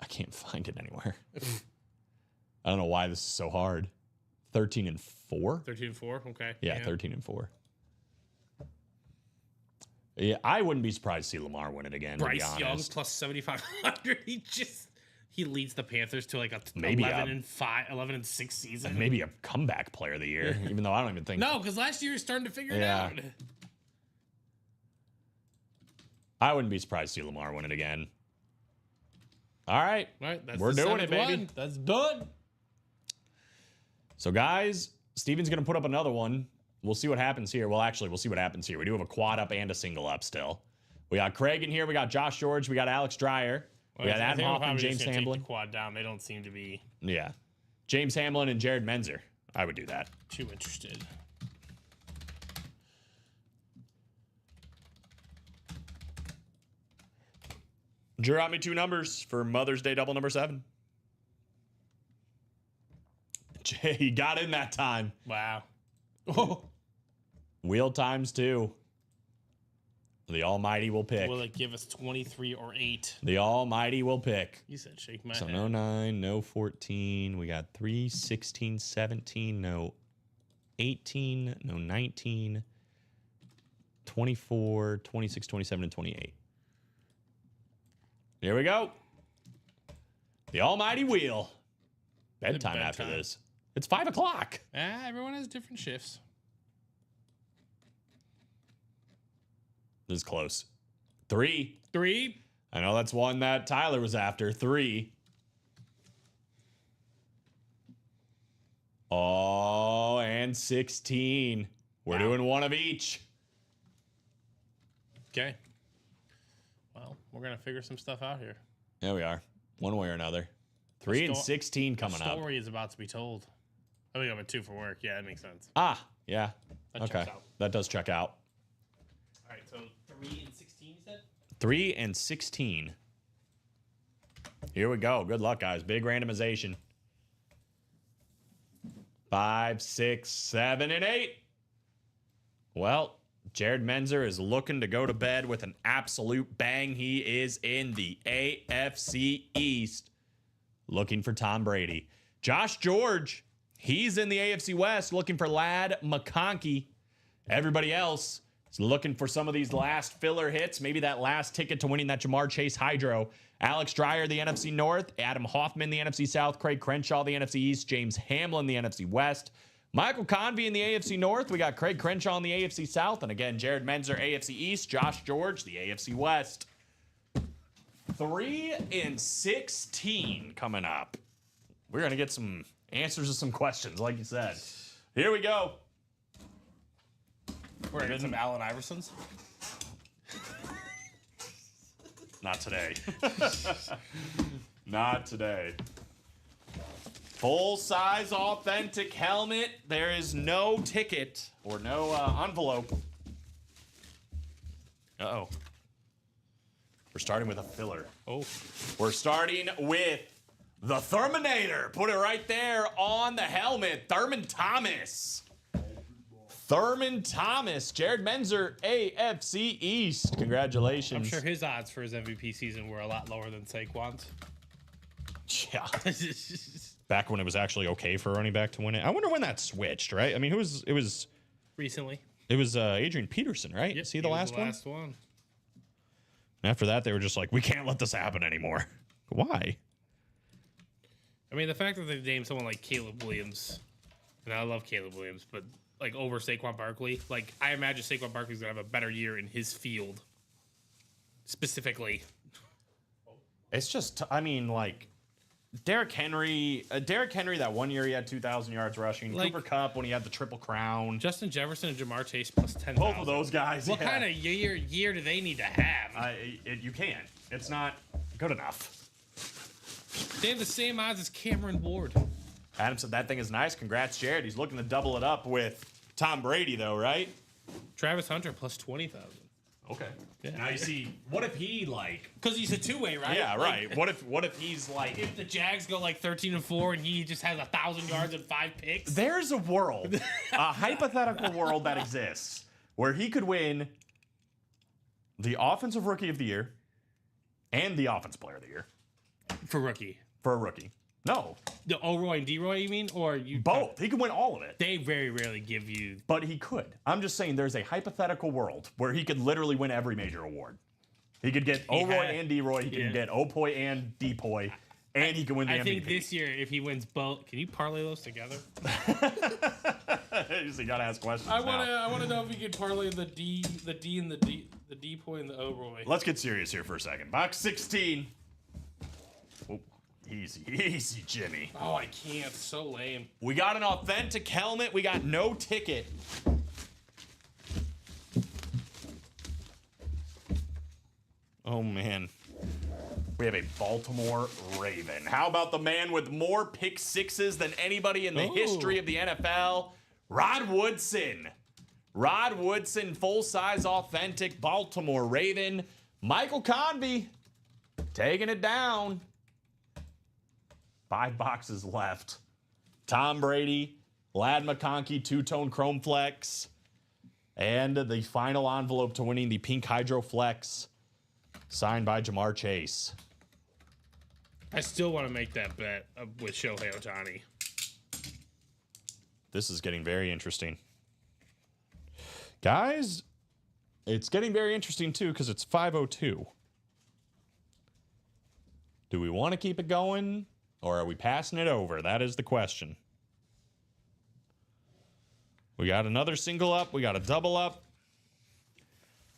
I can't find it anywhere. I don't know why this is so hard. 13-4. 13-4. Okay. Yeah, 13-4. Yeah, I wouldn't be surprised to see Lamar win it again. Bryce to be Young honest. plus 7,500. He leads the Panthers to like a Maybe 11-6 season. Maybe a comeback player of the year, even though I don't even think. No, because last year was starting to figure it out. I wouldn't be surprised to see Lamar win it again. All right. All right, that's We're the doing it, seventh baby. one. That's done. So, guys, Steven's going to put up another one. We'll see what happens here. Well, actually, we'll see what happens here. We do have a quad up and a single up still. We got Craig in here. We got Josh George. We got Alex Dreyer. We got Adam Hoffman, James Hamlin. Quad down. They don't seem to be Yeah. James Hamlin and Jared Menzer. I would do that. too interested. Drew out me 2 numbers for Mother's Day double number 7. Jay, he got in that time. Wow. Wheel times 2. The Almighty will pick. Will it give us 23 or 8? The Almighty will pick. You said shake my So head. no 9, no 14. We got 3, 16, 17, no 18, no 19, 24, 26, 27, and 28. Here we go. The Almighty Wheel. Bedtime after bedtime. this. It's 5 o'clock. Everyone has different shifts. This is close. 3. 3. I know that's one that Tyler was after. 3. Oh, and 16. We're doing one of each. Okay. Well, we're gonna figure some stuff out here. There we are. One way or another. 3 and 16 coming the up. story is about to be told. I think I'm at 2 for work. Yeah, that makes sense. Ah, yeah. That Okay. checks out. That does check out. All right, so 3 and 16, you said? 3 and 16. Here we go. Good luck, guys. Big randomization. 5, 6, 7, and 8. Well, Jared Menzer is looking to go to bed with an absolute bang. He is in the AFC East, looking for Tom Brady. Josh George, he's in the AFC West, looking for Ladd McConkey. Everybody else is looking for some of these last filler hits, maybe that last ticket to winning that Jamar Chase Hydro. Alex Dreyer, the NFC North. Adam Hoffman, the NFC South. Craig Crenshaw, the NFC East. James Hamlin, the NFC West. Michael Convey in the AFC North. We got Craig Crenshaw in the AFC South. And again, Jared Menzer, AFC East. Josh George, the AFC West. 3 and 16 coming up. We're going to get some answers to some questions, like you said. Here we go. We're gonna get some Allen Iversons. Not today. Not today. Full-size authentic helmet. There is no ticket or no envelope. Uh-oh. We're starting with a filler. Oh. We're starting with the Terminator. Put it right there on the helmet. Thurman Thomas. Thurman Thomas. Jared Menzer, AFC East. Congratulations. I'm sure his odds for his MVP season were a lot lower than Saquon's. Yeah. Back when it was actually okay for a running back to win it. I wonder when that switched, right? I mean, it was Recently. Adrian Peterson, right? Yep, Is he the was last one? Last one. After that, they were just like, we can't let this happen anymore. Why? I mean, the fact that they named someone like Caleb Williams, and I love Caleb Williams, but like over Saquon Barkley, like I imagine Saquon Barkley's gonna have a better year in his field, specifically. It's just, I mean, like Derrick Henry, that one year he had 2,000 yards rushing. Like- Cooper Kupp when he had the Triple Crown. Justin Jefferson and Jamar Chase plus 10. Both of those guys. What yeah. kind of year do they need to have? You can't. It's not good enough. They have the same odds as Cameron Ward. Adam said that thing is nice. Congrats, Jared. He's looking to double it up with Tom Brady, though, right? Travis Hunter plus 20,000. Okay. Yeah. Now you see, what if he like? Because he's a two-way, right? Yeah, Like, right. What if he's like? If the Jags go like 13-4 and he just has 1,000 yards and 5 picks, There's a world, a hypothetical world that exists where he could win the Offensive Rookie of the Year and the Offensive Player of the Year for rookie. for a rookie. No, The O'Roy and D-Roy, you mean? Or you both. He could win all of it. They very rarely give you. But he could. I'm just saying there's a hypothetical world where he could literally win every major award. He could get O'Roy had- and D-Roy. He yeah. can get Opoy and Depoy. And he can win the I MVP. think this year, if he wins both, can you parlay those together? You gotta ask questions I now. want to know if you could parlay the D and the Depoy and the O'Roy. Let's get serious here for a second. Box 16. Oh, easy, Jimmy. Oh, I can't. So lame. We got an authentic helmet. We got no ticket. Oh, man. We have a Baltimore Raven. How about the man with more pick sixes than anybody in the history of the NFL? Rod Woodson. Rod Woodson, full-size authentic Baltimore Raven. Michael Convey taking it down. 5 boxes left. Tom Brady, Ladd McConkey, two-tone Chrome Flex, and the final envelope to winning the Pink Hydro Flex, signed by Jamar Chase. I still want to make that bet with Shohei Ohtani. This is getting very interesting. Guys, it's getting very interesting, too, because it's 5:02. Do we want to keep it going, or are we passing it over? That is the question. We got another single up. We got a double up.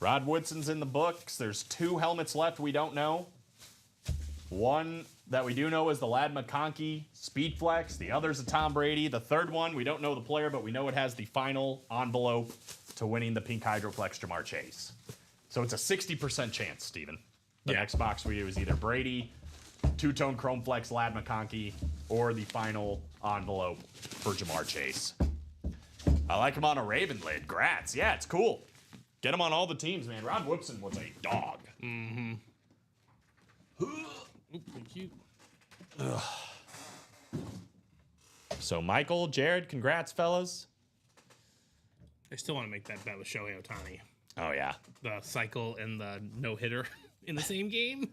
Rod Woodson's in the books. There's 2 helmets left we don't know. One that we do know is the Lad McConkey Speed Flex. The other's a Tom Brady. The third one, we don't know the player, but we know it has the final envelope to winning the Pink Hydroflex Jamar Chase. So it's a 60% chance, Steven. The next box we do is either Brady, 2-tone Chrome Flex Lad McConkey, or the final envelope for Jamar Chase. I like him on a Raven lid. Grats. Yeah, it's cool. Get him on all the teams, man. Rod Woodson was a dog. Mm-hmm. Thank you. So, Michael, Jared, congrats, fellas. I still want to make that bet with Shohei Ohtani. Oh, yeah. The cycle and the no-hitter in the same game.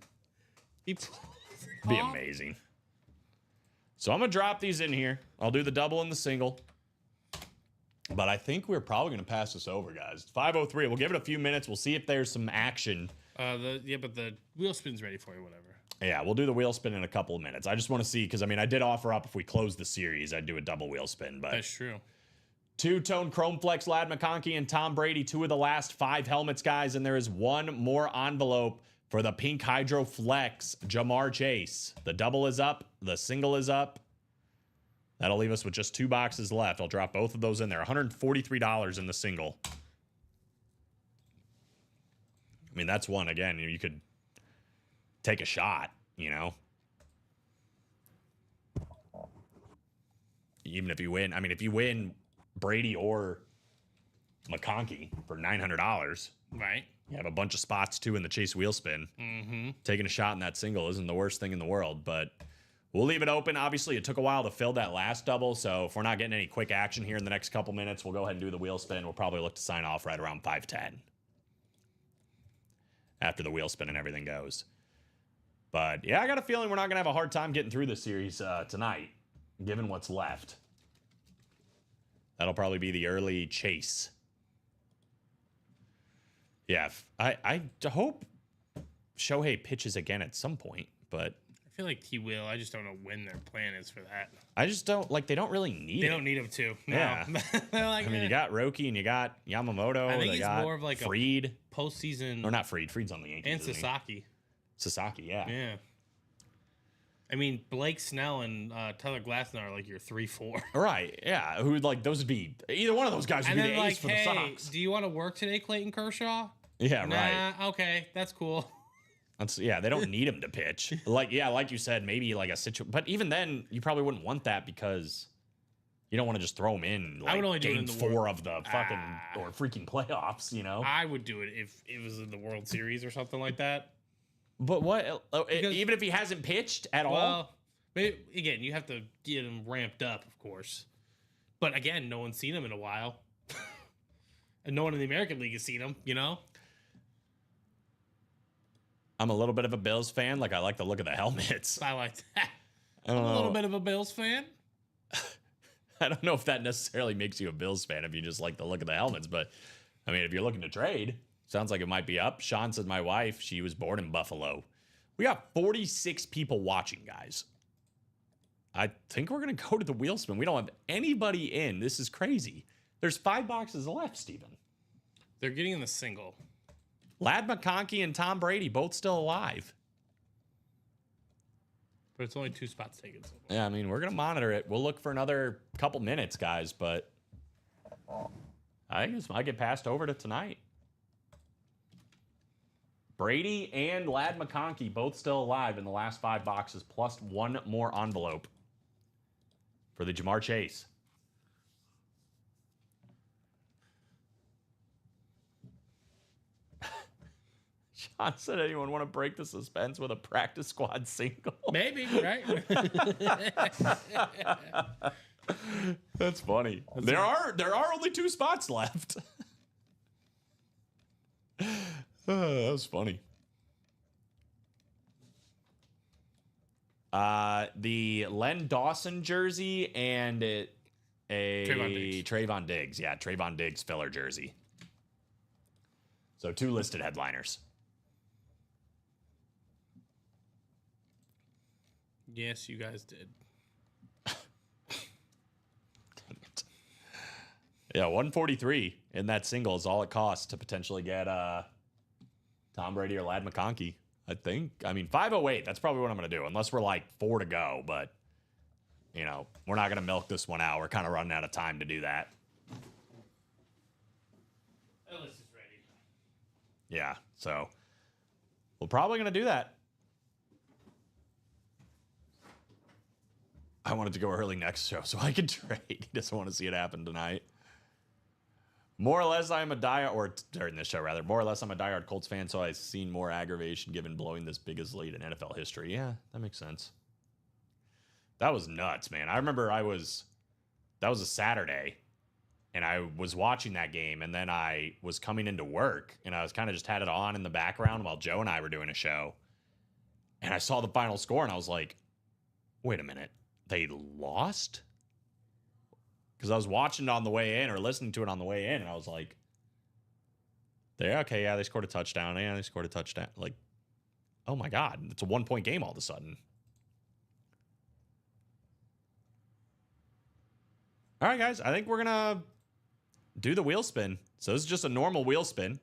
Be amazing. So I'm going to drop these in here. I'll do the double and the single. But I think we're probably going to pass this over, guys. It's 5:03. We'll give it a few minutes. We'll see if there's some action. But the wheel spin's ready for you, whatever. Yeah, we'll do the wheel spin in a couple of minutes. I just want to see, because, I mean, I did offer up if we close the series, I'd do a double wheel spin. But That's true. 2-tone Chrome Flex Lad McConkey and Tom Brady, 2 of the last 5 helmets, guys. And there is 1 more envelope for the Pink Hydro Flex Jamar Chase. The double is up. The single is up. That'll leave us with just 2 boxes left. I'll drop both of those in there. $143 in the single. I mean, that's one. Again, you could take a shot, you know. Even if you win. I mean, if you win Brady or McConkey for $900, Right. you have a bunch of spots, too, in the Chase wheel spin. Mm-hmm. Taking a shot in that single isn't the worst thing in the world, but we'll leave it open. Obviously, it took a while to fill that last double, so if we're not getting any quick action here in the next couple minutes, we'll go ahead and do the wheel spin. We'll probably look to sign off right around 5:10 after the wheel spin and everything goes. But, yeah, I got a feeling we're not going to have a hard time getting through this series tonight, given what's left. That'll probably be the early chase. Yeah, I hope Shohei pitches again at some point, but I feel like he will. I just don't know when their plan is for that. I just don't, like, they don't really need They it. don't need him to. No. Yeah. They're like, I mean, you got Roki and you got Yamamoto. I think they it's got more of like a Fried. postseason. Or not Fried. Fried's on the Yankees. And isn't he? Sasaki. Sasaki, yeah. Yeah. I mean, Blake Snell and Tyler Glasnow are like your 3-4. Right, yeah. Who, like, those would be, either one of those guys would And be then the like, ace for the hey, Sox. do you want to work today, Clayton Kershaw? Yeah, right. Nah, okay, that's cool. Yeah, they don't need him to pitch. Like you said, maybe like a situation. But even then, you probably wouldn't want that because you don't want to just throw him in I would only like do it game in the 4 of the fucking Ah. or freaking playoffs, you know? I would do it if it was in the World Series or something like that. But what? Because- Even if he hasn't pitched at all? Well, maybe, again, you have to get him ramped up, of course. But again, no one's seen him in a while. And no one in the American League has seen him, you know? I'm a little bit of a Bills fan. Like, I like the look of the helmets. I like that. I don't I'm a know. little bit of a Bills fan. I don't know if that necessarily makes you a Bills fan if you just like the look of the helmets. But, I mean, if you're looking to trade, sounds like it might be up. Sean said my wife, she was born in Buffalo. We got 46 people watching, guys. I think we're going to go to the wheel spin. We don't have anybody in. This is crazy. There's 5 boxes left, Steven. They're getting in the single. Lad McConkey and Tom Brady, both still alive. But it's only 2 spots taken. So far. Yeah, I mean, we're going to monitor it. We'll look for another couple minutes, guys, but I think this might get passed over to tonight. Brady and Lad McConkey both still alive in the last 5 boxes, plus 1 more envelope for the Jamar Chase. Sean said, anyone want to break the suspense with a practice squad single? Maybe, right? That's funny. There are only 2 spots left. That was funny. The Len Dawson jersey and a Trayvon Diggs. Yeah, Trayvon Diggs filler jersey. So 2 listed headliners. Yes, you guys did. Yeah, 143 in that single is all it costs to potentially get Tom Brady or Lad McConkey, I think. I mean, 508, that's probably what I'm going to do, unless we're like 4 to go. But, you know, we're not going to milk this one out. We're kind of running out of time to do that. Ellis is ready. Yeah, so we're probably going to do that. I wanted to go early next show so I could trade. He doesn't want to see it happen tonight. More or less, I'm a diehard, or during this show rather, more or less, I'm a diehard Colts fan, so I've seen more aggravation given blowing this biggest lead in NFL history. Yeah, that makes sense. That was nuts, man. I remember that was a Saturday, and I was watching that game, and then I was coming into work, and I was kind of just had it on in the background while Joe and I were doing a show. And I saw the final score, and I was like, wait a minute. They lost? Because I was watching it on the way in or listening to it on the way in, and I was like, they scored a touchdown. Yeah, they scored a touchdown. Like, oh my God, it's a 1-point game all of a sudden. All right, guys, I think we're going to do the wheel spin. So this is just a normal wheel spin.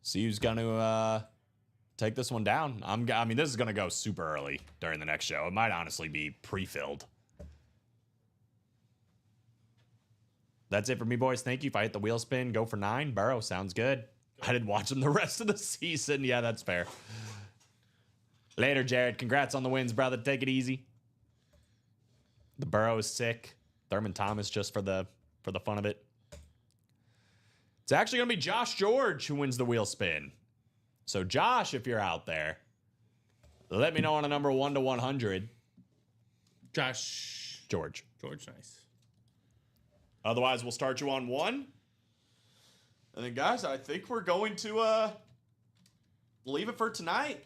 See who's going to take this one down. I mean, this is going to go super early during the next show. It might honestly be pre-filled. That's it for me, boys. Thank you. If I hit the wheel spin, go for 9. Burrow, sounds good. I didn't watch him the rest of the season. Yeah, that's fair. Later, Jared. Congrats on the wins, brother. Take it easy. The Burrow is sick. Thurman Thomas just for the fun of it. It's actually going to be Josh George who wins the wheel spin. So, Josh, if you're out there, let me know on a number 1 to 100. Josh. George, Nice. Otherwise, we'll start you on 1. And then, guys, I think we're going to leave it for tonight.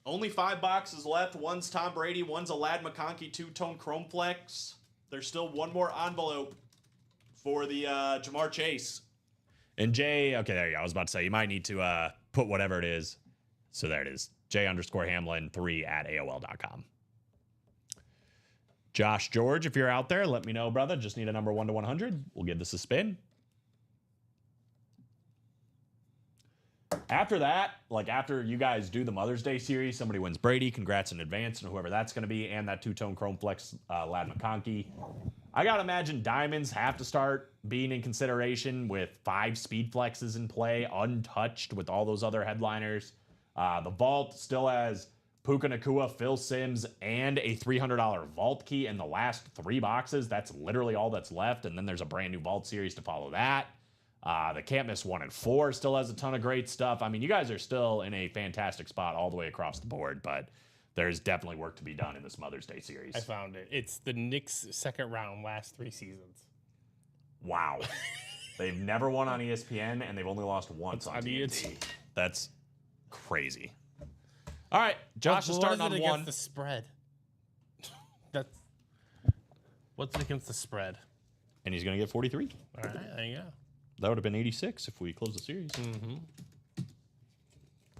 Only 5 boxes left. One's Tom Brady. One's a Lad McConkey 2-tone Chrome Flex. There's still one more envelope for the Jamar Chase. And Jay, okay, there you go. I was about to say, you might need to put whatever it is. So there it is. J_Hamlin3 at AOL.com. Josh George, if you're out there, let me know, brother. Just need a number 1 to 100. We'll give this a spin. After that, like after you guys do the Mother's Day series, somebody wins Brady. Congrats in advance and whoever that's going to be. And that 2-tone Chrome Flex Lad McConkey. I got to imagine diamonds have to start being in consideration with 5 speed flexes in play, untouched with all those other headliners. The vault still has Puka Nacua, Phil Simms, and a $300 vault key in the last 3 boxes. That's literally all that's left. And then there's a brand new vault series to follow that. The Can't Miss 1 and 4 still has a ton of great stuff. I mean, you guys are still in a fantastic spot all the way across the board, but there's definitely work to be done in this Mother's Day series. I found it. It's the Knicks' second round last 3 seasons. Wow. They've never won on ESPN, and they've only lost once on TNT. That's crazy. All right, Josh is starting on 1. Against the spread. What's it against the spread? And he's going to get 43. All right, there you go. That would have been 86 if we closed the series. Mm-hmm.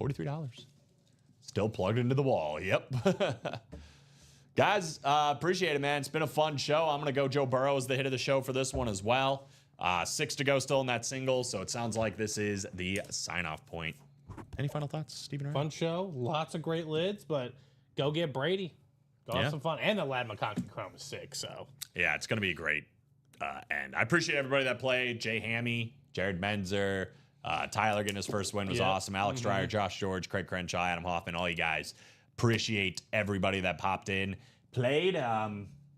$43. Still plugged into the wall. Yep. Guys, appreciate it, man. It's been a fun show. I'm going to go Joe Burrow as the hit of the show for this one as well. 6 to go still in that single, so it sounds like this is the sign-off point. Any final thoughts, Stephen? Fun show. Lots of great lids, but go get Brady. Go have some fun. And the Lad McConkey Chrome is sick, so. Yeah, it's going to be a great end. I appreciate everybody that played. Jay Hammy, Jared Menzer, Tyler getting his first win was awesome. Alex Dreyer, Josh George, Craig Crenshaw, Adam Hoffman, all you guys. Appreciate everybody that popped in. Played.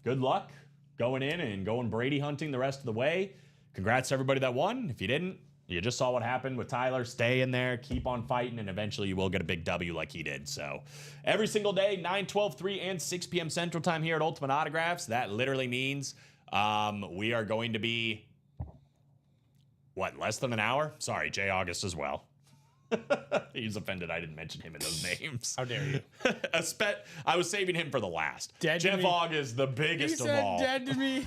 Good luck going in and going Brady hunting the rest of the way. Congrats to everybody that won. If you didn't, you just saw what happened with Tyler. Stay in there, keep on fighting, and eventually you will get a big W like he did. So every single day, 9, 12, 3, and 6 p.m. Central Time here at Ultimate Autographs. That literally means we are going to be, less than an hour? Sorry, Jay August as well. He's offended I didn't mention him in those names. How dare you? I was saving him for the last. Dead Jeff August, the biggest of all. Dead to me.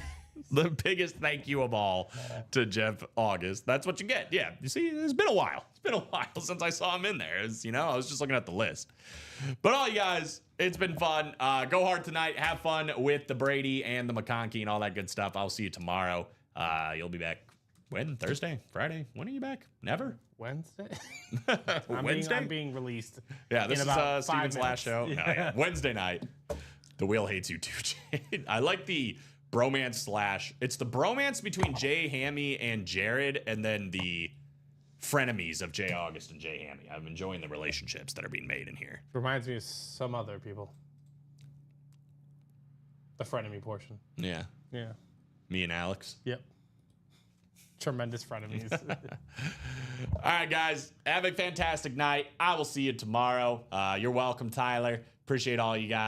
The biggest thank you of all to Jeff August. That's what you get. Yeah, you see, it's been a while. It's been a while since I saw him in there. I was just looking at the list. But all you guys, it's been fun. Go hard tonight. Have fun with the Brady and the McConkey and all that good stuff. I'll see you tomorrow. You'll be back when? Thursday? Friday? When are you back? Never? Wednesday. Wednesday? I'm being released. Yeah, this in is about 5 Steven's last show. minutes. No, yeah. Wednesday night. The wheel hates you too, Jade. I like the bromance / it's the bromance between Jay Hammy and Jared, and then the frenemies of Jay August and Jay Hammy. I'm enjoying the relationships that are being made in here. Reminds me of some other people. The frenemy portion. Yeah. Yeah. Me and Alex. Yep. Tremendous frenemies. All right, guys. Have a fantastic night. I will see you tomorrow. You're welcome, Tyler. Appreciate all you guys.